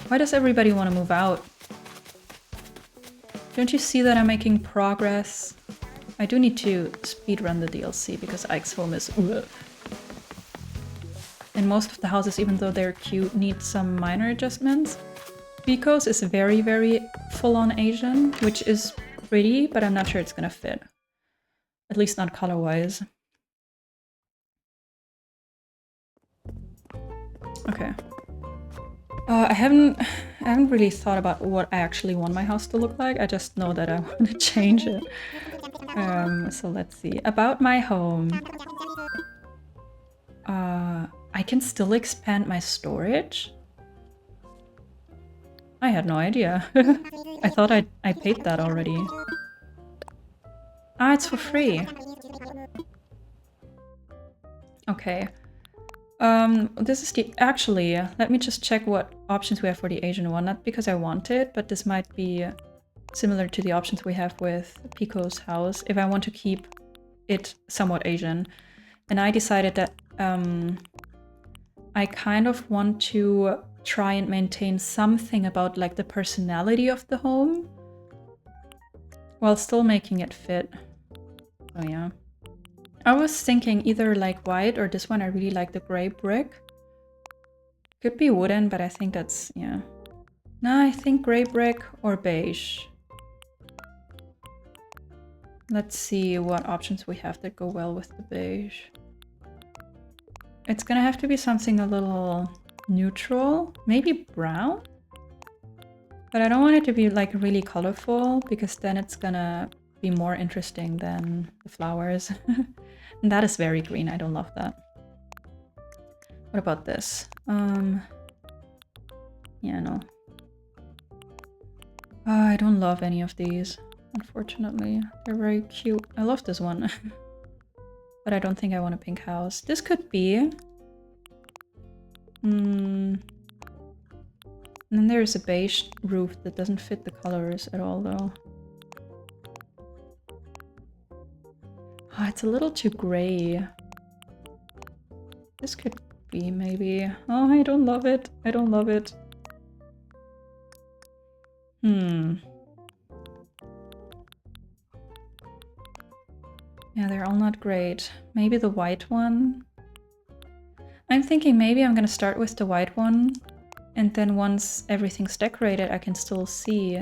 Why does everybody want to move out? Don't you see that I'm making progress? I do need to speedrun the DLC because Ike's home is ugh. And most of the houses, even though they're cute, need some minor adjustments. Pico's is very, very full-on Asian, which is pretty, but I'm not sure it's gonna fit. At least not color-wise. Okay. I haven't really thought about what I actually want my house to look like. I just know that I want to change it. So let's see. About my home. I can still expand my storage? I had no idea. I thought I paid that already. Ah, it's for free. Okay. This is the... Actually, let me just check what options we have for the Asian one. Not because I want it, but this might be similar to the options we have with Pico's house, if I want to keep it somewhat Asian. And I decided that I kind of want to try and maintain something about like the personality of the home while still making it fit. Oh yeah. I was thinking either like white or this one. I really like the gray brick. Could be wooden, but I think that's, yeah. No, I think gray brick or beige. Let's see what options we have that go well with the beige. it's gonna have to be something a little neutral, maybe brown? But I don't want it to be like really colorful because then it's gonna be more interesting than the flowers. And that is very green, I don't love that. What about this? Yeah, no. I don't love any of these, unfortunately. They're very cute. I love this one. But I don't think I want a pink house. This could be. And then there's a beige roof that doesn't fit the colors at all, though. Oh, it's a little too gray. This could be, maybe. Oh, I don't love it. I don't love it. Yeah, they're all not great. Maybe the white one? I'm thinking maybe I'm gonna start with the white one, and then once everything's decorated, I can still see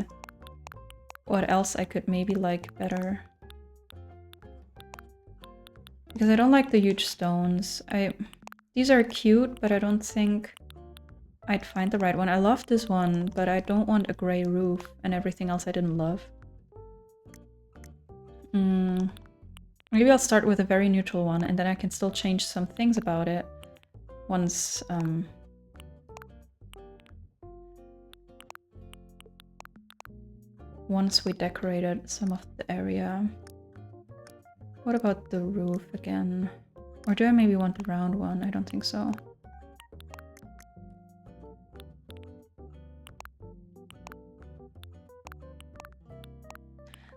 what else I could maybe like better. Because I don't like the huge stones. These are cute, but I don't think I'd find the right one. I love this one, but I don't want a gray roof and everything else I didn't love. Maybe I'll start with a very neutral one, and then I can still change some things about it once we decorated some of the area. What about the roof again? Or do I maybe want the round one? I don't think so.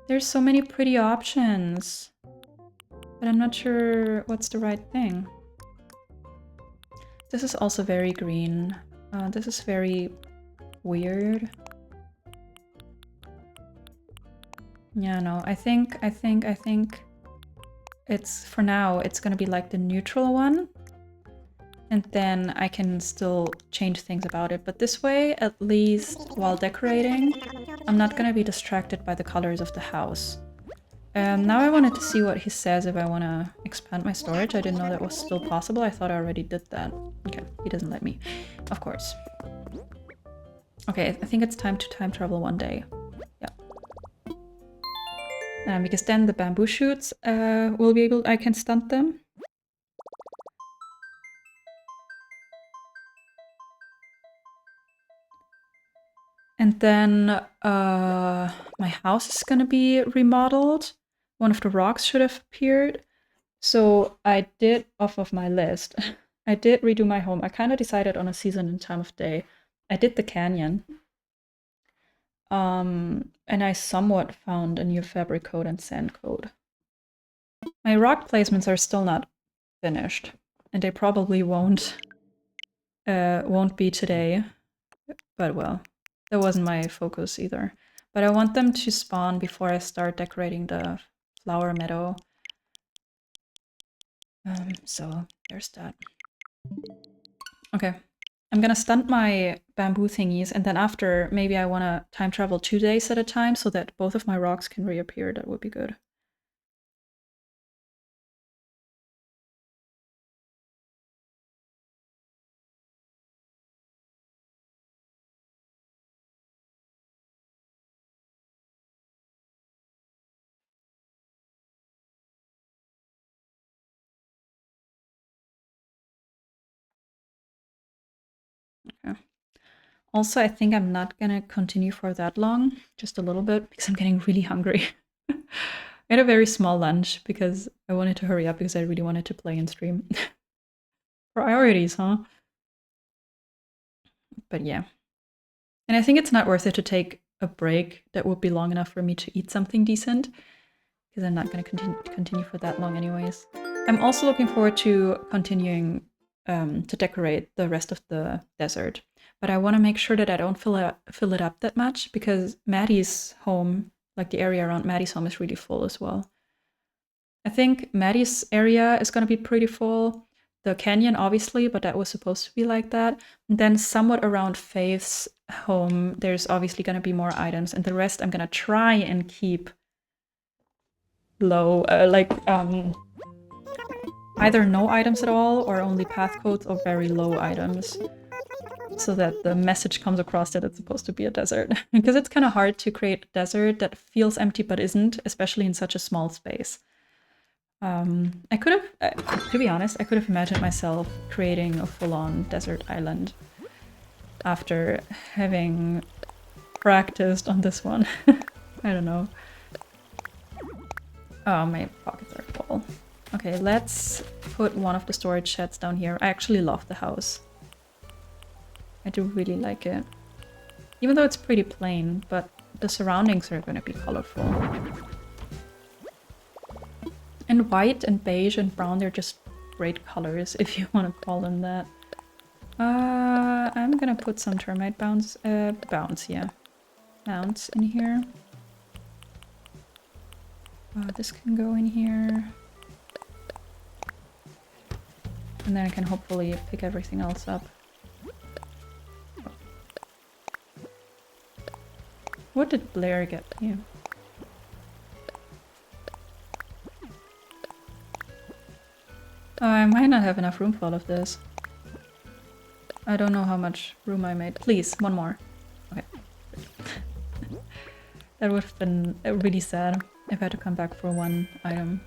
There's so many pretty options, but I'm not sure what's the right thing. This is also very green. This is very weird. Yeah, no, I think it's, for now, it's gonna be like the neutral one. And then I can still change things about it. But this way, at least while decorating, I'm not gonna be distracted by the colors of the house. Now I wanted to see what he says if I want to expand my storage. I didn't know that was still possible. I thought I already did that. Okay, he doesn't let me. Of course. Okay, I think it's time to time travel one day. Yeah. Because then the bamboo shoots will be able... I can stunt them. And then my house is gonna be remodeled. One of the rocks should have appeared. So I did, off of my list, I did redo my home. I kind of decided on a season and time of day. I did the canyon. And I somewhat found a new fabric coat and sand coat. My rock placements are still not finished. And they probably won't be today. But well, that wasn't my focus either. But I want them to spawn before I start decorating the flower meadow. So there's that. Okay, I'm gonna stunt my bamboo thingies, and then after, maybe I want to time travel 2 days at a time so that both of my rocks can reappear. That would be good. Okay. Also, I think I'm not gonna continue for that long, just a little bit, because I'm getting really hungry. I had a very small lunch because I wanted to hurry up because I really wanted to play and stream. Priorities, huh? But yeah. And I think it's not worth it to take a break that would be long enough for me to eat something decent, because I'm not gonna continue for that long anyways. I'm also looking forward to continuing to decorate the rest of the desert. But I want to make sure that I don't fill it up that much, because Maddie's home, like the area around Maddie's home, is really full as well. I think Maddie's area is going to be pretty full. The canyon, obviously, but that was supposed to be like that. And then somewhat around Faith's home, there's obviously going to be more items. And the rest I'm going to try and keep low, either no items at all or only path codes or very low items, so that the message comes across that it's supposed to be a desert. Because it's kind of hard to create a desert that feels empty but isn't, especially in such a small space. I could have, to be honest, I could have imagined myself creating a full-on desert island after having practiced on this one. I don't know. Oh, my pockets are full. Okay, let's put one of the storage sheds down here. I actually love the house. I do really like it. Even though it's pretty plain, but the surroundings are going to be colorful. And white and beige and brown, they're just great colors, if you want to call them that. I'm gonna put some termite mounds in here. This can go in here. And then I can hopefully pick everything else up. What did Blair get you? Oh, I might not have enough room for all of this. I don't know how much room I made. Please, one more. Okay. That would have been really sad if I had to come back for one item.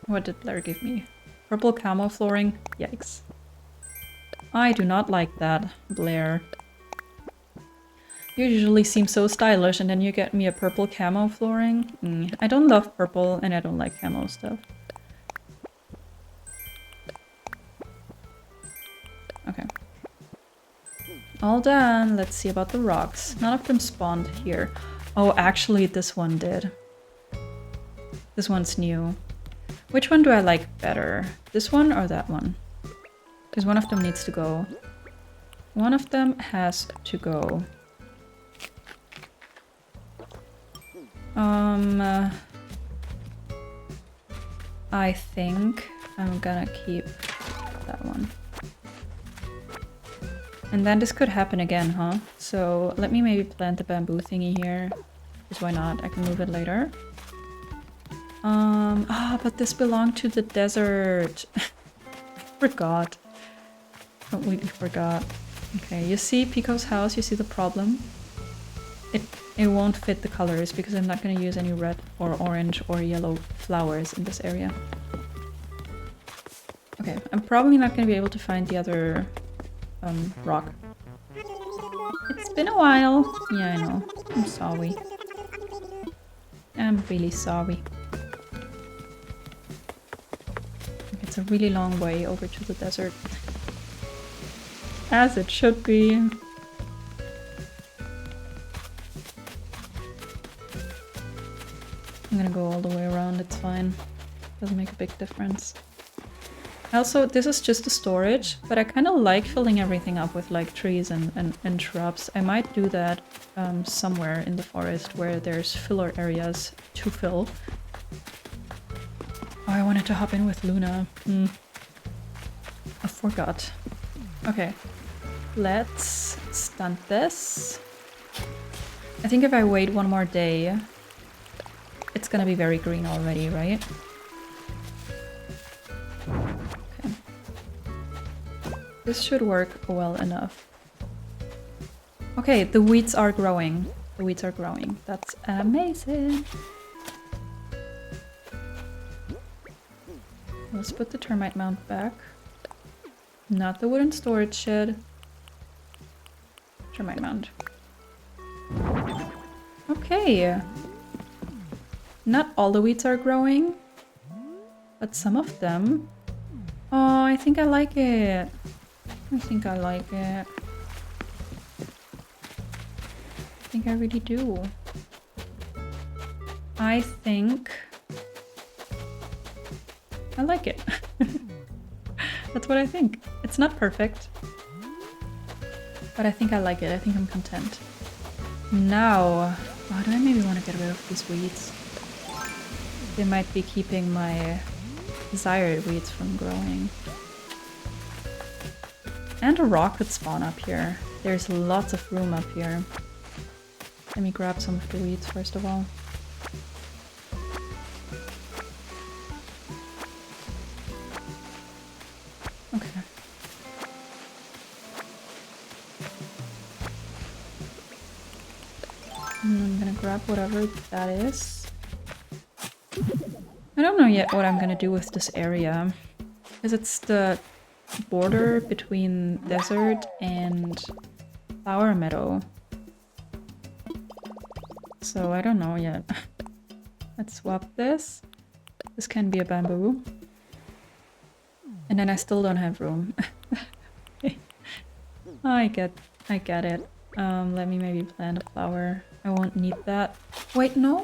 What did Blair give me? Purple camo flooring? Yikes. I do not like that, Blair. You usually seem so stylish and then you get me a purple camo flooring? I don't love purple and I don't like camo stuff. Okay. All done. Let's see about the rocks. None of them spawned here. Oh, actually this one did. This one's new. Which one do I like better? This one or that one? Because one of them needs to go. One of them has to go. I think I'm gonna keep that one. And then this could happen again, huh? So let me maybe plant the bamboo thingy here. Because why not? I can move it later. But this belonged to the desert. Forgot. Completely forgot. Okay, you see Pico's house? You see the problem? It won't fit the colors because I'm not going to use any red or orange or yellow flowers in this area. Okay, I'm probably not going to be able to find the other rock. It's been a while. Yeah, I know. I'm sorry. I'm really sorry. It's a really long way over to the desert. As it should be. I'm gonna go all the way around, it's fine. Doesn't make a big difference. Also, this is just a storage, but I kind of like filling everything up with like trees and shrubs. I might do that somewhere in the forest where there's filler areas to fill. Oh, I wanted to hop in with Luna. I forgot. Okay, let's stunt this. I think if I wait one more day, it's gonna be very green already, right? Okay. This should work well enough. Okay, the weeds are growing. The weeds are growing. That's amazing. Let's put the termite mound back. Not the wooden storage shed. Termite mound. Okay. Not all the weeds are growing, but some of them. Oh, I think I like it. I think I like it. I think I really do. I think I like it. That's what I think. It's not perfect, but I think I like it. I think I'm content. Now, do I maybe want to get rid of these weeds? They might be keeping my desired weeds from growing. And a rock could spawn up here. There's lots of room up here. Let me grab some of the weeds first of all. I'm gonna grab whatever that is. I don't know yet what I'm gonna do with this area. Because it's the border between desert and flower meadow. So I don't know yet. Let's swap this. This can be a bamboo. And then I still don't have room. I get it. Let me maybe plant a flower. I won't need that. Wait, no!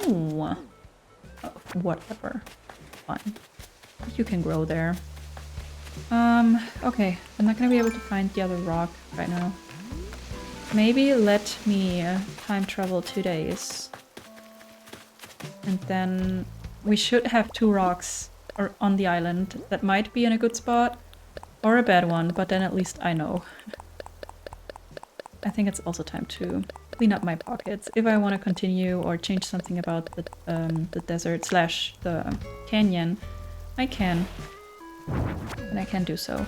Oh, whatever. Fine. You can grow there. Okay. I'm not gonna be able to find the other rock right now. Maybe let me time travel 2 days. And then we should have 2 rocks on the island that might be in a good spot or a bad one, but then at least I know. I think it's also time to clean up my pockets. If I want to continue or change something about the desert slash the canyon, I can. And I can do so.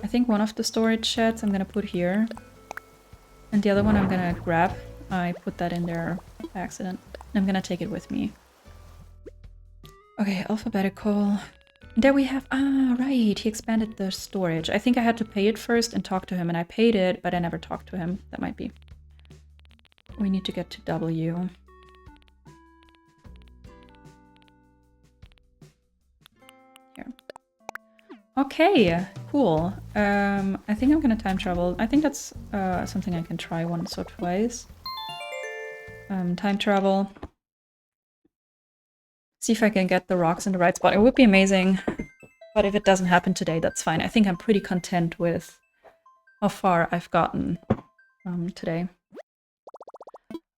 I think one of the storage sheds I'm gonna put here. And the other one I'm gonna grab. I put that in there by accident. And I'm gonna take it with me. Okay, alphabetical. There we have... Ah, right. He expanded the storage. I think I had to pay it first and talk to him. And I paid it, but I never talked to him. That might be. We need to get to W. Here. Okay, cool. I think I'm gonna time travel. I think that's something I can try once or twice. Time travel. See if I can get the rocks in the right spot. It would be amazing. But if it doesn't happen today, that's fine. I think I'm pretty content with how far I've gotten today.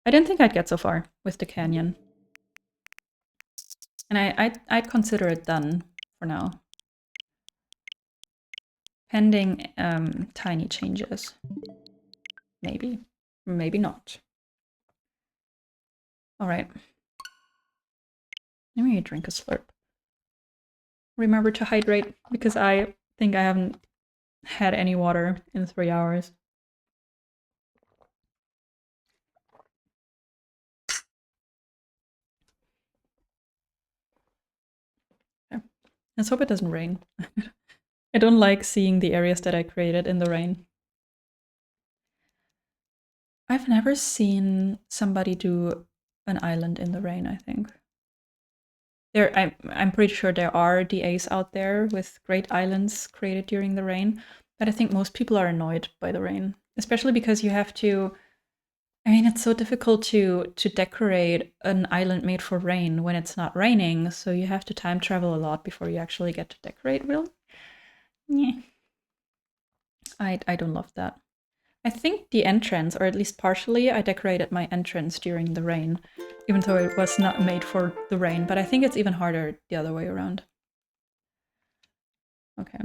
I didn't think I'd get so far with the canyon. And I'd consider it done for now. Pending tiny changes. Maybe. Maybe not. Alright. Let me drink a slurp. Remember to hydrate, because I think I haven't had any water in 3 hours. Okay. Let's hope it doesn't rain. I don't like seeing the areas that I created in the rain. I've never seen somebody do an island in the rain, I think. I'm pretty sure there are DAs out there with great islands created during the rain, but I think most people are annoyed by the rain, especially because you have to... I mean, it's so difficult to decorate an island made for rain when it's not raining, so you have to time travel a lot before you actually get to decorate, really? Yeah. I don't love that. I think the entrance, or at least partially, I decorated my entrance during the rain, even though it was not made for the rain, but I think it's even harder the other way around. Okay.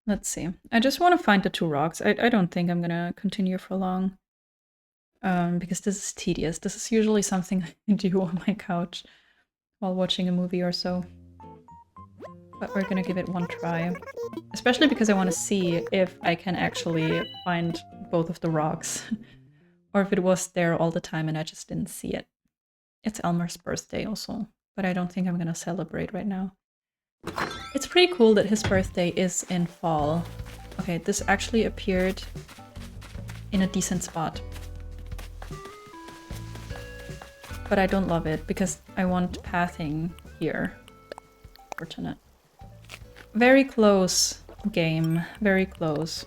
Let's see. I just want to find the 2 rocks. I don't think I'm gonna continue for long. Because this is tedious. This is usually something I do on my couch while watching a movie or so. But we're gonna give it one try. Especially because I want to see if I can actually find both of the rocks. Or if it was there all the time and I just didn't see it. It's Elmer's birthday also, but I don't think I'm gonna celebrate right now. It's pretty cool that his birthday is in fall. Okay, this actually appeared in a decent spot. But I don't love it because I want pathing here. Fortunate. Very close game, very close.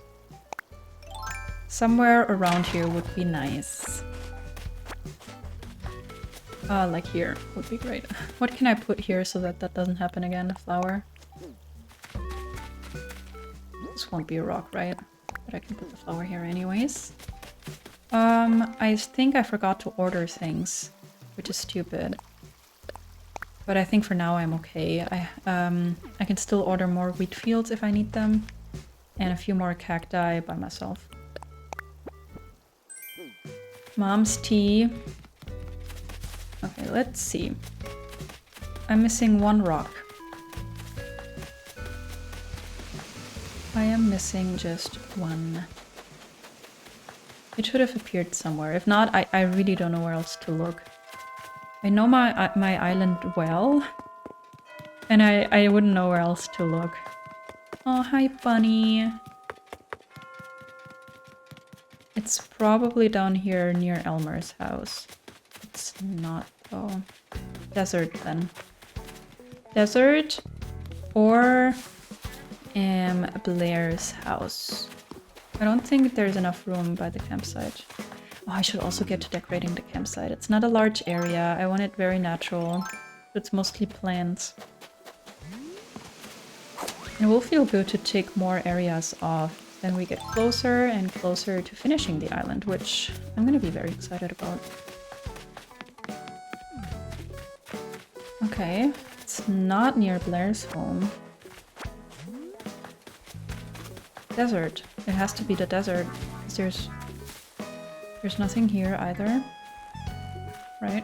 Somewhere around here would be nice. Like here would be great. What can I put here so that that doesn't happen again? A flower? This won't be a rock, right? But I can put the flower here anyways. I think I forgot to order things, which is stupid. But I think for now I'm okay. I can still order more wheat fields if I need them. And a few more cacti by myself. Mom's tea. Okay, let's see. I'm missing one rock. I am missing just one. It should have appeared somewhere. If not, I really don't know where else to look. I know my island well, and I wouldn't know where else to look. Oh, hi, bunny. It's probably down here near Elmer's house. It's not, though. Desert, then. Desert or Blair's house. I don't think there's enough room by the campsite. Oh, I should also get to decorating the campsite. It's not a large area. I want it very natural. It's mostly plants. It will feel good to take more areas off. Then we get closer and closer to finishing the island, which I'm gonna be very excited about. Okay, it's not near Blair's home. Desert. It has to be the desert. There's nothing here either. Right?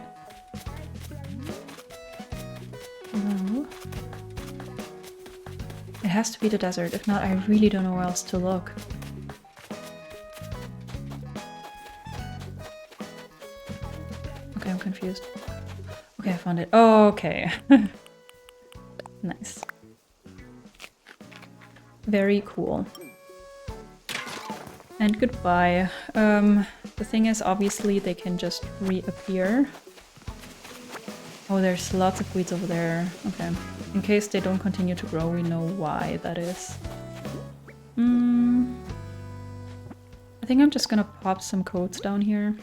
No. It has to be the desert. If not, I really don't know where else to look. Okay, I'm confused. Okay, I found it. Oh, okay. Nice. Very cool. And goodbye. The thing is, obviously, they can just reappear. Oh, there's lots of weeds over there. Okay. In case they don't continue to grow, we know why that is. I think I'm just gonna pop some codes down here.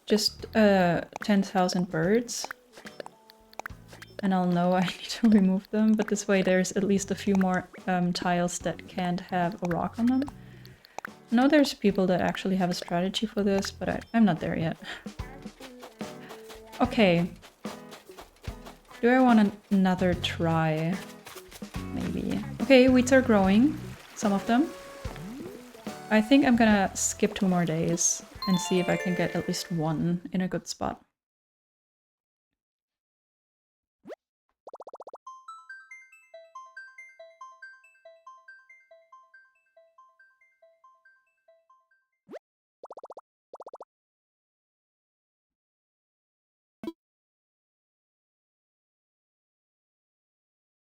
Just 10,000 birds. And I'll know I need to remove them, but this way there's at least a few more tiles that can't have a rock on them. I know there's people that actually have a strategy for this, but I'm not there yet. Okay. Do I want another try? Maybe. Okay, weeds are growing. Some of them. I think I'm gonna skip 2 more days and see if I can get at least one in a good spot.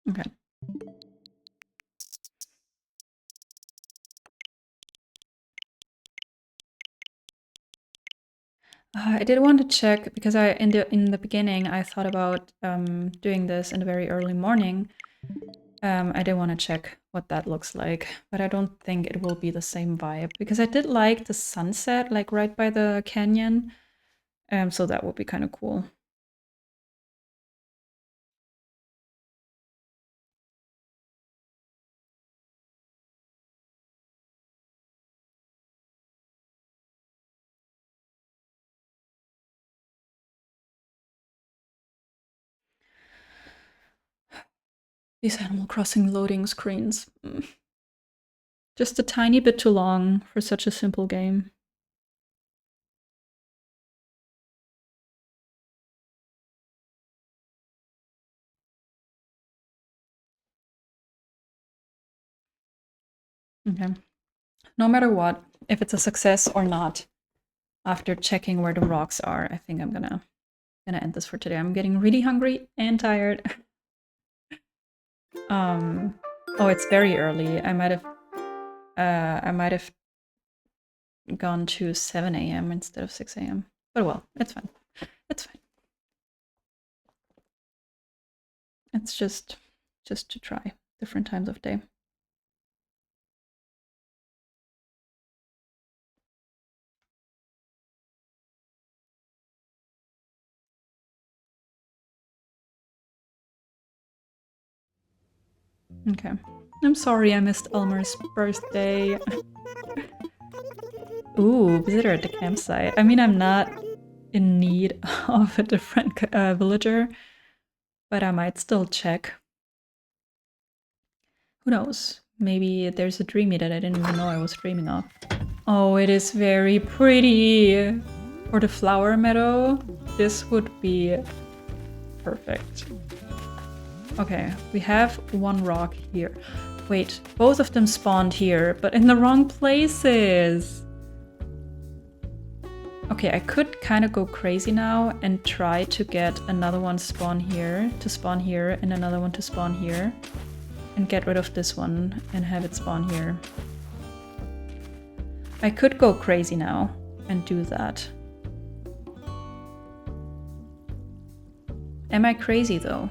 Okay. I did want to check because in the beginning I thought about doing this in the very early morning. I did want to check what that looks like, but I don't think it will be the same vibe because I did like the sunset, like right by the canyon. So that would be kind of cool. These Animal Crossing loading screens. Just a tiny bit too long for such a simple game. Okay. No matter what, if it's a success or not, after checking where the rocks are, I think I'm gonna end this for today. I'm getting really hungry and tired. Oh, it's very early. I might have gone to 7 a.m. instead of 6 a.m. But well, it's fine. It's fine. It's just to try different times of day. Okay. I'm sorry I missed Elmer's birthday. Ooh, visitor at the campsite. I mean, I'm not in need of a different villager, but I might still check. Who knows? Maybe there's a dreamy that I didn't even know I was dreaming of. Oh, it is very pretty! For the flower meadow, this would be perfect. Okay, we have one rock here. Wait, both of them spawned here, but in the wrong places. Okay, I could kind of go crazy now and try to get another one to spawn here, and another one to spawn here. And get rid of this one and have it spawn here. I could go crazy now and do that. Am I crazy though?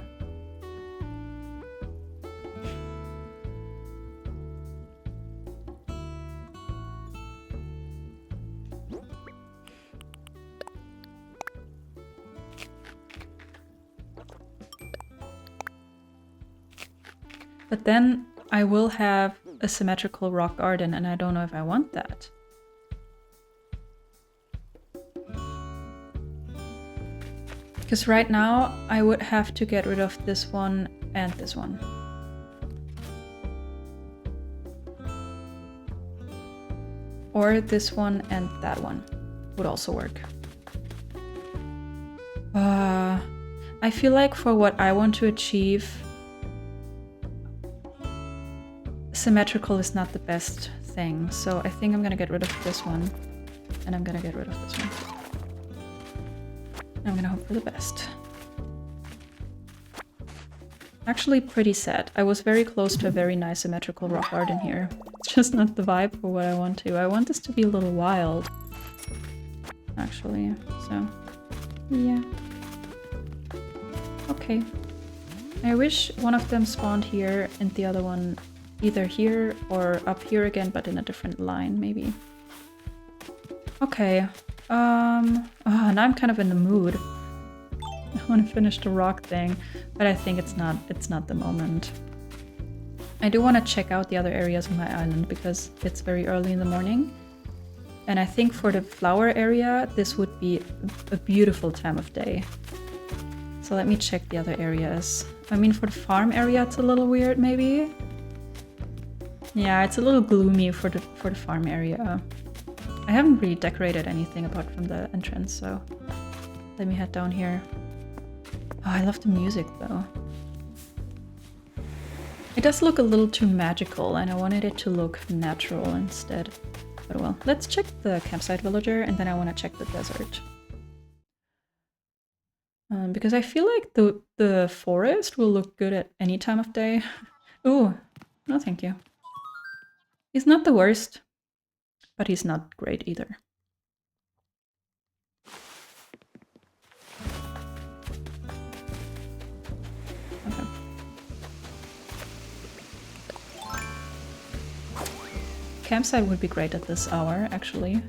But then I will have a symmetrical rock garden and I don't know if I want that. Because right now I would have to get rid of this one and this one. Or this one and that one would also work. I feel like for what I want to achieve, symmetrical is not the best thing. So I think I'm gonna get rid of this one and I'm gonna get rid of this one. I'm gonna hope for the best. Actually pretty sad. I was very close to a very nice symmetrical rock garden here. It's just not the vibe for what I want to. I want this to be a little wild, actually. So, yeah. Okay. I wish one of them spawned here and the other one either here or up here again, but in a different line, maybe. Okay. Now I'm kind of in the mood. I want to finish the rock thing, but I think it's not the moment. I do want to check out the other areas of my island because it's very early in the morning. And I think for the flower area, this would be a beautiful time of day. So let me check the other areas. I mean, for the farm area, it's a little weird, maybe. Yeah, it's a little gloomy for the farm area. I haven't really decorated anything apart from the entrance, so let me head down here. Oh, I love the music though. It does look a little too magical and I wanted it to look natural instead. But well, let's check the campsite villager and then I want to check the desert. Because I feel like the forest will look good at any time of day. Ooh, no thank you. He's not the worst, but he's not great either. Okay. Campsite would be great at this hour, actually.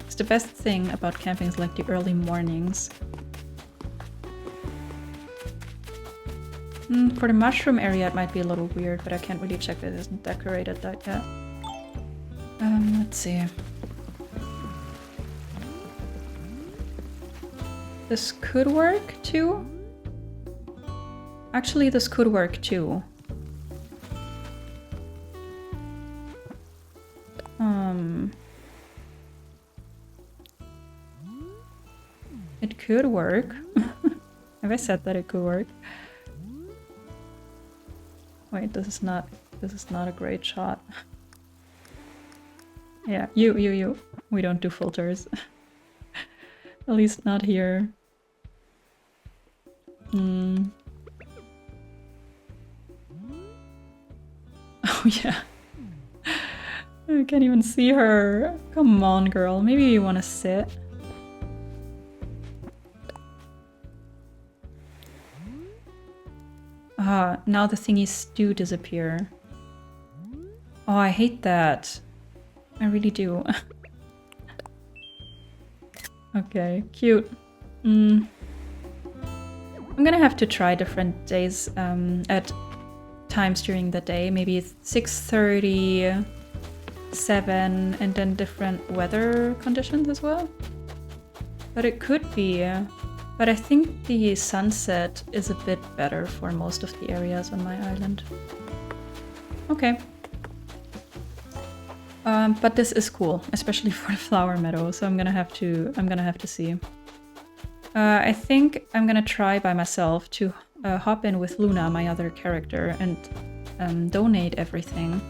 It's the best thing about camping is like the early mornings. For the mushroom area it might be a little weird, but I can't really check that it isn't decorated that yet. Let's see. This could work too. Actually, this could work too. It could work. Have I said that it could work? Wait, this is not a great shot. Yeah, you. We don't do filters. At least not here. Oh yeah. I can't even see her. Come on, girl. Maybe you want to sit. Ah, now the thingies do disappear. Oh, I hate that. I really do. Okay, cute. I'm gonna have to try different days at times during the day. Maybe 6:30, 7, and then different weather conditions as well. But it could be. But I think the sunset is a bit better for most of the areas on my island. Okay. But this is cool, especially for the flower meadow, so I'm gonna have to see. I think I'm gonna try by myself to hop in with Luna, my other character, and donate everything.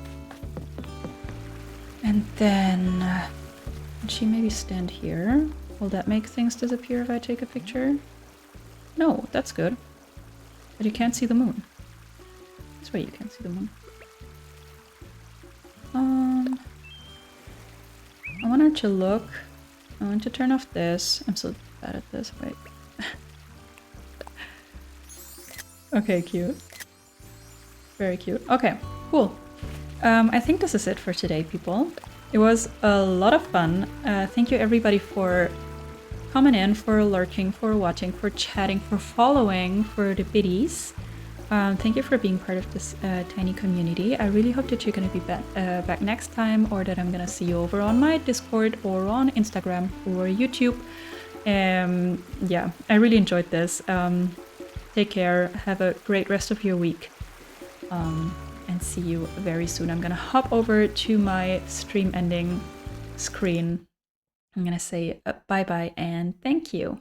And then can she maybe stand here? Will that make things disappear if I take a picture? No, that's good. But you can't see the moon. This way you can't see the moon. I want her to look. I want to turn off this. I'm so bad at this. Wait. Okay, cute. Very cute. Okay, cool. I think this is it for today, people. It was a lot of fun. Thank you everybody for coming in, for lurking, for watching, for chatting, for following, for the biddies. Thank you for being part of this tiny community. I really hope that you're going to be back next time, or that I'm going to see you over on my Discord or on Instagram or YouTube. Yeah, I really enjoyed this. Take care, have a great rest of your week, and see you very soon. I'm going to hop over to my stream ending screen. I'm going to say bye-bye and thank you.